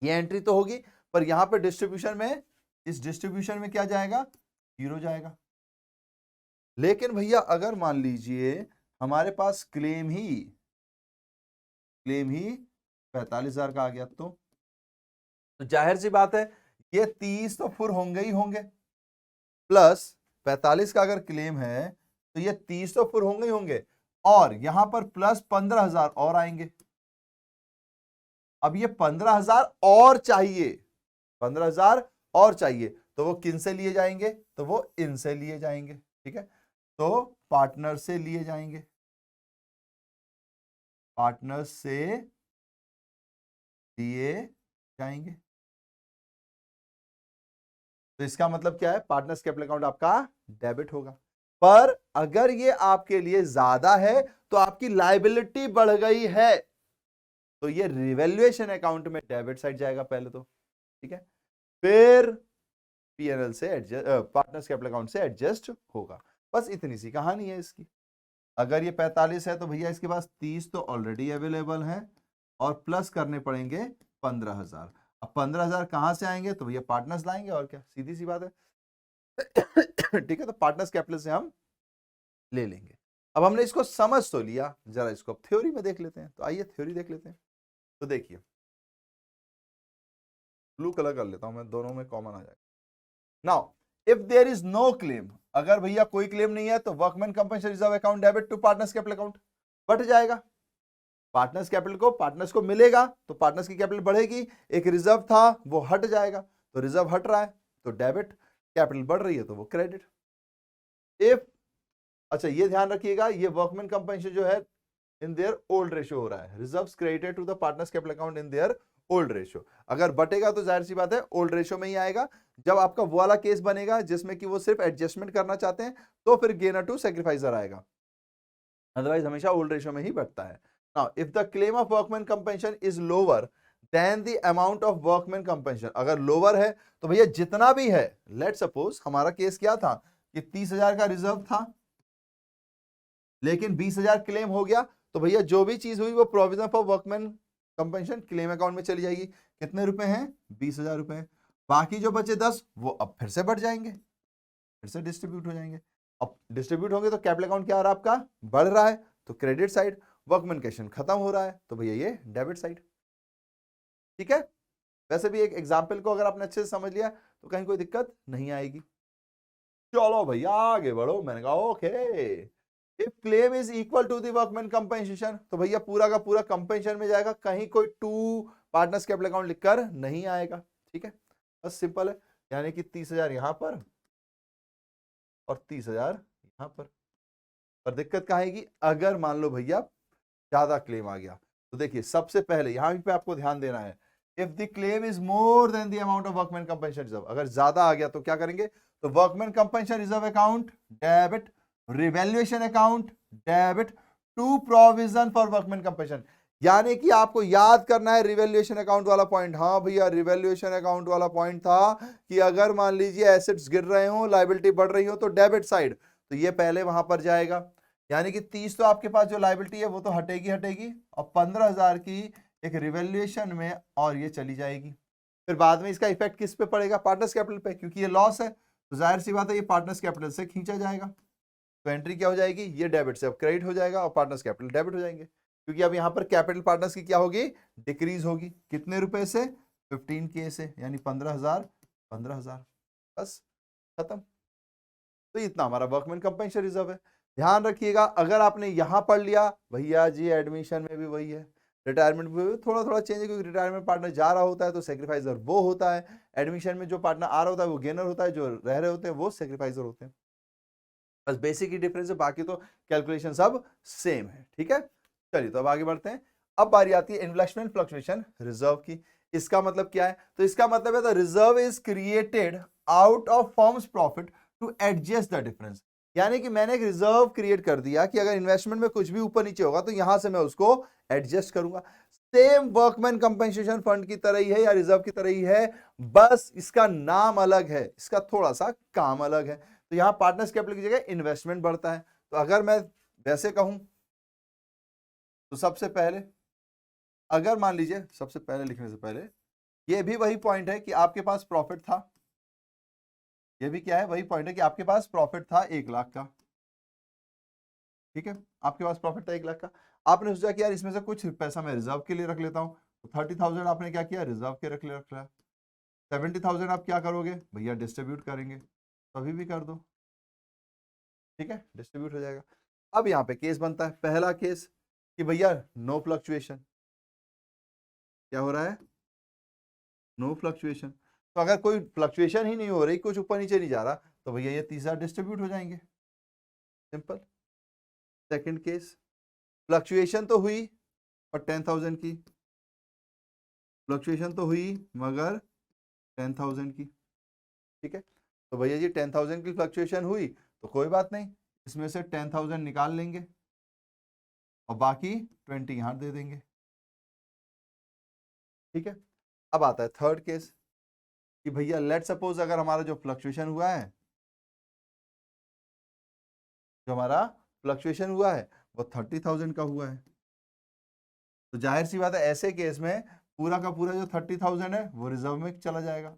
ये एंट्री तो होगी, पर यहां पर डिस्ट्रीब्यूशन में, इस डिस्ट्रीब्यूशन में क्या जाएगा? जीरो जाएगा। लेकिन भैया अगर मान लीजिए हमारे पास क्लेम ही 45,000 का आ गया, तो जाहिर सी बात है ये 30 तो फिर होंगे ही होंगे, प्लस 45 का अगर क्लेम है तो ये 30 तो फिर होंगे ही होंगे, और यहां पर प्लस 15,000 और आएंगे। अब ये 15,000 और चाहिए, 15,000 और चाहिए, तो वो किन से लिए जाएंगे, तो वो इनसे लिए जाएंगे, ठीक है, तो पार्टनर से लिए जाएंगे, पार्टनर से लिए जाएंगे। तो इसका मतलब क्या है, पार्टनर्स कैपिटल अकाउंट आपका डेबिट होगा। पर अगर ये आपके लिए ज्यादा है तो आपकी लायबिलिटी बढ़ गई है, तो ये रिवैल्यूएशन अकाउंट में डेबिट साइड जाएगा पहले तो, ठीक है, फिर पीएनएल से एडजस्ट, पार्टनर्स कैपिटल अकाउंट से एडजस्ट होगा। बस इतनी सी कहानी है इसकी। अगर ये 45 है तो भैया इसके पास 30 तो ऑलरेडी अवेलेबल है, और प्लस करने पड़ेंगे 15,000। अब 15,000 कहां से आएंगे, तो भैया पार्टनर्स लाएंगे, और क्या, सीधी सी बात है। ठीक है, तो पार्टनर्स कैपिटल से हम ले लेंगे। अब हमने इसको समझ तो लिया, जरा इसको अब थ्योरी में देख लेते हैं। तो आइए थ्योरी देख लेते हैं। तो देखिए, ब्लू कलर कर लेता हूं मैं, दोनों में कॉमन आ जाएगा। Now if there is no claim, अगर भैया कोई क्लेम नहीं है, तो workman compensation reserve account debit to partners capital account बढ़ जाएगा। पार्टनर्स कैपिटल को पार्टनर्स को मिलेगा, तो पार्टनर्स की कैपिटल बढ़ेगी, एक रिजर्व था वो हट जाएगा, तो रिजर्व हट रहा है तो डेबिट, कैपिटल बढ़ रही है तो वो क्रेडिट। इफ, अच्छा ये ध्यान रखिएगा, ये वर्कमैन कंपनसेशन जो है इन देयर ओल्ड रेशियो हो रहा है, reserves credited to the partners capital account in their old ratio. अगर बटेगा तो जाहिर सी बात है ओल्ड रेशियो में ही आएगा। जब आपका वो वाला केस बनेगा जिसमें कि वो सिर्फ एडजस्टमेंट करना चाहते हैं, तो फिर गेनर टू सैक्रिफाइसर आएगा, अदरवाइज हमेशा ओल्ड रेशियो में ही बैठता है। Now if the claim of workman compensation is lower than the amount of workman compensation, अगर लोअर है तो भैया जितना भी है, लेट सपोज हमारा केस क्या था कि 30,000 का रिजर्व था, लेकिन 20,000 क्लेम हो गया, तो भैया जो भी चीज हुई वो provision for workman compensation claim account में चली जाएगी। कितने रुपए हैं, 20,000 रुपए। बाकी जो बचे 10 वो अब फिर से बढ़ जाएंगे, फिर से डिस्ट्रीब्यूट हो जाएंगे। अब डिस्ट्रीब्यूट होंगे तो कैपिटल अकाउंट क्या हो रहा है आपका, बढ़ रहा है, तो क्रेडिट साइड, वर्कमैन कैशन खत्म हो रहा है, तो भैया ये डेबिट साइड, ठीक है। वैसे भी एक एग्जाम्पल को अगर आपने अच्छे से समझ लिया तो कहीं कोई दिक्कत नहीं आएगी। चलो भैया आगे बढ़ो, मैंने कहा okay. If claim is equal to the workman compensation, तो भैया पूरा का पूरा कंपनसेशन में जाएगा, कहीं कोई टू पार्टनर्स कैपिटल अकाउंट लिखकर नहीं आएगा, ठीक है, बस सिंपल है। यानी कि 30,000 यहां पर और 30,000 यहां पर दिक्कत कहां आएगी, अगर मान लो भैया ज्यादा क्लेम आ गया। तो देखिए सबसे पहले यहां पे आपको ध्यान देना है, if the claim is more than the amount of workman compensation reserve, अगर ज्यादा आ गया तो क्या करेंगे, तो workman compensation reserve account debit, revaluation account debit to provision for workman compensation. यानी कि आपको याद करना है रिवैल्यूएशन अकाउंट वाला पॉइंट। हाँ भैया रिवैल्यूएशन अकाउंट वाला पॉइंट था कि अगर मान लीजिए एसेट्स गिर रहे हो, लायबिलिटी बढ़ रही हो, तो डेबिट साइड, तो ये पहले वहां पर जाएगा। यानी कि 30 तो आपके पास जो लायबिलिटी है वो तो हटेगी हटेगी, और 15,000 की एक रिवैल्यूएशन में और ये चली जाएगी। फिर बाद में इसका इफेक्ट किस पे पड़ेगा, पार्टनर्स कैपिटल पे, क्योंकि ये लॉस है, तो जाहिर सी बात है ये पार्टनर्स कैपिटल से खींचा जाएगा। तो एंट्री क्या हो जाएगी, ये डेबिट से अब क्रेडिट हो जाएगा, और पार्टनर्स कैपिटल डेबिट हो जाएंगे, क्योंकि अब यहां पर कैपिटल पार्टनर्स की क्या होगी, डिक्रीज होगी। कितने रुपए से, 15K से, यानी 15,000 15,000, बस खत्म। तो इतना हमारा वर्कमैन कंपनसेशन रिजर्व है। ध्यान रखिएगा, अगर आपने यहां पढ़ लिया, भैया जी एडमिशन में भी वही है, रिटायरमेंट में भी थोड़ा थोड़ा चेंज है, क्योंकि रिटायरमेंट पार्टनर जा रहा होता है तो सेक्रीफाइजर वो होता है, एडमिशन में जो पार्टनर आ रहा होता है वो गेनर होता है, जो रह रहे होते हैं वो सेक्रीफाइजर होते हैं। बस बेसिक ही डिफरेंस है, बाकी तो कैलकुलेशन सब सेम है, ठीक है। चलिए तो अब आगे बढ़ते हैं। अब बारी आती है इन्वेस्टमेंट फ्लक्चुएशन रिजर्व की। इसका मतलब क्या है, तो इसका मतलब है the reserve is created out of firm's profit to adjust the difference. यानी कि मैंने एक रिजर्व क्रिएट कर दिया कि अगर इन्वेस्टमेंट में कुछ भी ऊपर नीचे होगा तो यहां से मैं उसको एडजस्ट करूंगा। सेम वर्कमैन कंपनसेशन फंड की तरह ही है या रिजर्व की तरह ही है, बस इसका नाम अलग है, इसका थोड़ा सा काम अलग है। तो यहां पार्टनर्स कैपिटल की जगह इन्वेस्टमेंट बढ़ता है। तो अगर मैं वैसे कहूं तो सबसे पहले, अगर मान लीजिए सबसे पहले लिखने से पहले, ये भी वही पॉइंट है कि आपके पास प्रॉफिट था, ये भी क्या है, वही पॉइंट है कि आपके पास प्रॉफिट था 1 लाख का, ठीक है, आपके पास प्रॉफिट था 1 लाख का, आपने सोचा कि यार इसमें से कुछ पैसा मैं रिजर्व के लिए रख लेता हूँ, तो 30,000 आपने क्या किया, रिजर्व के रख लिया। 70,000 आप क्या करोगे भैया, डिस्ट्रीब्यूट करेंगे, तो अभी भी कर दो, ठीक है, डिस्ट्रीब्यूट हो जाएगा। अब यहाँ पे केस बनता है, पहला केस कि भैया नो फ्लक्चुएशन, क्या हो रहा है, नो फ्लक्चुएशन। तो अगर कोई फ्लक्चुएशन ही नहीं हो रही, कुछ ऊपर नीचे नहीं जा रहा, तो भैया ये 30,000 डिस्ट्रीब्यूट हो जाएंगे, सिंपल। सेकंड केस, फ्लक्चुएशन तो हुई और 10,000 की, फ्लक्चुएशन तो हुई मगर 10,000 की, ठीक है। तो भैया जी 10,000 की फ्लक्चुएशन हुई तो कोई बात नहीं, इसमें से 10,000 निकाल लेंगे और बाकी 20 यहां दे देंगे, ठीक है। अब आता है थर्ड केस कि भैया लेट सपोज अगर हमारा जो फ्लक्चुएशन हुआ है, वो 30,000 का हुआ है, तो जाहिर सी बात है ऐसे केस में पूरा का पूरा जो 30,000 है वो रिजर्व में चला जाएगा,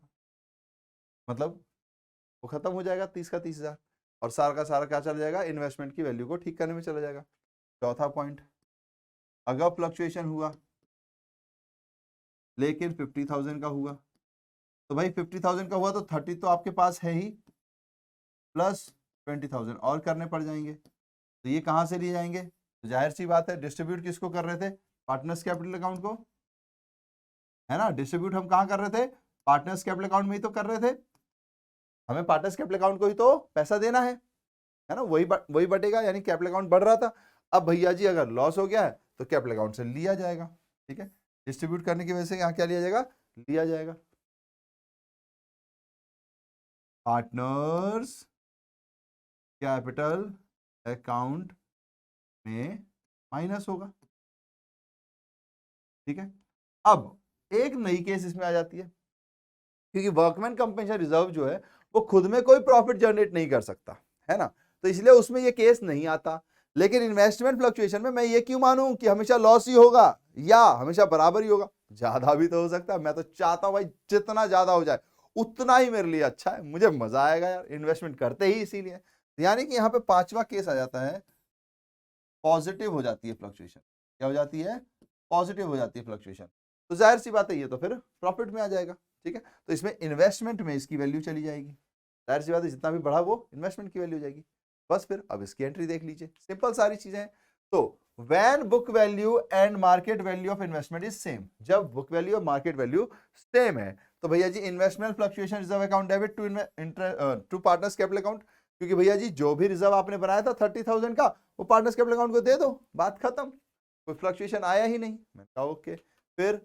मतलब वो खत्म हो जाएगा 30 का 30,000, और सारा का सारा क्या चला जाएगा, इन्वेस्टमेंट की वैल्यू को ठीक करने में चला जाएगा। चौथा पॉइंट, अगर फ्लक्चुएशन हुआ लेकिन 50,000 का हुआ, तो भाई 50,000 का हुआ तो 30 तो आपके पास है ही, प्लस 20,000 और करने पड़ जाएंगे, तो ये कहां से लिए जाएंगे, तो जाहिर सी बात है डिस्ट्रीब्यूट किसको कर रहे थे, पार्टनर्स कैपिटल अकाउंट को, है ना, डिस्ट्रीब्यूट हम कहां कर रहे थे, पार्टनर्स कैपिटल अकाउंट में ही तो कर रहे थे, हमें पार्टनर्स कैपिटल अकाउंट को ही तो पैसा देना है ना, वही बटेगा, यानी कैपिटल अकाउंट बढ़ रहा था। अब भैया जी अगर लॉस हो गया है तो कैपिटल अकाउंट से लिया जाएगा, ठीक है, डिस्ट्रीब्यूट करने की वजह से यहाँ क्या लिया जाएगा, लिया जाएगा, पार्टनर्स कैपिटल अकाउंट में माइनस होगा, ठीक है। अब एक नई केस इसमें आ जाती है, क्योंकि वर्कमैन कंपनसेशन रिजर्व जो है वो खुद में कोई प्रॉफिट जनरेट नहीं कर सकता, है ना, तो इसलिए उसमें ये केस नहीं आता। लेकिन इन्वेस्टमेंट फ्लक्चुएशन में मैं ये क्यों मानूं कि हमेशा लॉस ही होगा या हमेशा बराबर ही होगा, ज्यादा भी तो हो सकता है, मैं तो चाहता हूं भाई जितना ज्यादा हो जाए उतना ही मेरे लिए अच्छा है, मुझे मजा आएगा यार, इन्वेस्टमेंट करते ही इसीलिए। यानी कि यहाँ पे पांचवा केस आ जाता है, पॉजिटिव हो जाती है फ्लक्चुएशन, क्या हो जाती है, पॉजिटिव हो जाती है फ्लक्चुएशन, तो जाहिर सी बात है ये तो फिर प्रॉफिट में आ जाएगा, ठीक है। तो इसमें इन्वेस्टमेंट में इसकी वैल्यू चली जाएगी, जाहिर सी बात है जितना भी बढ़ा वो इन्वेस्टमेंट की वैल्यू हो जाएगी। बस फिर अब इसकी एंट्री देख लीजिए, सिंपल सारी चीजें हैं। तो when book value and market value of investment is same, जब बुक वैल्यू और मार्केट वैल्यू सेम है तो भैया जी investment fluctuation reserve account debit to partners capital account, क्योंकि भैया जी जो भी रिजर्व आपने बनाया था 30,000 का वो पार्टनर्स कैपिटल अकाउंट को दे दो, बात खत्म, कोई फ्लक्चुएशन आया ही नहीं, मैंने कहा ओके। फिर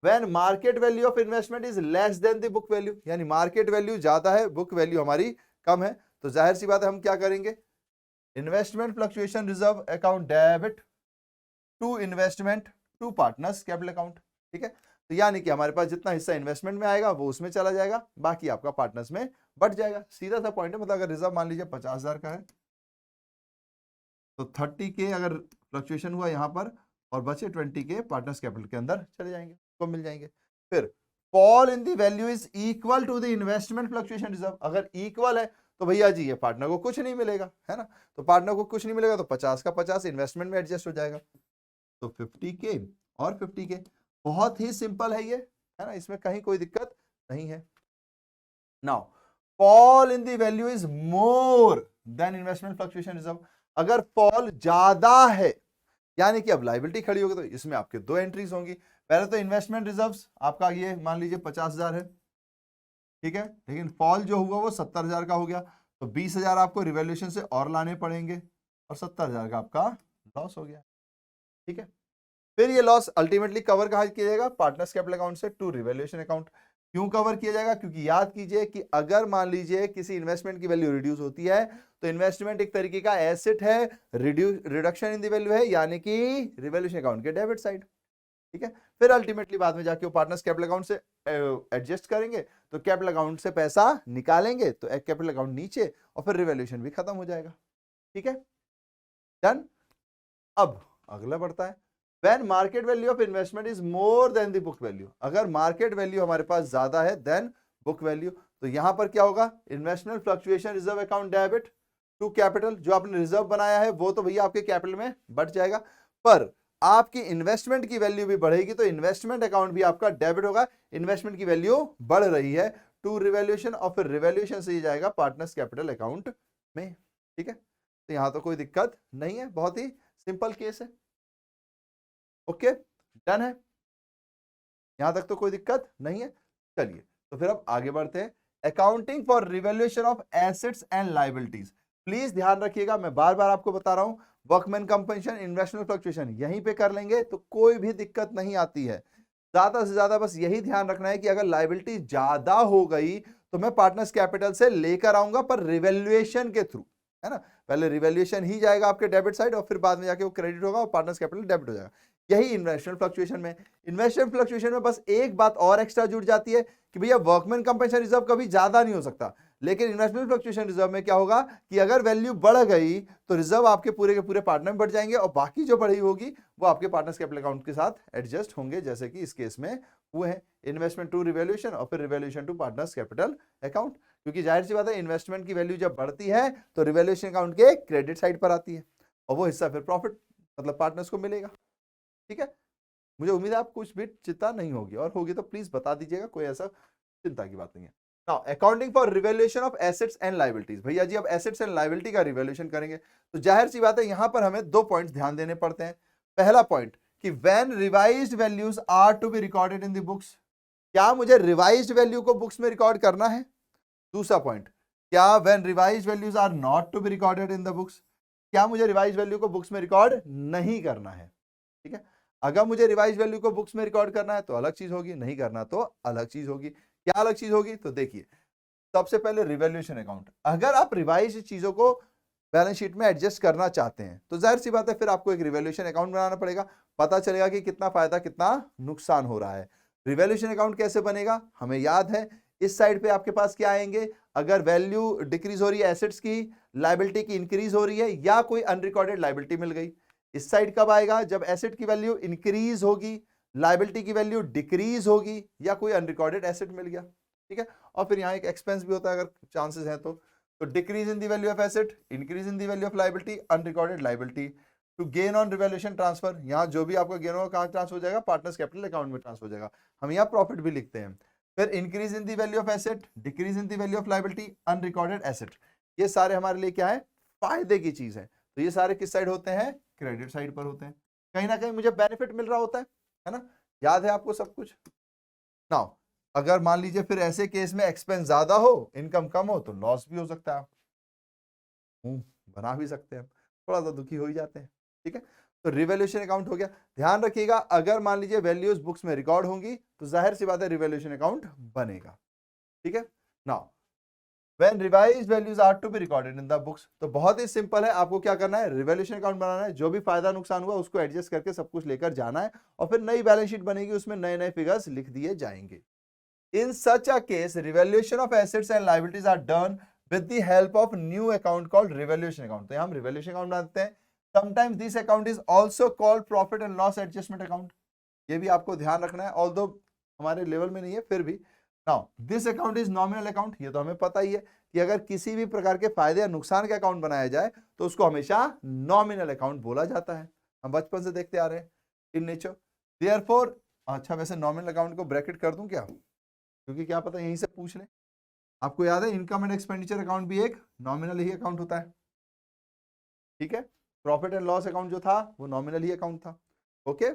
when market value of investment is less than the book value, यानी मार्केट वैल्यू ज्यादा है, बुक वैल्यू हमारी कम है, तो जाहिर सी बात है हम क्या करेंगे, investment fluctuation reserve account debit to investment to partners capital account, ठीक है। तो यानी कि हमारे पास जितना हिस्सा इन्वेस्टमेंट में आएगा वो उसमें चला जाएगा, बाकी आपका पार्टनर्स में बढ़ जाएगा, सीधा सा पॉइंट है। मतलब अगर रिजर्व मान लीजिए 50,000 का है तो 30 के अगर फ्लक्चुएशन हुआ यहाँ पर और बचे 20 के पार्टनर्स कैपिटल के अंदर चले जाएंगे, को मिल जाएंगे। फिर fall in the value is equal to the investment fluctuation reserve, अगर इक्वल है तो भैया जी ये पार्टनर को कुछ नहीं मिलेगा, है ना, तो पार्टनर को कुछ नहीं मिलेगा तो 50 का 50 इन्वेस्टमेंट में एडजस्ट हो जाएगा, तो 50 के और 50 के, बहुत ही सिंपल है ये, है ना, इसमें कहीं कोई दिक्कत नहीं है। Now fall in the value is more then investment fluctuation reserve, अगर फॉल ज्यादा है यानी कि अब लायबिलिटी खड़ी होगी तो इसमें आपके दो एंट्रीज होंगी, पहले तो इन्वेस्टमेंट रिजर्व्स आपका ये मान लीजिए 50,000 है, ठीक है, लेकिन फॉल जो हुआ वो 70,000 का हो गया, तो 20,000 आपको रिवैल्यूएशन से और लाने पड़ेंगे और 70,000 का आपका लॉस हो गया, ठीक है। फिर ये लॉस अल्टीमेटली कवर कहाँ किया जाएगा, पार्टनर्स कैपिटल अकाउंट से टू रिवैल्यूएशन अकाउंट। क्यों कवर किया जाएगा, क्योंकि याद कीजिए कि अगर मान लीजिए किसी इन्वेस्टमेंट की वैल्यू रिड्यूस होती है तो इन्वेस्टमेंट एक तरीके का एसेट है, रिडक्शन इन द वैल्यू है, यानी कि रिवैल्यूएशन अकाउंट के डेबिट साइड, ठीक है। फिर अल्टीमेटली बाद में जाके वो पार्टनर्स कैपिटल अकाउंट से एडजस्ट करेंगे तो कैपिटल अकाउंट से पैसा निकालेंगे तो एक कैपिटल अकाउंट नीचे और फिर रिवैल्यूएशन भी खत्म हो जाएगा, ठीक है, डन। अब अगला बढ़ता है, when market value of investment is more than the book value, अगर मार्केट वैल्यू हमारे पास ज्यादा है देन बुक वैल्यू, तो यहां पर क्या होगा, investment fluctuation reserve account debit to capital, जो आपने रिजर्व बनाया है वो तो भैया आपके कैपिटल में बढ़ जाएगा, पर आपकी इन्वेस्टमेंट की वैल्यू भी बढ़ेगी, तो इन्वेस्टमेंट अकाउंट भी आपका डेबिट होगा, इन्वेस्टमेंट की वैल्यू बढ़ रही है, टू रिवैल्यूएशन, और फिर रिवैल्यूएशन से ही जाएगा पार्टनर्स कैपिटल अकाउंट में। ठीक है, तो यहां तो कोई दिक्कत नहीं है, बहुत ही सिंपल केस है। ओके, डन है, यहां तक तो कोई दिक्कत नहीं है। चलिए, तो फिर अब आगे बढ़ते हैं। Accounting for revaluation of assets and liabilities, please ध्यान रखिएगा, मैं बार बार आपको बता रहा हूं, वर्कमैन कंपनसेशन, इन्वेस्टमेंट फ्लक्चुएशन यहीं पे कर लेंगे तो कोई भी दिक्कत नहीं आती है। ज्यादा से ज्यादा बस यही ध्यान रखना है कि अगर लायबिलिटी ज्यादा हो गई तो मैं पार्टनर्स कैपिटल से लेकर आऊंगा, पर रिवैल्यूएशन के थ्रू, है ना, पहले रिवैल्यूएशन ही जाएगा आपके डेबिट साइड और फिर बाद में जाके वो क्रेडिट होगा और पार्टनर्स कैपिटल डेबिट हो जाएगा। यही इन्वेस्टमेंट फ्लक्चुएशन में, इन्वेस्टमेंट फ्लक्चुएशन में बस एक बात और एक्स्ट्रा जुड़ जाती है कि भैया वर्कमैन कंपनसेशन रिजर्व कभी ज्यादा नहीं हो सकता, लेकिन इन्वेस्टमेंट फ्लक्चुएशन रिजर्व में क्या होगा कि अगर वैल्यू बढ़ गई तो रिजर्व आपके पूरे के पूरे पार्टनर में बढ़ जाएंगे और बाकी जो बढ़ी होगी वो आपके पार्टनर्स कैपिटल अकाउंट के साथ एडजस्ट होंगे, जैसे कि इस केस में हुए हैं, इन्वेस्टमेंट टू रिवैल्यूएशन और फिर revaluation to partners capital account. क्योंकि जाहिर सी बात है, इन्वेस्टमेंट की वैल्यू जब बढ़ती है तो रिवैल्यूएशन अकाउंट के क्रेडिट साइड पर आती है और वो हिस्सा फिर प्रॉफिट मतलब पार्टनर्स को मिलेगा। ठीक है, मुझे उम्मीद है आप कुछ भी चिंता नहीं होगी, और होगी तो प्लीज बता दीजिएगा, कोई ऐसा चिंता की बात नहीं है। Now accounting for revaluation of assets and liabilities, भैया जी अब एसेट्स एंड लायबिलिटी का रिवैल्यूएशन करेंगे तो जाहिर सी बात है यहां पर हमें दो पॉइंट्स ध्यान देने पड़ते हैं। पहला पॉइंट कि when revised values are to be recorded in the books, क्या मुझे रिवाइज्ड वैल्यू को बुक्स में रिकॉर्ड करना है। दूसरा पॉइंट, क्या when revised values are not to be recorded in the books, क्या मुझे रिवाइज्ड वैल्यू को बुक्स में रिकॉर्ड नहीं करना है। ठीक है, अगर मुझे रिवाइज वैल्यू को बुक्स में रिकॉर्ड करना है तो अलग चीज होगी, नहीं करना तो अलग चीज होगी। क्या अलग चीज होगी, तो देखिए सबसे पहले रिवैल्यूएशन अकाउंट, अगर आप रिवाइज चीजों को बैलेंस शीट में एडजस्ट करना चाहते हैं तो जाहिर सी बात है फिर आपको एक रिवैल्यूएशन अकाउंट बनाना पड़ेगा, पता चलेगा कि कितना फायदा कितना नुकसान हो रहा है। रिवैल्यूएशन अकाउंट कैसे बनेगा, हमें याद है, इस साइड पे आपके पास क्या आएंगे, अगर वैल्यू डिक्रीज हो रही है एसेट्स की, लायबिलिटी की इंक्रीज हो रही है या कोई अनरिकॉर्डेड लायबिलिटी मिल गई। इस साइड कब आएगा, जब एसेट की वैल्यू इंक्रीज होगी, लायबिलिटी की वैल्यू डिक्रीज होगी या कोई अनरिकॉर्डेड एसेट मिल गया। ठीक है, और फिर यहाँ एक एक्सपेंस भी होता है अगर चांसेस हैं तो decrease in the value of asset, increase in the value of liability, unrecorded liability, to gain on revaluation transfer, यहाँ जो भी आपका गेन होगा कहाँ ट्रांसफर हो जाएगा, पार्टनर्स कैपिटल अकाउंट में ट्रांसफर हो जाएगा, हम यहाँ प्रॉफिट भी लिखते हैं। फिर increase in the value of asset, decrease in the value of liability, unrecorded asset, ये सारे हमारे लिए क्या है, फायदे की चीज है। तो ये सारे किस साइड होते हैं, क्रेडिट साइड पर होते हैं, कहीं ना कहीं मुझे बेनिफिट मिल रहा होता है ना, याद है आपको सब कुछ। नाउ अगर मान लीजिए फिर ऐसे केस में एक्सपेंस ज्यादा हो, इनकम कम हो, तो लॉस भी हो सकता है, बना भी सकते हैं, थोड़ा सा दुखी हो ही जाते हैं। ठीक है, तो रिवैल्यूएशन अकाउंट हो गया। ध्यान रखिएगा, अगर मान लीजिए वैल्यूज बुक्स में रिकॉर्ड होंगी तो जाहिर सी बात है रिवैल्यूएशन अकाउंट बनेगा। ठीक है, now When revised values are to be recorded in the books, तो बहुत ही सिंपल है, आपको क्या करना है, रिवैल्यूएशन अकाउंट बनाना है, जो भी फायदा नुकसान हुआ उसको एडजस्ट करके सब कुछ लेकर जाना है और फिर नई बैलेंस शीट बनेगी, उसमें नए नए फिगर्स लिख दिए जाएंगे। In such a case, revaluation of assets and liabilities are done with the help of new account called revaluation account। तो यहाँ हम revaluation account बनाते हैं। Sometimes this account is also called profit and loss adjustment account। ये भी आपको ध्यान रखना है, although हमारे लेवल में नहीं है फिर भी। Now this account is nominal account, ये तो हमें पता ही है कि अगर किसी भी प्रकार के फायदे या नुकसान का अकाउंट बनाया जाए तो उसको हमेशा नॉमिनल अकाउंट बोला जाता है, हम बचपन से देखते आ रहे हैं इन नेचर। देयरफॉर, अच्छा वैसे नॉमिनल अकाउंट को ब्रैकेट कर दूं क्या, क्योंकि क्या पता यहीं से पूछ ले। आपको याद है इनकम एंड एक्सपेंडिचर अकाउंट भी एक नॉमिनल ही अकाउंट होता है। ठीक है, प्रॉफिट एंड लॉस अकाउंट जो था वो नॉमिनल ही अकाउंट था। ओके,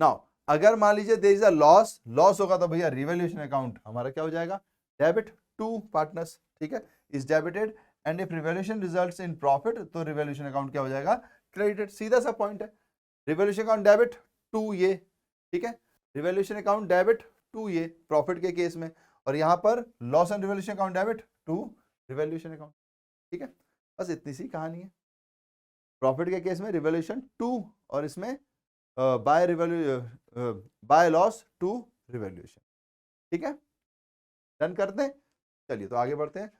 नाउ अगर मान लीजिए there is a loss, loss होगा तो भैया रिवैल्यूएशन अकाउंट हमारा क्या हो जाएगा, डेबिट टू पार्टनर्स। ठीक है, is debited, and if revaluation results in profit तो रिवैल्यूएशन अकाउंट क्या हो जाएगा, क्रेडिटेड। सीधा सा पॉइंट है, रिवैल्यूएशन अकाउंट डेबिट टू ये, ठीक है, रिवैल्यूएशन अकाउंट डेबिट टू ये प्रॉफिट के केस में, और यहां पर loss and revaluation account debit to revaluation account. ठीक है, बस इतनी सी कहानी है। प्रॉफिट के केस में रिवैल्यूएशन टू और इसमें बाय लॉस टू रिवैल्यूएशन। ठीक है, डन करते हैं। चलिए तो आगे बढ़ते हैं।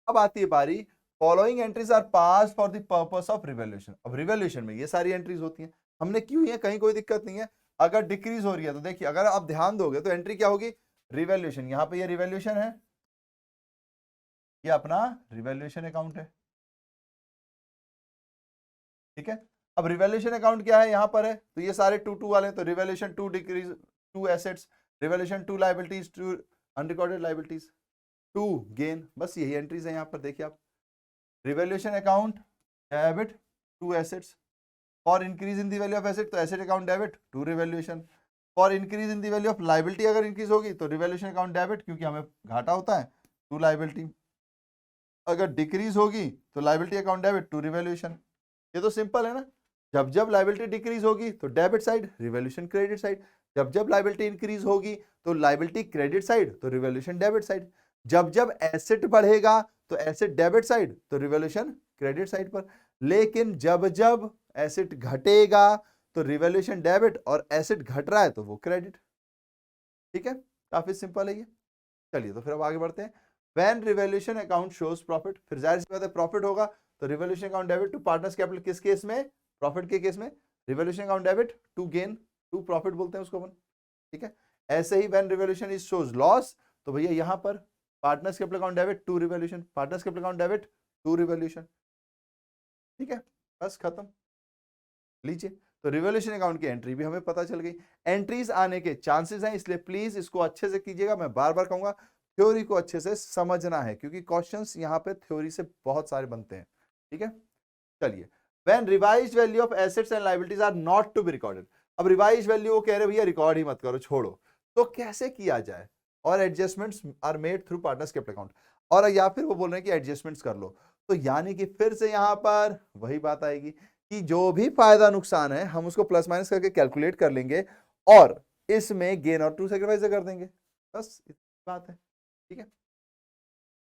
अब आती है बारी, following entries are pass for the purpose of revaluation. अब रिवैल्यूएशन में ये सारी एंट्रीज होती हैं, हमने क्यों है, कहीं कोई दिक्कत नहीं है। अगर डिक्रीज हो रही है तो देखिए, अगर आप ध्यान दोगे तो एंट्री क्या होगी, रिवैल्यूएशन। यहां पे ये रिवैल्यूएशन है, ये अपना रिवैल्यूएशन अकाउंट है, ठीक है। अब रिवैल्यूएशन अकाउंट क्या है, यहां पर है, तो ये सारे टू वाले हैं, तो revaluation 2 decrease 2 assets, revaluation 2 liabilities 2 unrecorded liabilities 2 gain, बस यही एंट्रीज है यहां पर। देखिए आप, revaluation account debit 2 assets, for increase in the value of asset तो asset account debit 2 revaluation, for increase in the value of liability अगर इंक्रीज होगी तो रिवैल्यूएशन अकाउंट डेबिट, क्योंकि हमें घाटा होता है 2 लायबिलिटी, अगर डिक्रीज होगी तो लायबिलिटी अकाउंट डेबिट 2 रिवैल्यूएशन। ये तो सिंपल है ना, जब जब लायबिलिटी डिक्रीज होगी तो debit side, revaluation credit side, जब जब लायबिलिटी इंक्रीज होगी तो लायबिलिटी क्रेडिट साइड तो रिवैल्यूएशन डेबिट साइड, जब जब एसेट बढ़ेगा तो एसेट डेबिट साइड तो रिवैल्यूएशन क्रेडिट साइड पर, लेकिन जब जब एसेट घटेगा तो रिवैल्यूएशन डेबिट और एसेट घट रहा है तो वो क्रेडिट, ठीक है। काफी सिंपल है ये। चलिए तो फिर अब आगे बढ़ते हैं। When revaluation account shows profit, फिर जाहिर सी बात है प्रॉफिट होगा तो revaluation account debit to partners capital, किस केस में, प्रॉफिट के केस में revaluation account debit to gain to profit बोलते हैं उसको अपन, ठीक है। ऐसे ही when revaluation is shows loss, तो भैया यहां पर partners capital account debit to revaluation, partners capital account debit to revaluation, ठीक है, बस खत्म। लीजिए, तो रिवैल्यूएशन अकाउंट की एंट्री भी हमें पता चल गई। एंट्रीज आने के चांसेस हैं, इसलिए प्लीज इसको अच्छे से कीजिएगा। मैं बार बार कहूंगा थ्योरी को अच्छे से समझना है, क्योंकि क्वेश्चंस यहाँ पे थ्योरी से बहुत सारे बनते हैं, ठीक है। चलिए, when revised value of assets and liabilities are not to be recorded, अब रिवाइज वैल्यू वो कह रहे भैया रिकॉर्ड ही मत करो, छोड़ो, तो कैसे किया जाए, और adjustments are made through partners capital account, और या फिर वो बोल रहे हैं कि एडजस्टमेंट्स कर लो, तो यानी कि फिर से यहां पर वही बात आएगी कि जो भी फायदा नुकसान है हम उसको प्लस माइनस करके कैलकुलेट कर लेंगे और इसमें गेन और टू सैक्रिफाइस कर देंगे, बस इतनी बात है, ठीक है।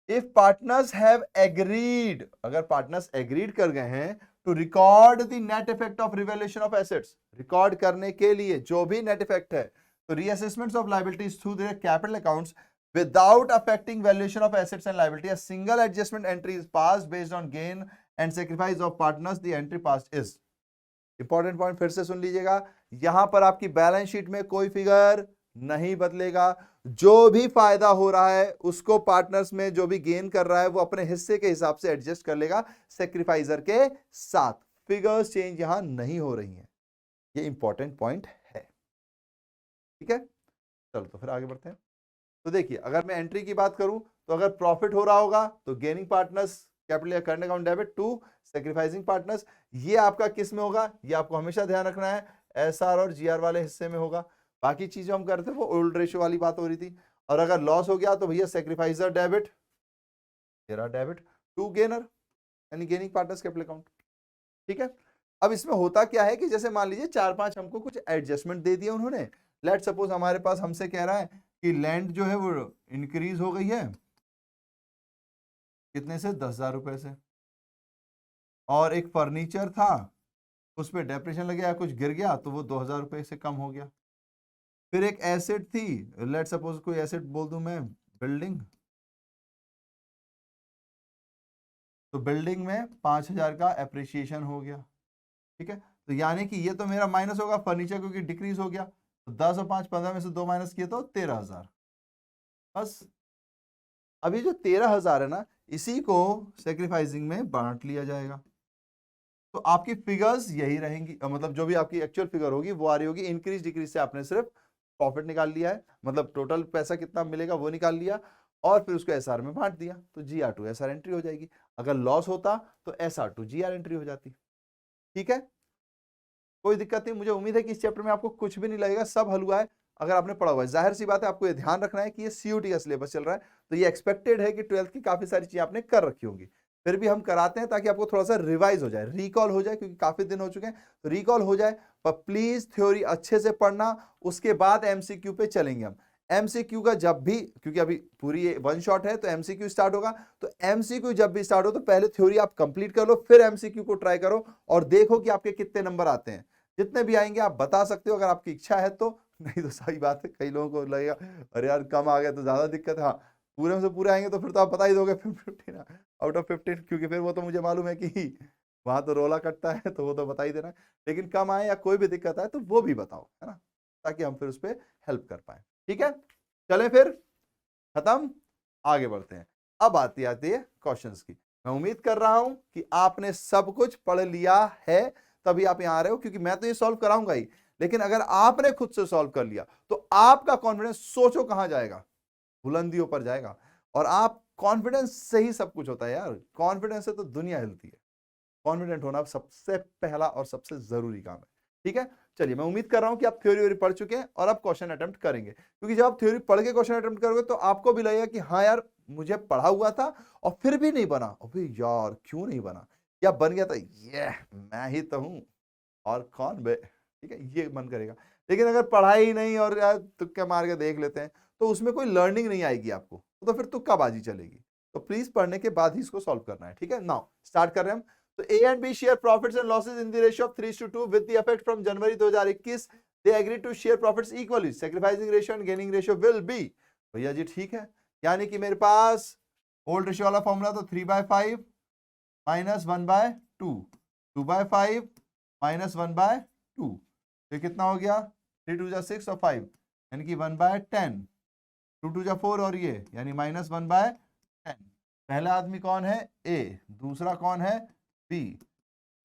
इफ पार्टनर्स हैव एग्रीड, अगर पार्टनर्स एग्रीड कर गए हैं to record the net effect of revaluation of assets, record करने के लिए जो भी नेट इफेक्ट है, तो reassessments of liabilities through their capital accounts without affecting valuation of assets and liability, a single adjustment entry is passed based on gain and sacrifice of partners, the entry passed is, important point फिर से सुन लीजिएगा, यहां पर आपकी बैलेंस शीट में कोई फिगर नहीं बदलेगा, जो भी फायदा हो रहा है उसको पार्टनर्स में जो भी गेन कर रहा है वो अपने हिस्से के हिसाब से एडजस्ट कर लेगा सेक्रीफाइजर के साथ, फिगर्स चेंज यहां नहीं हो रही हैं, ये इंपॉर्टेंट पॉइंट है, ठीक है। चलो तो फिर आगे बढ़ते हैं। तो देखिए, अगर मैं एंट्री की बात करूं तो अगर प्रॉफिट हो रहा होगा तो गेनिंग पार्टनर्स कैपिटल या current account debit to sacrificing partners, ये आपका किस में होगा, ये आपको हमेशा ध्यान रखना है, एसआर और जीआर वाले हिस्से में होगा, बाकी चीजें हम करते वो ओल्ड रेशियो वाली बात हो रही थी। और अगर लॉस हो गया तो भैया सैक्रिफाइसर डेबिट, तेरा डेबिट टू गेनर यानी गेनिंग पार्टनर्स कैपिटल अकाउंट, ठीक है। अब इसमें होता क्या है कि जैसे मान लीजिए 4-5 हमको कुछ एडजस्टमेंट दे दिए उन्होंने, लेट सपोज हमारे पास हमसे कह रहा है कि लैंड जो है वो इंक्रीज हो गई है कितने से, 10,000 रुपए से, और एक फर्नीचर था उस पर डेप्रेशन लग गया, कुछ गिर गया तो वो 2,000 रुपए से कम हो गया। फिर एक एसेट थी, लेट सपोज कोई एसेट बोल दूं मैं, बिल्डिंग, तो बिल्डिंग में 5,000 का एप्रिसिएशन हो गया, ठीक है। तो यानी कि ये तो मेरा माइनस होगा, फर्नीचर क्योंकि डिक्रीज हो गया, तो 10 और 5 15 में से 2 माइनस किए तो 13,000, बस। अभी जो 13,000 है ना, इसी को सेक्रीफाइसिंग में बांट लिया जाएगा, तो आपकी फिगर्स यही रहेंगी, मतलब जो भी आपकी एक्चुअल फिगर होगी वो आ रही होगी, इंक्रीज डिक्रीज से आपने सिर्फ प्रॉफिट निकाल लिया है, मतलब टोटल पैसा कितना मिलेगा वो निकाल लिया और फिर उसको एसआर में बांट दिया, तो जीआर टू एसआर एंट्री हो जाएगी। अगर लॉस होता तो एसआर टू जीआर एंट्री हो जाती, ठीक है। कोई दिक्कत नहीं, मुझे उम्मीद है कि इस चैप्टर में आपको कुछ भी नहीं लगेगा, सब हलवा है अगर आपने पढ़ा हुआ है। जाहिर सी बात है आपको ये ध्यान रखना है कि ये सीयूटी का सिलेबस चल रहा है, तो ये एक्सपेक्टेड है कि 12th की काफी सारी चीजें आपने कर रखी होंगी, फिर भी हम कराते हैं ताकि आपको थोड़ा सा रिवाइज हो जाए, रिकॉल हो जाए, क्योंकि काफी दिन हो चुके हैं, तो रिकॉल हो जाए। पर प्लीज थ्योरी अच्छे से पढ़ना, उसके बाद एमसीक्यू पे चलेंगे हम। एमसीक्यू का जब भी, क्योंकि अभी पूरी वन शॉट है तो एमसीक्यू स्टार्ट होगा, तो एमसीक्यू जब भी स्टार्ट हो तो पहले थ्योरी आप कंप्लीट कर लो, फिर एमसीक्यू को ट्राई करो और देखो कि आपके कितने नंबर आते हैं। जितने भी आएंगे आप बता सकते हो अगर आपकी इच्छा है तो, नहीं तो सही बात है, कई लोगों को लगेगा अरे यार कम आ गया तो ज्यादा दिक्कत है। हाँ, पूरे में से पूरे आएंगे तो फिर तो आप बता ही दोगे 15 आउट ऑफ 15, क्योंकि फिर वो तो मुझे मालूम है कि वहां तो रोला कटता है, तो वो तो बता ही देना, लेकिन कम आए या कोई भी दिक्कत आए तो वो भी बताओ, है ना, ताकि हम फिर उस पर हेल्प कर पाए, ठीक है। चले फिर, खत्म, आगे बढ़ते हैं। अब आती है क्वेश्चंस की। मैं उम्मीद कर रहा हूं कि आपने सब कुछ पढ़ लिया है, तभी आप यहां आ रहे हो, क्योंकि मैं तो ये सॉल्व कराऊंगा ही, लेकिन अगर आपने खुद से सॉल्व कर लिया तो आपका कॉन्फिडेंस सोचो कहां जाएगा, बुलंदियों पर जाएगा। और आप कॉन्फिडेंस से ही सब कुछ होता है यार, कॉन्फिडेंस से तो दुनिया हिलती है। कॉन्फिडेंट होना सबसे पहला और सबसे जरूरी काम है। ठीक है, चलिए मैं उम्मीद कर रहा हूं कि आप थ्योरी पढ़ चुके हैं और अब क्वेश्चन अटेम्प्ट करेंगे, क्योंकि जब आप थ्योरी पढ़ के क्वेश्चन अटेम्प्ट करोगे तो आपको भी लगेगा कि हाँ यार मुझे पढ़ा हुआ था और फिर भी नहीं बना, अबे यार क्यों नहीं बना, या बन गया था, ये मैं ही तो हूं और कौन बे। ठीक है, ये मन करेगा। लेकिन अगर पढ़ाई नहीं और यार तुक्के मार के देख लेते हैं तो उसमें कोई लर्निंग नहीं आएगी आपको, तो फिर तुक्काबाजी चलेगी। तो प्लीज पढ़ने के बाद ही इसको सॉल्व करना है। ठीक है, नाउ स्टार्ट कर रहे हैं हम। तो A and B share profits and losses in the ratio of 3:2 with the effect from January 2021 they agreed to share profits equally, sacrificing ratio and gaining ratio will be। भैया जी ठीक है, यानी कि मेरे पास ओल्ड रेशियो वाला फॉर्मूला तो 3/5 माइनस 1/2, 2/5 माइनस 1/2, तो कितना हो गया 3 2 6 और 5 यानी कि 1/10, 2 2 4 और ये यानी माइनस 1/10। पहला आदमी कौन है A, दूसरा कौन है B।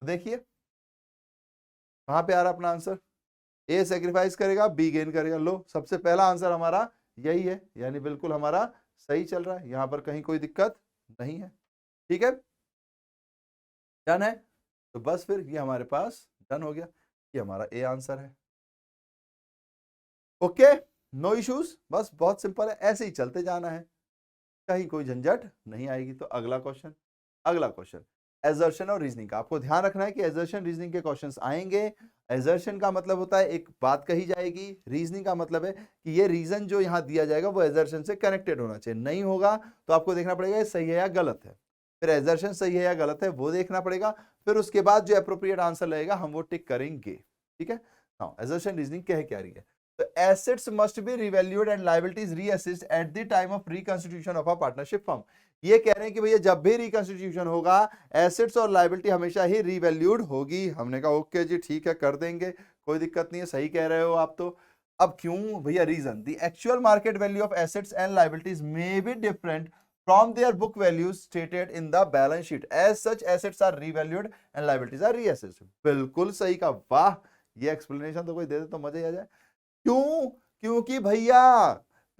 देखिए कहां पे आ रहा अपना आंसर, A सेक्रीफाइस करेगा B गेन करेगा। लो सबसे पहला आंसर हमारा यही है, यानी बिल्कुल हमारा सही चल रहा है, यहां पर कहीं कोई दिक्कत नहीं है। ठीक है, डन है, तो बस फिर ये हमारे पास डन हो गया, ये हमारा ए आंसर है। ओके, नो इश्यूज, बस बहुत सिंपल है, ऐसे ही चलते जाना है, कहीं कोई झंझट नहीं आएगी। तो अगला क्वेश्चन एजर्शन और रीजनिंग का। आपको ध्यान रखना है कि एजर्शन रीजनिंग के क्वेश्चंस आएंगे। एजर्शन का मतलब होता है एक बात कही जाएगी, रीजनिंग का मतलब है कि ये रीजन जो यहां दिया जाएगा वो एजर्शन से कनेक्टेड होना चाहिए, नहीं होगा तो आपको देखना पड़ेगा ये सही है या गलत है, फिर एजर्शन सही है या गलत है वो देखना पड़ेगा, फिर उसके बाद जो अप्रोप्रिएट आंसर लगेगा हम वो टिक करेंगे। ठीक है, नाउ एजर्शन रीजनिंग कह क्या रही है, तो assets must be revalued and liabilities reassessed at the time of reconstitution of a partnership firm। ये कह रहे हैं कि भैया जब भी रिकंस्टिट्यूशन होगा एसेट्स और लाइबिलिटी हमेशा ही रिवैल्यूड होगी। हमने कहा ओके जी ठीक है कर देंगे, कोई दिक्कत नहीं है, सही कह रहे हो आप तो। अब क्यों भैया, reason the actual market value of assets and liabilities may be different from their book values stated in the balance sheet, as such assets are revalued and liabilities are reassessed। बिल्कुल सही का, वाह, ये एक्सप्लेनेशन तो कोई दे दे तो मजा ही आ जाए। क्यों, क्योंकि भैया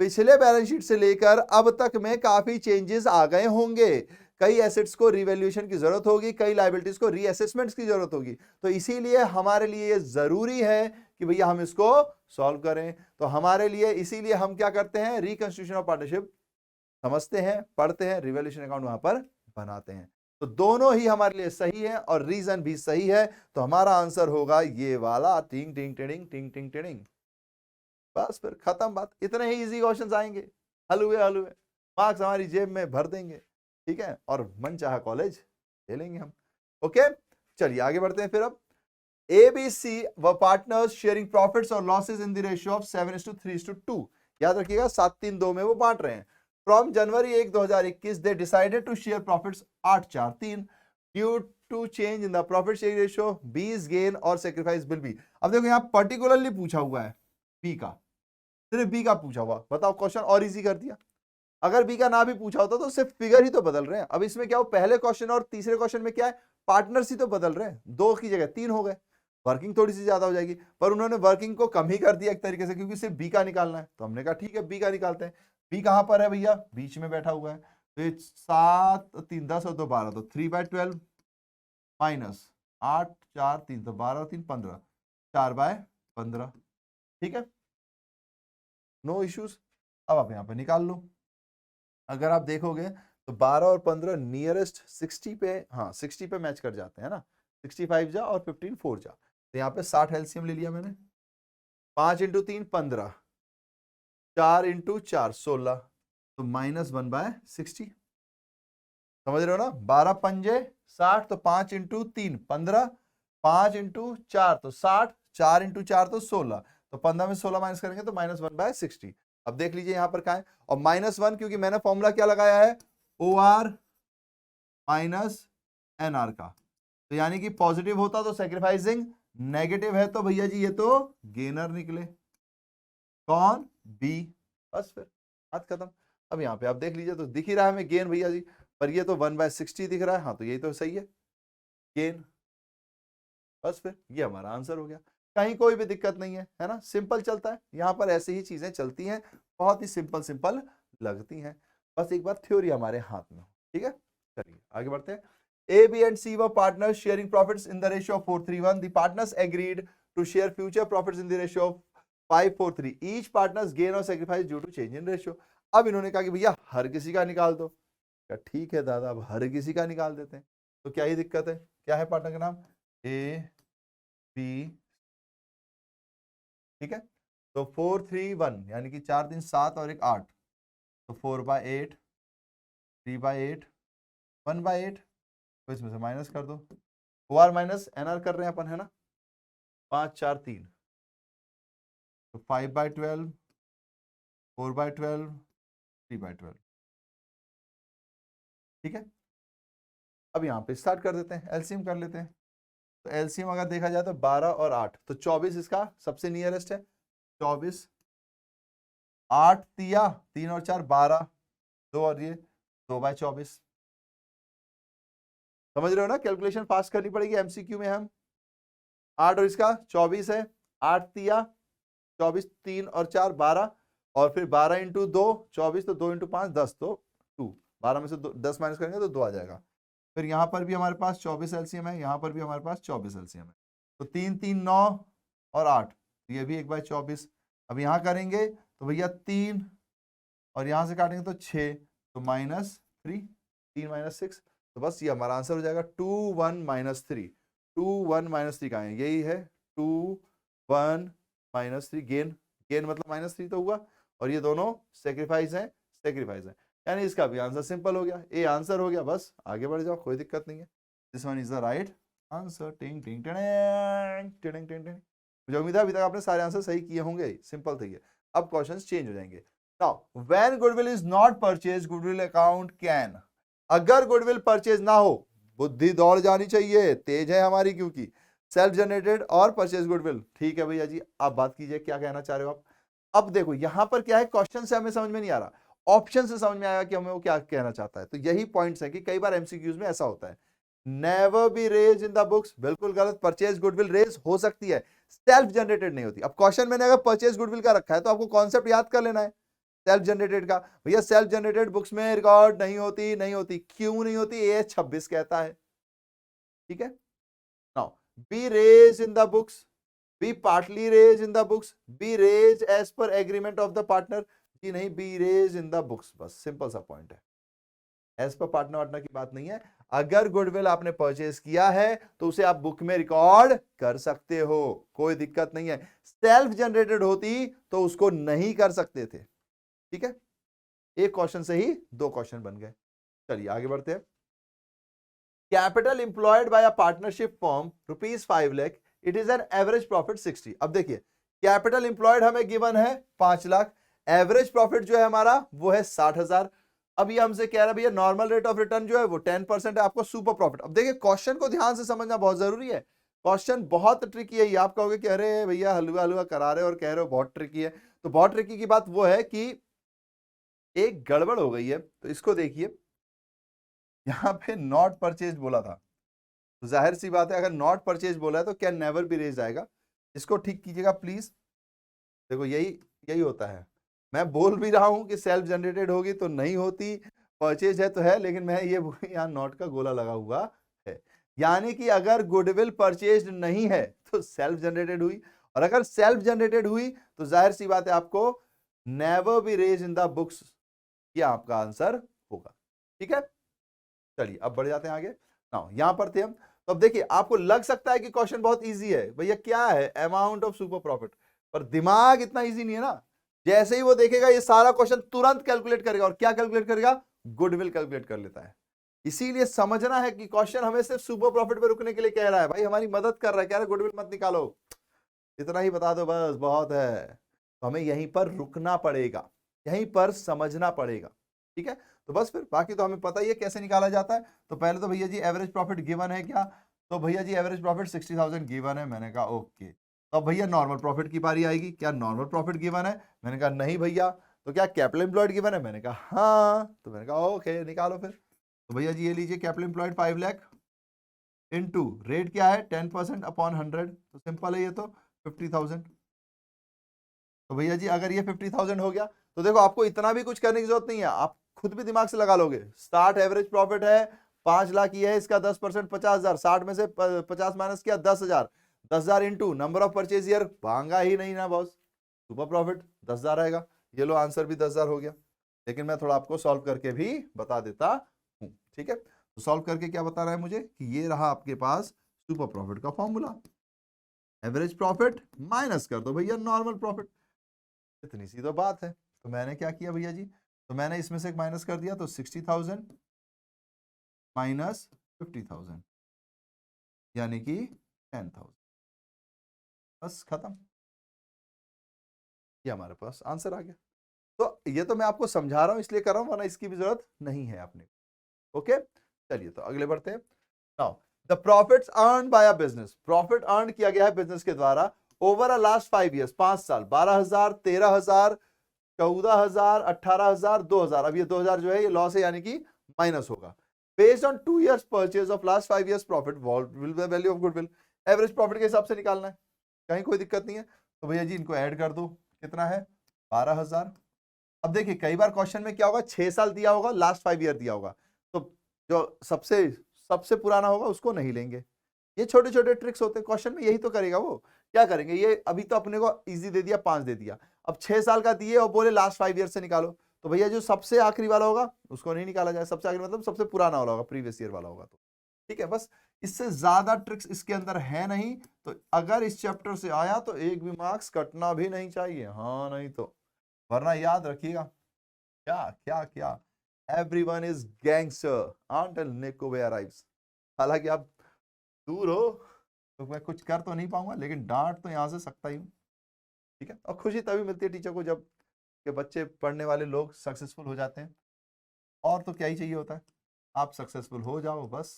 पिछले बैलेंस शीट से लेकर अब तक में काफी चेंजेस आ गए होंगे, कई एसेट्स को रिवैल्यूएशन की जरूरत होगी, कई लायबिलिटीज को रीअसेसमेंट्स की जरूरत होगी, तो इसीलिए हमारे लिए ये जरूरी है कि भैया हम इसको सॉल्व करें। तो हमारे लिए इसीलिए हम क्या करते हैं, रिकंस्टिट्यूशन ऑफ पार्टनरशिप समझते हैं, पढ़ते हैं, रिवैल्यूएशन अकाउंट वहां पर बनाते हैं। तो दोनों ही हमारे लिए सही है और रीजन भी सही है, तो हमारा आंसर होगा ये वाला, टिंग टिंग टिंग टिंग टिंग टिंग। बस फिर खत्म बात, इतने ही इजी क्वेश्चंस आएंगे, हलवे हलवे, मार्क्स हमारी जेब में भर देंगे। ठीक है, और मन चाहा कॉलेज ले लेंगे हम। ओके, चलिए आगे बढ़ते हैं फिर। अब ABC व पार्टनर्स शेयरिंग प्रॉफिट्स और losses in the ratio of 7:3:2। याद रखिएगा 7-3-2 में वो बांट रहे हैं। From January 1 2021 they decided to share profits 8-4-3 due to change in the profit sharing ratio, बीज गेन और सेक्रीफाइस विल बी। अब देखो यहां पर्टिकुलरली पूछा हुआ है बी का, सिर्फ बी का पूछा हुआ, बताओ क्वेश्चन और इजी कर दिया। अगर बी का ना भी पूछा होता तो सिर्फ फिगर ही तो बदल रहे हैं। अब इसमें क्या हो, पहले क्वेश्चन और तीसरे क्वेश्चन में क्या है, पार्टनर्स ही तो बदल रहे हैं, 2 की जगह 3 हो गए, वर्किंग थोड़ी सी ज्यादा हो जाएगी, पर उन्होंने वर्किंग को कम ही कर दिया एक तरीके से, क्योंकि सिर्फ बी का निकालना है। तो हमने कहा ठीक है बी का निकालते हैं। बी कहां पर है भैया, बीच में बैठा हुआ है, तो 7 3 10 और 2 12, तो 3/12 माइनस 8 4 3 तो 12 3 15, 4/15। ठीक है, नो इश्यूज। अब आप यहां पे निकाल लो, अगर आप देखोगे तो 12 और 15 नियरेस्ट 60 पे, हाँ 60 पे मैच कर जाते हैं ना, 65 जा और 15 4 जा, तो यहाँ पे 60 एलसीएम ले लिया मैंने। 5 × 3 15, 4 × 4 16, तो -1/60। समझ रहे हो ना, 12 पंजे 60, तो 5 × 3 15, 5 × 4 तो 60, 4 × 4 तो 16, तो 15 में 16 माइनस करेंगे तो -1/60। अब देख लीजिए यहां पर कहां है, और -1 क्योंकि मैंने फॉर्मूला क्या लगाया है, OR माइनस NR का, तो यानी कि पॉजिटिव होता तो सेक्रीफाइसिंग, नेगेटिव है तो भैया जी ये तो गेनर निकले, कौन, बी। बस फिर बात खत्म। अब यहाँ पे आप देख लीजिए तो दिख ही रहा है हमें गेन भैया जी, पर ये तो 1/60 दिख रहा है। हाँ तो यही तो सही है गेन। बस फिर ये हमारा आंसर हो गया, कहीं कोई भी दिक्कत नहीं है ना, सिंपल चलता है यहाँ पर, ऐसी ही चीजें चलती हैं, बहुत ही सिंपल सिंपल लगती हैं। बस एक बार थ्योरी हमारे हाथ में हो, ठीक है। चलिए आगे बढ़ते हैं। A, B and C were partners sharing profits in the ratio of 4:3:1. The partners agreed to share future profits in the ratio of 5:4:3. Each partner's gain or sacrifice due to change in ratio. अब इन्होंने कहा कि भैया हर किसी का निकाल दो। क्या ठीक है दादा, अब हर किसी का निकाल देते हैं। तो क्या ही दिक्कत है, क्या है पार्टनर का नाम, A, B, ठीक है। तो 4:3:1 यानी कि 4 दिन 7 और 1 8, तो 4/8, 3/8, 1/8, तो इसमें से माइनस कर दो, OR माइनस NR कर रहे हैं अपन, है ना। 5 4 3, तो 5/12, 4/12, 3/12, ठीक है। अब यहाँ पे स्टार्ट कर देते हैं, एलसीएम कर लेते हैं। तो एलसीएम अगर देखा जाए तो 12 और 8, तो 24 इसका सबसे नियरेस्ट है। 24, 8 तिया 3 और 4 12, 2 और ये 2/24। समझ रहे हो ना, कैलकुलेशन फास्ट करनी पड़ेगी एमसीक्यू में। हम 8 और इसका 24 है, 8 तिया 24, 3 और 4 12, और फिर 12 इंटू 2 24, तो 2 इंटू 5 10, तो 2, 12 में से 10 माइनस करेंगे तो 2 आ जाएगा। फिर यहाँ पर भी हमारे पास 24 एलसीएम है, यहाँ पर भी हमारे पास 24 एलसीएम है, तो 3 3 9 और 8, ये भी 1/24। अब यहाँ करेंगे तो भैया 3, और यहाँ से काटेंगे तो 6, तो -3, 3 - 6, तो बस ये हमारा आंसर हो जाएगा 2 1 -3। 2 1 -3 कहाँ है, यही है 2 1 -3। गेन, गेन मतलब -3 तो हुआ, और ये दोनों सेक्रीफाइस है, सेक्रीफाइस है, यानी इसका भी आंसर सिंपल हो गया, ए आंसर हो गया। बस आगे बढ़ जाओ, कोई दिक्कत नहीं है। This one is the right answer. टिंग टिंग टिंग टिंग टिंग टिंग। मुझे उम्मीद है अभी तक आपने सारे आंसर सही किए होंगे, सिंपल थे ये। अब क्वेश्चंस चेंज हो जाएंगे। Now, when goodwill is not purchased, goodwill account can. अगर गुडविल परचेज ना हो, बुद्धि दौड़ जानी चाहिए, तेज है हमारी, क्योंकि सेल्फ जनरेटेड और परचेज गुडविल। ठीक है भैया जी, आप बात कीजिए, क्या कहना चाह रहे हो आप। अब देखो यहां पर क्या है, क्वेश्चन से हमें समझ में नहीं आ रहा, ऑप्शन से समझ में आएगा कि हमें वो क्या कहना चाहता है। तो यही पॉइंट्स है कि कई बार एमसीक्यूज में ऐसा होता है। Never be raise in the books, बिल्कुल गलत। परचेज गुडविल रेज हो सकती है, सेल्फ जनरेटेड नहीं होती। अब क्वेश्चन मैंने अगर परचेज गुडविल का रखा है तो आपको कॉन्सेप्ट याद कर लेना है सेल्फ जनरेटेड का। भैया सेल्फ जनरेटेड बुक्स में रिकॉर्ड नहीं होती, नहीं होती। क्यों नहीं होती, ये 26 कहता है, ठीक है। Now be raise in the books, be partly raise in the books, be raise as per agreement of the partner, जी नहीं, be raise in the books, बस सिंपल सा पॉइंट है। एज पर पार्टनर वार्टनर की बात नहीं है। अगर गुडविल आपने परचेज किया है तो उसे आप बुक में रिकॉर्ड कर सकते हो, कोई दिक्कत नहीं है। सेल्फ जनरेटेड होती तो उसको नहीं कर सकते थे, ठीक है। एक क्वेश्चन से ही 2 क्वेश्चन बन गए। चलिए आगे बढ़ते हैं। Capital employed by a partnership firm ₹5 lakh, it is an average profit 60। अब देखिए कैपिटल इंप्लॉयड हमें गिवन है 5 लाख, एवरेज प्रॉफिट जो है हमारा वो है 60,000। अब ये हमसे कह रहा है भैया नॉर्मल रेट ऑफ रिटर्न जो है वो 10% है, आपको सुपर प्रॉफिट। अब देखिए क्वेश्चन को ध्यान से समझना बहुत जरूरी है, क्वेश्चन बहुत ट्रिकी है। ये आप कहोगे कि अरे भैया हलवा हलवा करा रहे हो और कह रहे हो बहुत ट्रिकी है, तो बहुत ट्रिकी की बात वो है कि एक गड़बड़ हो गई है। तो इसको देखिए, यहां पे नॉट परचेज बोला था, तो जाहिर सी बात है अगर नॉट परचेज बोला है तो क्या नेवर भी रेज आएगा। इसको ठीक कीजिएगा प्लीज। देखो यही यही होता है, मैं बोल भी रहा हूं कि सेल्फ जनरेटेड होगी तो नहीं होती, परचेज है तो है, लेकिन मैं ये यहाँ नॉट का गोला लगा हुआ है। यानी कि अगर गुडविल परचेज नहीं है तो सेल्फ जनरेटेड हुई, और अगर सेल्फ जनरेटेड हुई तो जाहिर सी बात है आपको never be raise in the books, ये आपका आंसर होगा, ठीक है। चलिए अब बढ़ जाते हैं आगे। नाउ यहां पर थे हम, तो अब देखिए आपको लग सकता है कि क्वेश्चन बहुत इजी है, भैया क्या है अमाउंट ऑफ सुपर प्रॉफिट, पर दिमाग इतना इजी नहीं है ना। जैसे ही वो देखेगा ये सारा क्वेश्चन तुरंत कैलकुलेट करेगा, और क्या कैलकुलेट करेगा, गुडविल कैलकुलेट कर लेता है। इसीलिए समझना है कि क्वेश्चन हमें सिर्फ सुपर प्रॉफिट पे रुकने के लिए कह रहा है, भाई हमारी मदद कर रहा है, कह रहा है गुडविल मत निकालो, इतना ही बता दो बस बहुत है। तो हमें यहीं पर रुकना पड़ेगा, यहीं पर समझना पड़ेगा, ठीक है। तो बस फिर बाकी तो हमें पता ही है कैसे निकाला जाता है। तो पहले तो भैया जी एवरेज प्रॉफिट गिवन है क्या, तो भैया जी एवरेज प्रॉफिट 60,000 गिवन है, मैंने कहा ओके। तो अब भैया नॉर्मल प्रॉफिट की बारी आएगी, क्या नॉर्मल प्रॉफिट गिवन है, मैंने कहा नहीं भैया तो क्या कैपिटल एम्प्लॉयड गिवन है? मैंने कहा हाँ, तो मैंने कहा ओके निकालो फिर। तो भैया जी ये लीजिए capital employed 5 lakh into rate क्या है 10% अपॉन 100, तो सिंपल है ये तो 50,000। तो भैया जी अगर ये 50,000 हो गया तो देखो आपको इतना भी कुछ करने की जरूरत नहीं है, आप खुद भी दिमाग से लगा लोगे। स्टार्ट एवरेज प्रॉफिट है 5 लाख ये है, इसका 10% 50,000, 60 में से 50 माइनस किया 10,000, 10,000 into number of purchase year, भांगा ही नहीं ना बॉस, सुपर प्रॉफिट 10,000 आएगा। ये लो आंसर भी 10,000 हो गया। लेकिन मैं थोड़ा आपको सॉल्व करके भी बता देता हूँ, ठीक है। तो सॉल्व करके क्या बता रहा है मुझे कि ये रहा आपके पास सुपर प्रॉफिट का फॉर्मूला, एवरेज प्रॉफिट माइनस कर दो भैया नॉर्मल प्रॉफिट, इतनी सी तो बात है। तो मैंने क्या किया भैया जी, तो मैंने इसमें से माइनस कर दिया, तो 60,000 माइनस 50,000 यानी कि 10,000, बस खत्म, ये हमारे पास आंसर आ गया। तो ये तो मैं आपको समझा रहा हूं इसलिए कर रहा हूं, वरना इसकी भी जरूरत नहीं है आपने। ओके चलिए तो अगले बढ़ते हैं। Now the profits earn by a business, profit earn किया गया है बिजनेस के द्वारा ओवर अ लास्ट 5 ईयर्स, 5 साल, 12,000, 13,000, 14,000, 18,000, 2,000। अब ये 2,000 जो है ये लॉस है यानी कि माइनस होगा। Based on 2 years purchase of last 5 years profit will the value of goodwill, average profit के हिसाब से निकालना है, कहीं कोई दिक्कत नहीं है। तो भैया जी इनको ऐड कर दो, कितना है 12,000। अब देखिए कई बार क्वेश्चन में क्या होगा, 6 साल दिया होगा, लास्ट 5 ईयर दिया होगा, तो जो सबसे सबसे पुराना होगा उसको नहीं लेंगे। ये छोटे छोटे ट्रिक्स होते हैं क्वेश्चन में, यही तो करेगा वो। क्या करेंगे, ये अभी तो अपने को इजी दे दिया 5 दे दिया, अब 6 साल का दिए और बोले लास्ट 5 ईयर से निकालो, तो भैया जो सबसे आखिरी वाला होगा उसको नहीं निकाला जाए, सबसे आखिरी मतलब सबसे पुराना वाला होगा, प्रीवियस ईयर वाला होगा। तो ठीक है, बस इससे ज्यादा ट्रिक्स इसके अंदर है नहीं। तो अगर इस चैप्टर से आया तो एक भी मार्क्स कटना भी नहीं चाहिए, हाँ नहीं तो, वरना याद रखिएगा क्या क्या क्या, everyone is gangster until Nicobe arrives। हालांकि आप दूर हो तो मैं कुछ कर तो नहीं पाऊंगा, लेकिन डांट तो यहां से सकता ही हूँ, ठीक है। और खुशी तभी मिलती है टीचर को जब के बच्चे पढ़ने वाले लोग सक्सेसफुल हो जाते हैं, और तो क्या ही चाहिए होता है, आप सक्सेसफुल हो जाओ बस,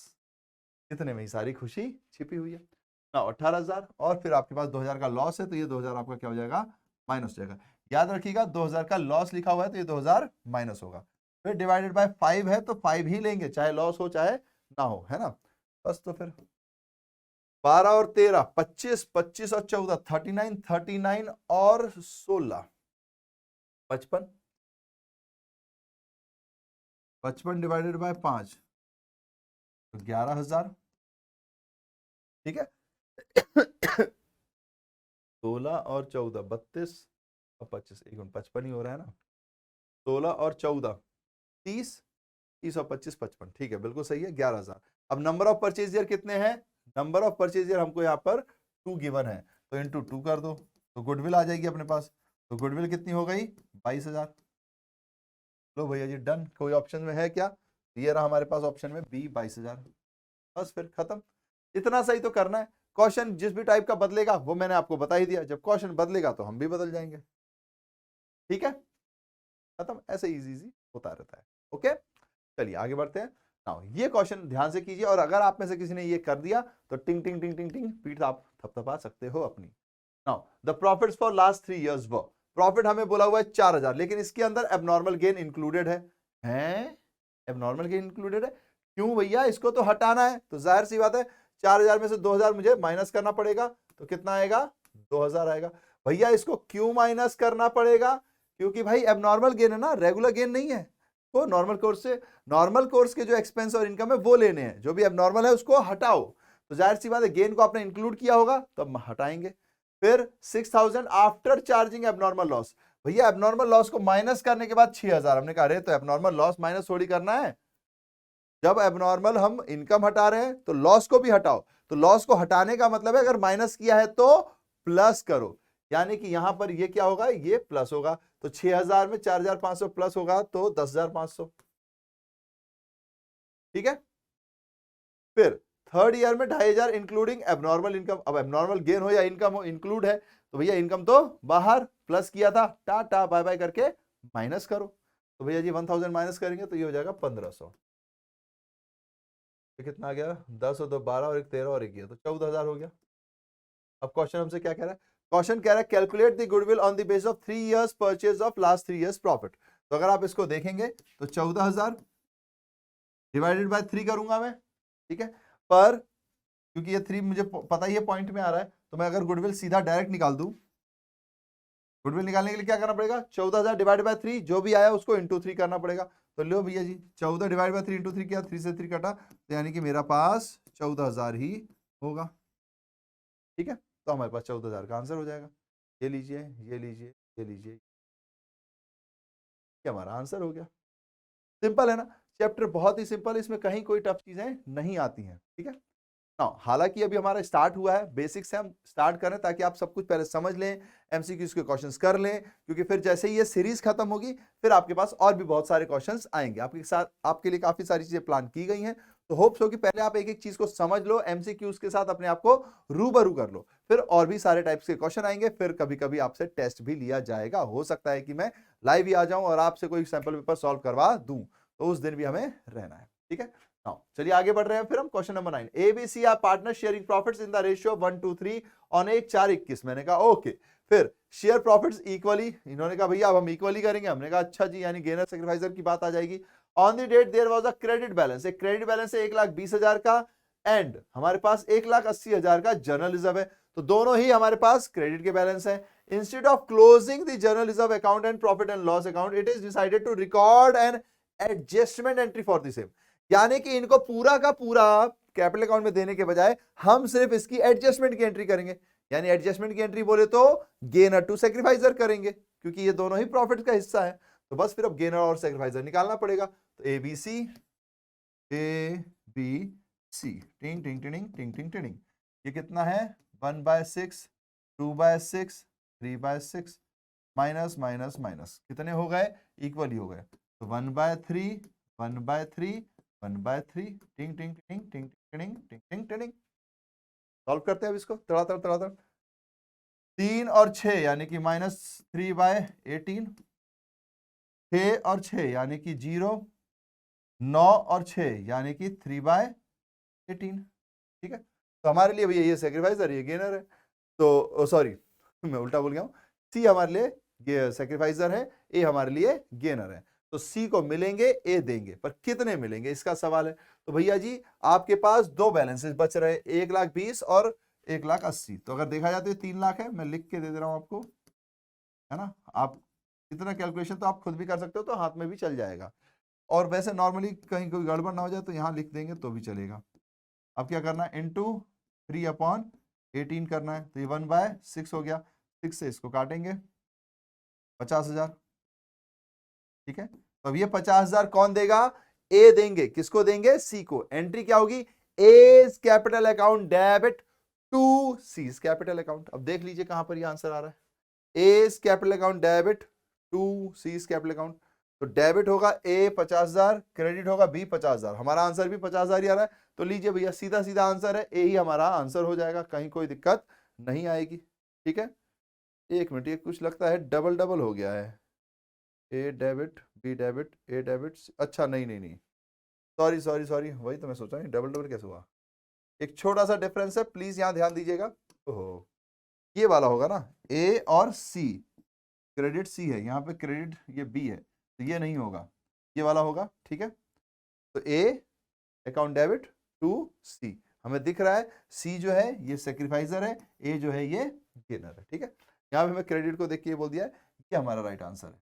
इतने में ही सारी खुशी छिपी हुई है ना। 18,000 और फिर आपके पास 2,000 का लॉस है, तो ये 2,000 आपका क्या हो जाएगा, माइनस हो जाएगा। याद रखिएगा 2,000 का लॉस लिखा हुआ है तो ये 2,000 माइनस होगा, फिर डिवाइडेड बाय 5 है तो 5 ही लेंगे, चाहे लॉस हो चाहे ना हो, है ना। बस तो फिर 12 और 13 25, 25 और 14 39, 39 और 16 55, 55 डिवाइडेड बाय 5 तो 11,000, ठीक है। 16 और 14 32 और 25, 55 ही हो रहा है ना, 16 और 14 30, 30 और 25 55, ठीक है बिल्कुल सही है 11,000। अब नंबर ऑफ परचेज ईयर कितने हैं, नंबर ऑफ परचेज ईयर हमको यहाँ पर 2 गिवन है, तो इंटू 2 कर दो, तो गुडविल आ जाएगी अपने पास, तो गुडविल कितनी हो गई 22,000। लो भैया जी डन, कोई ऑप्शन में है क्या, ये रहा हमारे पास ऑप्शन में बी 22,000, बस फिर खत्म। इतना सही तो करना है, क्वेश्चन जिस भी टाइप का बदलेगा वो मैंने आपको बता ही दिया, जब क्वेश्चन बदलेगा तो हम भी बदल जाएंगे, ठीक है, खत्म। ऐसे इजी इजी होता रहता है। ओके चलिए आगे बढ़ते हैं। नाउ ये क्वेश्चन ध्यान से कीजिए, और अगर आप में से किसी ने ये कर दिया तो टिंग टिंग टिंग टिंग टिंग पीठ आप थपथपा सकते हो अपनी। Now the profits for last 3 years were, profit हमें बोला हुआ है 4,000, लेकिन इसके अंदर एबनॉर्मल गेन इंक्लूडेड है, हैं एबनॉर्मल गेन इंक्लूडेड है, क्यों भैया, इसको तो हटाना है, तो जाहिर सी बात है 4,000 में से 2,000 मुझे माइनस करना पड़ेगा, तो कितना आएगा 2,000 आएगा। भैया इसको क्यों माइनस करना पड़ेगा, क्योंकि भाई एबनॉर्मल गेन है ना, रेगुलर गेन नहीं है, तो नॉर्मल कोर्स से, नॉर्मल कोर्स के जो एक्सपेंस और इनकम है वो लेने हैं, जो भी एबनॉर्मल है उसको हटाओ, तो जाहिर सी बात है गेन को आपने इंक्लूड किया होगा तो हम हटाएंगे। फिर 6,000 आफ्टर चार्जिंग एबनॉर्मल लॉस, भैया एबनॉर्मल लॉस को माइनस करने के बाद 6,000, हमने कहा अरे तो एबनॉर्मल लॉस माइनस थोड़ी करना है, जब एबनॉर्मल हम इनकम हटा रहे हैं तो लॉस को भी हटाओ, तो लॉस को हटाने का मतलब है अगर माइनस किया है तो प्लस करो, यानी कि यहां पर ये क्या होगा, ये प्लस होगा, तो 6,000 में 4,500 प्लस होगा तो 10,500, ठीक है। फिर थर्ड ईयर में 2,500 इंक्लूडिंग एबनॉर्मल इनकम, अब एबनॉर्मल गेन हो या इनकम हो इंक्लूड है, तो भैया इनकम तो बाहर, प्लस किया था टाटा बाय बाय करके माइनस करो, तो भैया जी 1,000 माइनस करेंगे तो ये हो जाएगा 1,500, कितना आ गया 10 और 2 12 और 1 13 और 1 तो 14,000 हो गया। अब क्वेश्चन हमसे क्या कह रहा है, क्वेश्चन कह रहा है calculate the goodwill on the base of 3 years purchase of last 3 years profit. तो अगर आप इसको देखेंगे तो 14,000 डिवाइडेड बाय 3 करूंगा मैं, ठीक है, पर क्योंकि ये 3 मुझे पता ही है पॉइंट में आ रहा है, तो मैं अगर गुडविल सीधा डायरेक्ट निकाल दूं, गुडविल निकालने के लिए क्या करना पड़ेगा, 14,000 डिवाइड बाय 3, जो भी आया उसको इंटू 3 करना पड़ेगा। तो लो भैया जी 14 डिवाइड बाय 3 इंटू 3 किया, 3 से 3 कटा, तो यानी कि मेरा पास 14,000 ही होगा, ठीक है। तो हमारे पास 14,000 का आंसर हो जाएगा। ये लीजिए, ये लीजिए, ये लीजिए, ये हमारा आंसर हो गया। सिंपल है ना, चैप्टर बहुत ही सिंपल है, इसमें कहीं कोई टफ चीजें नहीं आती हैं, ठीक है। हालांकि अभी हमारा स्टार्ट हुआ है, बेसिक से हम स्टार्ट करें ताकि आप सब कुछ पहले समझ लें, एमसीक्यूज के क्वेश्चंस कर लें, क्योंकि फिर जैसे ही ये सीरीज खत्म होगी फिर आपके पास और भी बहुत सारे क्वेश्चंस आएंगे आपके साथ, आपके लिए काफी सारी चीजें प्लान की गई हैं। तो होप्स हो कि पहले आप एक एक चीज को समझ लो, एमसीक्यूज के साथ अपने आप को रूबरू कर लो, फिर और भी सारे टाइप्स के क्वेश्चन आएंगे, फिर कभी कभी आपसे टेस्ट भी लिया जाएगा। हो सकता है कि मैं लाइव ही आ जाऊं और आपसे कोई सैंपल पेपर सॉल्व करवा दूं, तो उस दिन भी हमें रहना है, ठीक है। चलिए आगे बढ़ रहे हैं, फिर हम question number 9, ABC are partner sharing profits in the ratio 1:3 on एक 4:21। मैंने कहा ओके, फिर शेयर प्रॉफिट्स इक्वली, इन्होंने कहा भैया अब हम इक्वली करेंगे, हमने कहा अच्छा जी, यानी गेनर सैक्रिफाइसर की बात आ जाएगी। On the date there was a credit balance, एक क्रेडिट बैलेंस है 1,20,000 का, एंड हमारे पास 1,80,000 का जर्नल रिजर्व है, तो दोनों ही हमारे पास क्रेडिट के बैलेंस है। Instead of closing the general reserve account and profit and loss account, it is decided to record an adjustment entry for the same, यानी कि इनको पूरा का पूरा कैपिटल अकाउंट में देने के बजाय हम सिर्फ इसकी एडजस्टमेंट की एंट्री करेंगे, यानी एडजस्टमेंट की एंट्री बोले तो गेनर टू सैक्रिफाइसर करेंगे, क्योंकि ये दोनों ही प्रॉफिट का हिस्सा है। तो बस फिर अब गेनर और सैक्रिफाइसर निकालना पड़ेगा। तो एबीसी, एबीसी, टिंग टिंग टिंग टिंग टिंग टिंग, ये कितना है 1/6, 2/6, 3/6, माइनस माइनस माइनस, कितने हो गए, इक्वल ही हो गए। तो 1/3, 1/3, 1/3, टिंग टिंग टिंग टिंग टिंग टिंग टिंग टिंग। सॉल्व करते हैं अब इसको तड़ातड़ तड़ातड़। 3 और 6 यानी कि -3/18, 6 और 6 यानी कि 0, 9 और 6 यानी कि 3/18, ठीक है। तो हमारे लिए भैया ये सैक्रिफाइसर, ये गेनर है, तो सॉरी मैं उल्टा बोल गया हूं, सी हमारे लिए सैक्रिफाइसर है, ए हमारे लिए गेनर है। तो सी को मिलेंगे, ए देंगे, पर कितने मिलेंगे इसका सवाल है। तो भैया जी आपके पास दो बैलेंसेस बच रहे, 1,20,000 और 1,80,000। तो अगर देखा जाए तो 3 लाख है, मैं लिख के दे रहा हूं आपको, है ना। आप इतना कैलकुलेशन तो आप खुद भी कर सकते हो, तो हाथ में भी चल जाएगा, और वैसे नॉर्मली कहीं कोई गड़बड़ ना हो जाए तो यहां लिख देंगे तो भी चलेगा। अब क्या करना है, इंटू 3/18 करना है, तो ये 1/6 हो गया, 6 से इसको काटेंगे, 50,000, ठीक है। तो अब ये 50,000 कौन देगा, ए देंगे, किसको देंगे, सी को। एंट्री क्या होगी, A's capital account debit to C's capital account. अब देख लीजिए कहां पर ये आंसर आ रहा है, A's capital account debit to C's capital account. तो डेबिट होगा ए 50,000, क्रेडिट होगा बी 50,000, हमारा आंसर भी 50,000 ही आ रहा है। तो लीजिए भैया सीधा सीधा आंसर है, ए ही हमारा आंसर हो जाएगा, कहीं कोई दिक्कत नहीं आएगी, ठीक है। एक मिनट, ये कुछ लगता है डबल डबल हो गया है, ए डेबिट बी डेबिट ए डेबिट, अच्छा नहीं नहीं नहीं, सॉरी सॉरी सॉरी, वही तो मैं सोचा डबल डबल कैसे हुआ, एक छोटा सा डिफरेंस है, प्लीज यहां ध्यान दीजिएगा। ओहो, ये वाला होगा ना, ए और सी, क्रेडिट सी है, यहाँ पे क्रेडिट ये बी है, तो ये नहीं होगा, ये वाला होगा, ठीक है। तो ए अकाउंट डेबिट टू सी, हमें दिख रहा है सी जो है ये सैक्रिफाइसर है, ए जो है ये गेनर है, ठीक है। यहाँ पे मैं क्रेडिट को देख के ये बोल दिया है, ये हमारा राइट आंसर है,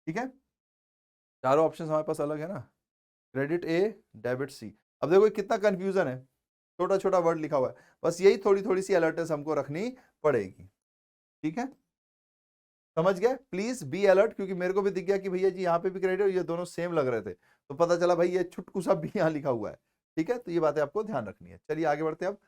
ठीक है। चारों ऑप्शन हमारे पास अलग है ना, क्रेडिट ए डेबिट सी। अब देखो कितना कंफ्यूजन है, छोटा छोटा वर्ड लिखा हुआ है, बस यही थोड़ी थोड़ी सी अलर्टनेस हमको रखनी पड़ेगी, ठीक है। समझ गए, प्लीज बी अलर्ट, क्योंकि मेरे को भी दिख गया कि भैया जी यहाँ पे भी क्रेडिट, ये दोनों सेम लग रहे थे, तो पता चला भाई ये छुटकू सा भी यहाँ लिखा हुआ है, ठीक है। तो ये बातें आपको ध्यान रखनी है। चलिए आगे बढ़ते हैं अब।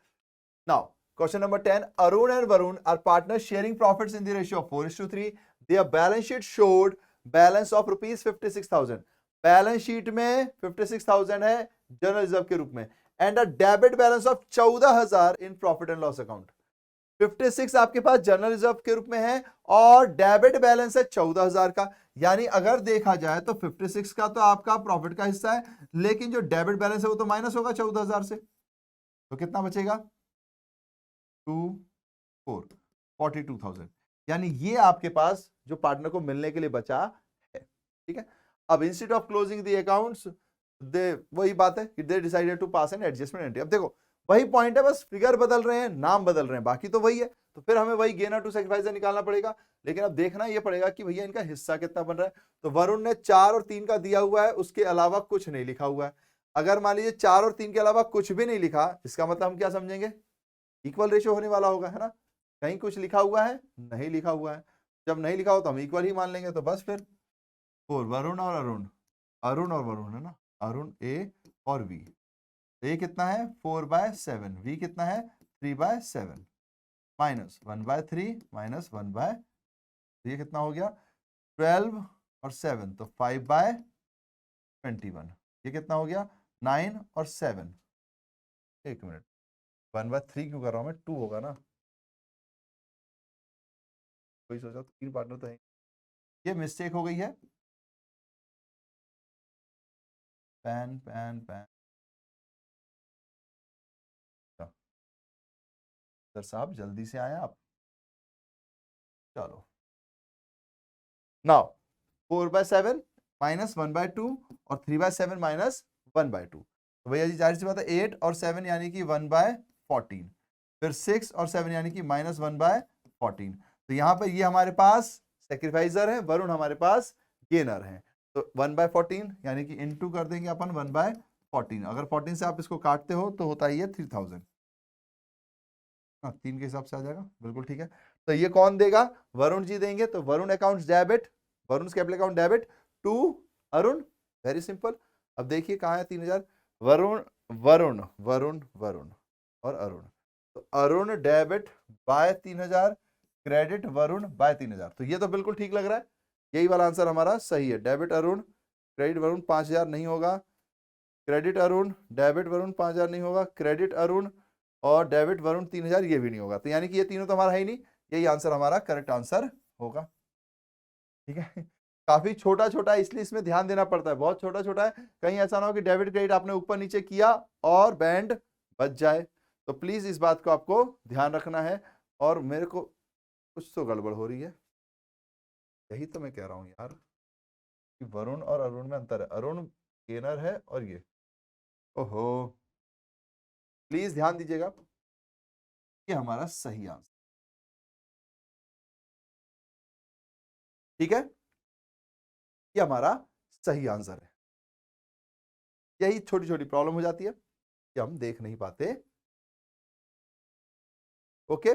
Now question number 10, Arun and Varun are partner sharing profits in the ratio of 4:3। Their balance sheet showed balance of ₹56,000, balance sheet में 56,000 है जनरल रिजर्व के रूप में, and a debit balance of 14,000 in profit and loss account. 56 आपके पास जनरल रिजर्व के रूप में है और डेबिट बैलेंस है 14,000 का, यानी अगर देखा जाए तो 56 का तो आपका प्रॉफिट का हिस्सा है, लेकिन जो डेबिट बैलेंस है वो तो माइनस होगा 14,000 से, तो कितना बचेगा 2, 42,000, यानी ये आपके पास जो पार्टनर को मिलने के लिए बचा है। ठीक है, अब instead of closing the accounts they, वही बात है कि they decided to pass an adjustment entry. अब देखो वही पॉइंट है, बस फिगर बदल रहे हैं, नाम बदल रहे हैं, बाकी तो वही है। तो फिर हमें वही गेनर टू सैक्रिफाइसर निकालना पड़ेगा, लेकिन अब देखना ये पड़ेगा कि भैया इनका हिस्सा कितना बन रहा है। तो वरुण ने 4 और 3 का दिया हुआ है, उसके अलावा कुछ नहीं लिखा हुआ है। अगर मान लीजिए 4 और 3 के अलावा कुछ भी नहीं लिखा, इसका मतलब हम क्या समझेंगे, इक्वल रेशियो होने वाला होगा, है ना। कहीं कुछ लिखा हुआ है, नहीं लिखा हुआ है, जब नहीं लिखा हो तो हम इक्वल ही मान लेंगे। तो बस फिर 4 वरुण और अरुण, अरुण और वरुण, है ना, अरुण ए और वी। ए कितना है 4/7, वी कितना है 3/7, माइनस 1/3 माइनस 1/, ये कितना हो गया 12 और 7, तो 5/21, ये कितना हो गया 9 और 7, एक मिनट 1/3 क्यों कर रहा हूं मैं, 2 होगा ना, कोई सोचा 3 पार्टनर तो है, ये मिस्टेक हो गई है। पैन पैन पैन सर साहब जल्दी से आए आप, चलो नाउ 4/7 माइनस 1/2 और 3/7 माइनस 1/2, तो भैया जी जाहिर सी बात है 8 और 7 यानी कि 1/14, फिर 6 और 7 यानी कि माइनस 1/14। तो यहाँ पर ये हमारे पास सेक्रीफाइजर है, वरुण हमारे पास गेनर है। तो 1/14 यानी कि इनटू कर देंगे अपन 1/14, अगर 14 से आप इसको काटते हो तो होता ही है 3000, हाँ 3 के हिसाब से आ जाएगा, बिल्कुल ठीक है। तो ये कौन देगा, वरुण जी देंगे। तो Varun account debit, Varun capital account debit to Arun, very simple. अब देखिए कहाँ है 3000, वरुण वरुण वरुण वरुण और अरुण, तो Arun debit by 3000, credit Varun by 3000। तो ये तो बिल्कुल ठीक लग रहा है, यही वाला आंसर हमारा सही है। डेबिट अरुण, क्रेडिट वरुण 5000 नहीं होगा, क्रेडिट अरुण, डेबिट वरुण 5000 नहीं होगा, क्रेडिट अरुण और डेबिट वरुण 3000, ये भी नहीं होगा। तो यानी कि ये तीनों तो हमारा है ही नहीं, यही आंसर हमारा करेक्ट आंसर होगा। ठीक है, काफी छोटा छोटा है इसलिए इसमें ध्यान देना पड़ता है, बहुत छोटा छोटा है, कहीं ऐसा ना हो कि डेबिट क्रेडिट आपने ऊपर नीचे किया और बैंड बच जाए। तो प्लीज इस बात को आपको ध्यान रखना है। और मेरे को कुछ तो गड़बड़ हो रही है, यही तो मैं कह रहा हूं यार कि वरुण और अरुण में अंतर है, अरुण गेनर है और ये, ओहो, प्लीज ध्यान दीजिएगा, ये हमारा सही आंसर, ठीक है, ये हमारा सही आंसर है। यही छोटी छोटी प्रॉब्लम हो जाती है कि हम देख नहीं पाते। ओके,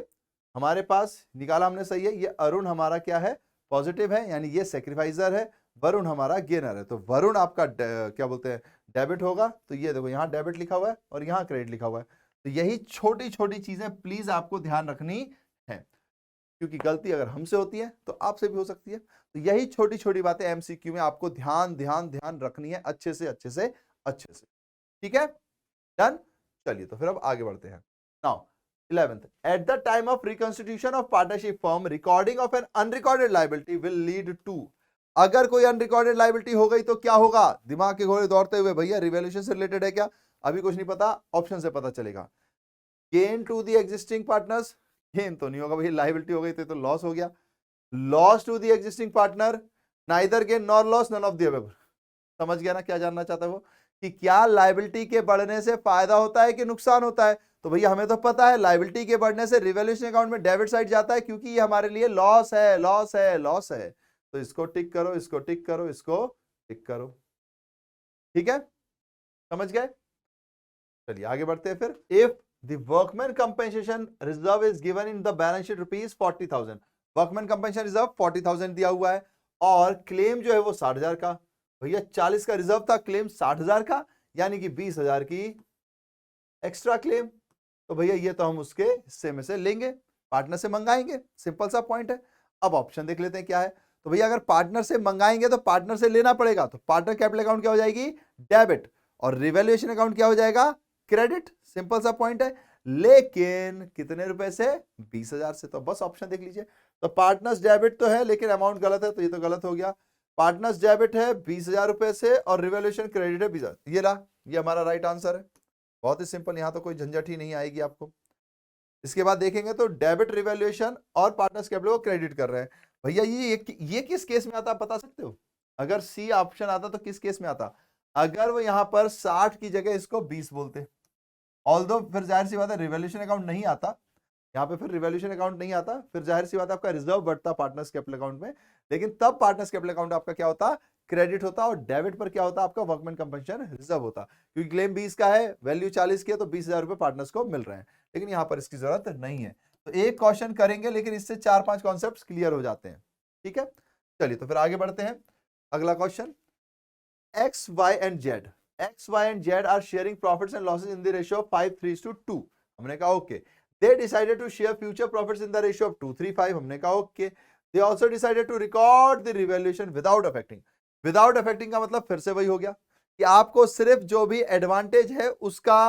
हमारे पास निकाला हमने सही है, ये अरुण हमारा क्या है पॉजिटिव है, यानी ये सेक्रीफाइजर है, वरुण हमारा गेनर है। तो वरुण आपका क्या बोलते हैं डेबिट होगा, तो ये देखो यहाँ डेबिट लिखा हुआ है और यहाँ क्रेडिट लिखा हुआ है। तो यही छोटी छोटी चीजें प्लीज आपको ध्यान रखनी है, क्योंकि गलती अगर हमसे होती है तो आपसे भी हो सकती है। तो यही छोटी छोटी बातें एमसीक्यू में आपको ध्यान ध्यान ध्यान रखनी है, अच्छे से अच्छे से अच्छे से, ठीक है, डन। चलिए तो फिर अब आगे बढ़ते हैं। Now 11th, at the time of reconstitution of partnership firm, recording of an unrecorded liability will lead to, अगर कोई अनरिकॉर्डेड लाइबिलिटी हो गई तो क्या होगा, दिमाग के घोड़े दौड़ते हुए, भैया रिवैल्यूएशन से रिलेटेड है क्या, अभी कुछ नहीं पता, ऑप्शन से पता चलेगा। Gain to the existing partners, gain तो नहीं होगा भैया, लाइबिलिटी हो गई तो लॉस हो गया। Loss to the existing partner, neither gain nor loss, none of the above. समझ गया ना क्या जानना चाहता है वो, कि क्या लाइबिलिटी के बढ़ने से फायदा होता है कि नुकसान होता है। तो भैया हमें तो पता है लाइबिलिटी के बढ़ने से रिवैल्यूएशन अकाउंट में डेबिट साइड जाता है, क्योंकि ये हमारे लिए लॉस है, लॉस है, लॉस है। तो इसको टिक करो, इसको टिक करो, इसको टिक करो, ठीक है, समझ गए। चलिए आगे बढ़ते हैं फिर। If the workman compensation reserve is given in the balance sheet ₹40,000, workman compensation reserve 40,000 दिया हुआ है और क्लेम जो है वो 60,000 का, भैया 40 का रिजर्व था, क्लेम 60,000 का, यानी कि 20,000 की एक्स्ट्रा क्लेम। तो भैया ये तो हम उसके हिस्से में से लेंगे, पार्टनर से मंगाएंगे, सिंपल सा पॉइंट है। अब ऑप्शन देख लेते हैं क्या है। तो भैया अगर पार्टनर से मंगाएंगे तो पार्टनर से लेना पड़ेगा, तो पार्टनर कैपिटल अकाउंट क्या हो जाएगी डेबिट, और रिवैल्यूएशन अकाउंट क्या हो जाएगा क्रेडिट, सिंपल सा पॉइंट है। लेकिन कितने रुपए से 20,000 से, तो बस ऑप्शन देख लीजिए। तो पार्टनर्स डेबिट तो है लेकिन अमाउंट गलत है, तो ये तो गलत हो गया। पार्टनर्स डेबिट है 20,000 रुपए से और रिवैल्यूएशन क्रेडिट है 20,000, ये रहा, ये हमारा राइट आंसर है। बहुत ही सिंपल, यहां तो कोई झंझट ही नहीं आएगी आपको। इसके बाद देखेंगे तो डेबिट रिवैल्यूएशन और पार्टनर्स कैपिटल को क्रेडिट कर रहे हैं। भैया ये किस केस में आता, बता सकते हो? अगर सी ऑप्शन आता तो किस केस में आता? अगर वो यहां पर 60 की जगह इसको 20 बोलते, ऑल्दो फिर जाहिर सी बात है रिवैल्यूएशन अकाउंट नहीं आता यहाँ पे, फिर रिवैल्यूएशन अकाउंट नहीं आता, फिर जाहिर सी बात है आपका रिजर्व बढ़ता पार्टनर्स कैपिटल अकाउंट में, लेकिन तब पार्टनर्स कैपिटल अकाउंट आपका क्या होता? क्रेडिट होता। और डेबिट पर क्या होता? आपका वर्कमैन कंपनसेशन रिजर्व होता, क्योंकि क्लेम 20 का है, वैल्यू 40 की है, तो 20,000 रुपए पार्टनर्स को मिल रहे हैं, लेकिन यहां पर इसकी जरूरत नहीं है। तो एक क्वेश्चन करेंगे, लेकिन इससे 4-5 कॉन्सेप्ट क्लियर हो जाते हैं। ठीक है, चलिए तो फिर आगे बढ़ते हैं। अगला question, X, Y and Z. X, Y and Z are sharing profits and losses in the ratio of 5:2. हमने कहा okay. They decided to share future profits in the ratio of 2:5. हमने कहा okay. They also decided to record the revaluation without affecting. Without affecting का मतलब फिर से वही हो गया कि आपको सिर्फ जो भी एडवांटेज है उसका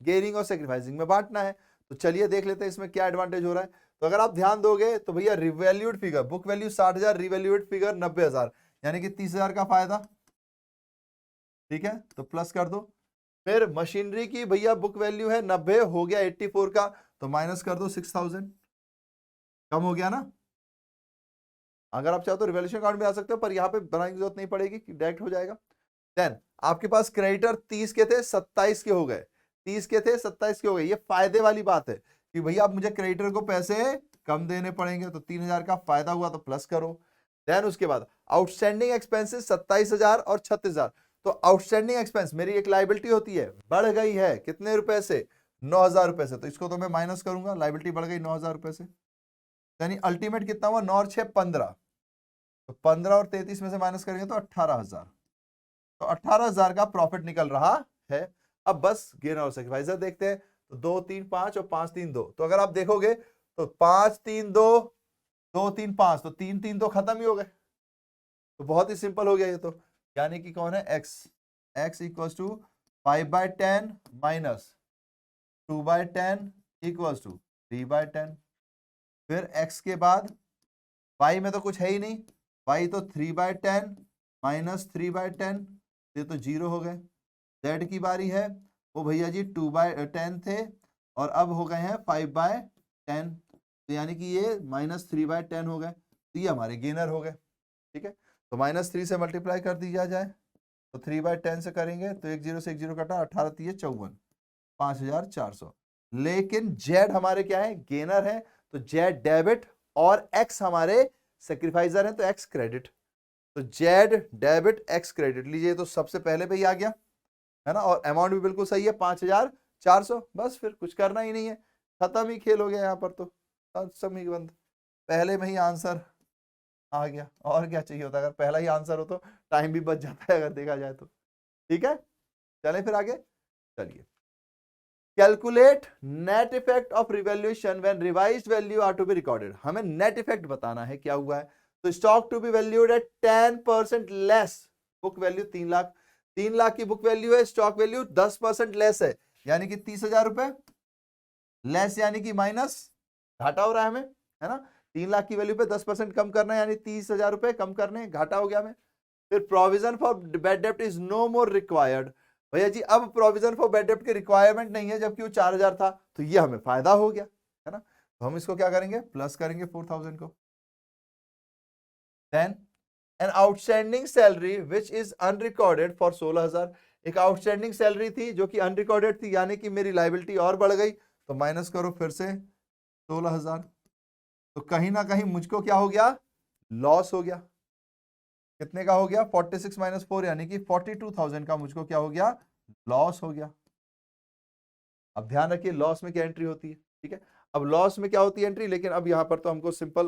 गेनिंग और सेक्रीफाइसिंग में बांटना है। तो चलिए देख लेते हैं इसमें क्या एडवांटेज हो रहा है। तो अगर आप ध्यान दोगे तो भैया revalued figure, book value 60,000, revalued figure 90,000, यानी कि 30,000 का फायदा। ठीक है, तो प्लस कर दो। फिर मशीनरी की भैया बुक वैल्यू है 90, हो गया 84 का, तो माइनस कर दो 6,000, कम हो गया ना। अगर आप चाहो तो रिवैल्यूएशन अकाउंट में आ सकते हो, पर यहां पे बनाने की जरूरत नहीं पड़ेगी, डायरेक्ट हो जाएगा। देन आपके पास क्रेडिटर 30 के थे 27 के हो गए, 30 के थे 27 के हो गए। ये फायदे वाली बात है कि भैया अब मुझे क्रेडिटर को पैसे कम देने पड़ेंगे, तो 3,000 का फायदा हुआ, तो प्लस करो। देन उसके बाद आउटस्टैंडिंग एक्सपेंसेस 27,000 और 36,000। तो आउटस्टैंडिंग एक्सपेंस मेरी एक लाइबिलिटी होती है, बढ़ गई है कितने रुपए से? 9,000 रुपए से, तो इसको तो मैं माइनस करूंगा, लाइबिलिटी बढ़ गई 9,000 रुपए से, यानी अल्टीमेट कितना हुआ? 9 और 6 15, तो 15 और 33 में से माइनस करेंगे तो 18,000, तो 18,000 का प्रॉफिट निकल रहा है। अब बस गेन और सेक्रीफाइसर देखते हैं, तो 2 3 5 और 5 3 2, तो अगर आप देखोगे तो 5 3 2 2 3 5, तो 3 3 तो खत्म ही हो गए, तो बहुत ही सिंपल हो गया ये तो। यानी कि कौन है? x, x equals to 5/10 minus 2/10 equals to 3/10। फिर x के बाद y में तो कुछ है ही नहीं, y तो 3/10 माइनस 3/10, ये तो 0 हो गए। z की बारी है, वो भैया जी 2/10 थे और अब हो गए हैं 5/10, तो यानी कि ये माइनस 3/10 हो गए, तो ये हमारे गेनर हो गए। ठीक है, तो -3 से मल्टीप्लाई कर दिया जाए, तो 3/10 से करेंगे तो 1 0 से 1 0 कटा, 18 3 54, 5,400। लेकिन जेड हमारे क्या है? गेनर है, तो जेड डेबिट और एक्स हमारे सेक्रीफाइजर है, तो एक्स क्रेडिट। तो जेड डेबिट एक्स क्रेडिट लीजिए, तो सबसे पहले पे ही आ गया है ना, और अमाउंट भी बिल्कुल सही है 5,400। बस फिर कुछ करना ही नहीं है, खत्म ही खेल हो गया यहाँ पर, तो सब ही बंद, पहले में ही आंसर आ गया। और क्या चाहिए होता? अगर पहला ही आंसर हो तो टाइम भी बच जाता है, अगर देखा जाए तो। ठीक है, चलें फिर आगे। चलिए, calculate net effect of revaluation when revised value are to be recorded. हमें नेट इफेक्ट बताना है क्या हुआ है। तो stock to be valued at 10% less, book value 3 lakh, 3 lakh की बुक वैल्यू है, स्टॉक वैल्यू 10% लेस है, यानी कि 30,000 रुपए लेस, यानी कि माइनस, घाटा हो रहा है हमें, है ना। 3 लाख की वैल्यू पे 10% कम करना है, यानी 30,000 रुपए कम करने, घाटा हो गया हमें। फिर प्रोविजन फॉर बैड डेप्ट इज नो मोर रिक्वायर्ड, भैया जी अब प्रोविजन फॉर बैड डेप्ट की रिक्वायरमेंट नहीं है, जबकि वो 4,000 था, तो ये हमें फायदा हो गया, है ना। तो हम इसको क्या करेंगे? प्लस करेंगे 4,000 को। Then an outstanding salary which is unrecorded for 16,000, एक आउटस्टैंडिंग सैलरी थी जो कि अनरिकॉर्डेड थी, यानी कि मेरी लाइबिलिटी और बढ़ गई, तो माइनस करो फिर से 16,000, तो कहीं ना कहीं मुझको क्या हो गया? लॉस हो गया। कितने का हो गया? 46 माइनस 4, यानी कि 42,000 का मुझको क्या हो गया? लॉस हो गया। अब ध्यान रखिए लॉस में क्या एंट्री होती है। ठीक है, अब लॉस में क्या होती है एंट्री, लेकिन अब यहां पर तो हमको सिंपल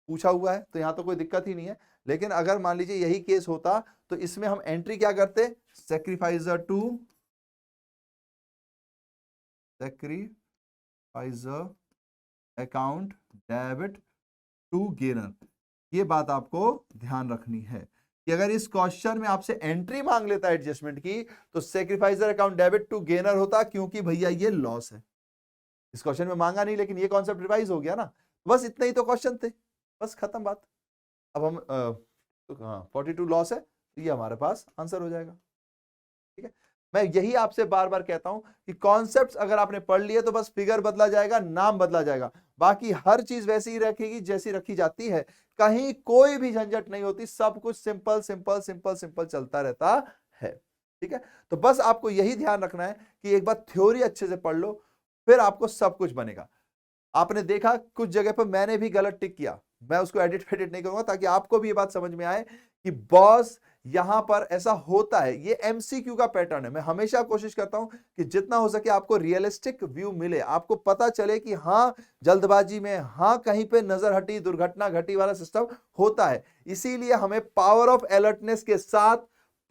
पूछा हुआ है, तो यहां तो कोई दिक्कत ही नहीं है। लेकिन अगर मान लीजिए यही केस होता, तो इसमें हम एंट्री क्या करते? Sacrificer to sacrificer account debit to gainer. ये बात आपको ध्यान रखनी है कि अगर इस क्वेश्चन में आपसे एंट्री मांग लेता है एडजस्टमेंट की, तो sacrificer account debit to gainer होता, क्योंकि भैया ये लॉस है। इस क्वेश्चन में मांगा नहीं, लेकिन ये कॉन्सेप्ट रिवाइज हो गया ना। बस इतना ही तो क्वेश्चन थे, बस खत्म बात। अब हम तो हाँ 42 लॉस है, तो ये हमारे पास आंसर हो जाएगा। ठीक है, मैं यही आपसे बार बार कहता हूं कि कॉन्सेप्ट्स अगर आपने पढ़ लिए तो बस फिगर बदला जाएगा, नाम बदला जाएगा, बाकी हर चीज वैसी ही रखेगी जैसी रखी जाती है। कहीं कोई भी झंझट नहीं होती, सब कुछ सिंपल सिंपल सिंपल सिंपल चलता रहता है। ठीक है, तो बस आपको यही ध्यान रखना है कि एक बार थ्योरी अच्छे से पढ़ लो, फिर आपको सब कुछ बनेगा। आपने देखा कुछ जगह पर मैंने भी गलत टिक किया, मैं उसको एडिट फेडिट नहीं करूंगा ताकि आपको भी ये बात समझ में आए कि बॉस यहां पर ऐसा होता है। ये एमसीक्यू का पैटर्न है। मैं हमेशा कोशिश करता हूं कि जितना हो सके आपको रियलिस्टिक व्यू मिले, आपको पता चले कि हाँ जल्दबाजी में, हाँ कहीं पे नजर हटी, दुर्घटना घटी वाला सिस्टम होता है। इसीलिए हमें पावर ऑफ अलर्टनेस के साथ,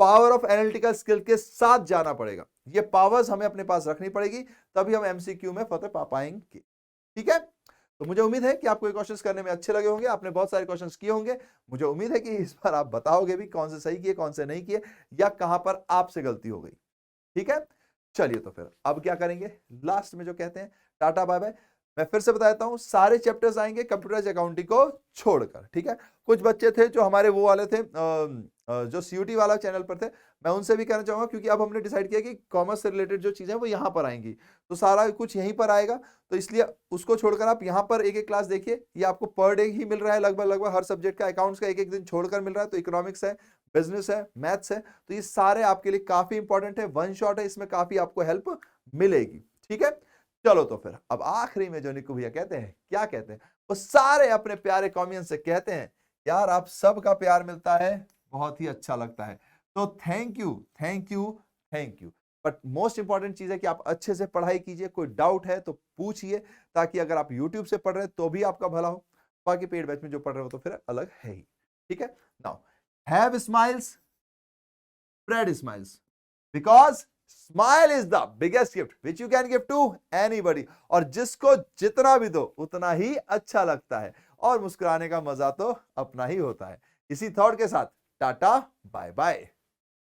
पावर ऑफ एनालिटिकल स्किल के साथ जाना पड़ेगा। ये पावर्स हमें अपने पास रखनी पड़ेगी, तभी हम एमसीक्यू में फतेह पा पाएंगे। ठीक है, तो मुझे उम्मीद है कि आपको ये क्वेश्चंस करने में अच्छे लगे होंगे। आपने बहुत सारे क्वेश्चंस किए होंगे। मुझे उम्मीद है कि इस बार आप बताओगे भी कौन से सही किए, कौन से नहीं किए, या कहां पर आपसे गलती हो गई। ठीक है, चलिए तो फिर अब क्या करेंगे, लास्ट में जो कहते हैं टाटा बाय बाय। मैं फिर से बता देता हूं, सारे चैप्टर्स आएंगे कंप्यूटर अकाउंटिंग को छोड़कर। ठीक है, कुछ बच्चे थे जो हमारे वो वाले थे, जो सीयूटी वाला चैनल पर थे, मैं उनसे भी कहना चाहूंगा, क्योंकि अब हमने डिसाइड किया कि कॉमर्स से रिलेटेड जो चीजें वो यहां पर आएंगी, तो सारा कुछ यहीं पर आएगा। तो इसलिए उसको छोड़कर आप यहां पर एक एक क्लास देखिए। ये आपको पर डे ही मिल रहा है, लगभग लगभग हर सब्जेक्ट का। अकाउंट्स का एक एक दिन छोड़कर मिल रहा है, तो इकोनॉमिक्स है, बिजनेस है, मैथ्स है, तो ये सारे आपके लिए काफी इंपॉर्टेंट है। वन शॉट है, इसमें काफी आपको हेल्प मिलेगी। ठीक है, चलो तो फिर अब आखिरी में जो निकू भैया कहते हैं, क्या कहते हैं, वो सारे अपने प्यारे कॉमियन से कहते हैं, यार आप सबका प्यार मिलता है, बहुत ही अच्छा लगता है, तो thank you thank you thank you. But most important चीज है कि आप अच्छे से पढ़ाई कीजिए। कोई डाउट है तो पूछिए, ताकि अगर आप यूट्यूब से पढ़ रहे हैं तो भी आपका भला हो, बाकी पेड बैच में जो पढ़ रहे हो तो फिर अलग है ही। ठीक है, now have smiles, spread smiles, because smile is the biggest gift which you can give to anybody। और जिसको जितना भी दो उतना ही अच्छा लगता है, और मुस्कुराने का मजा तो अपना ही होता है। इसी थॉट के साथ टाटा बाय बाय।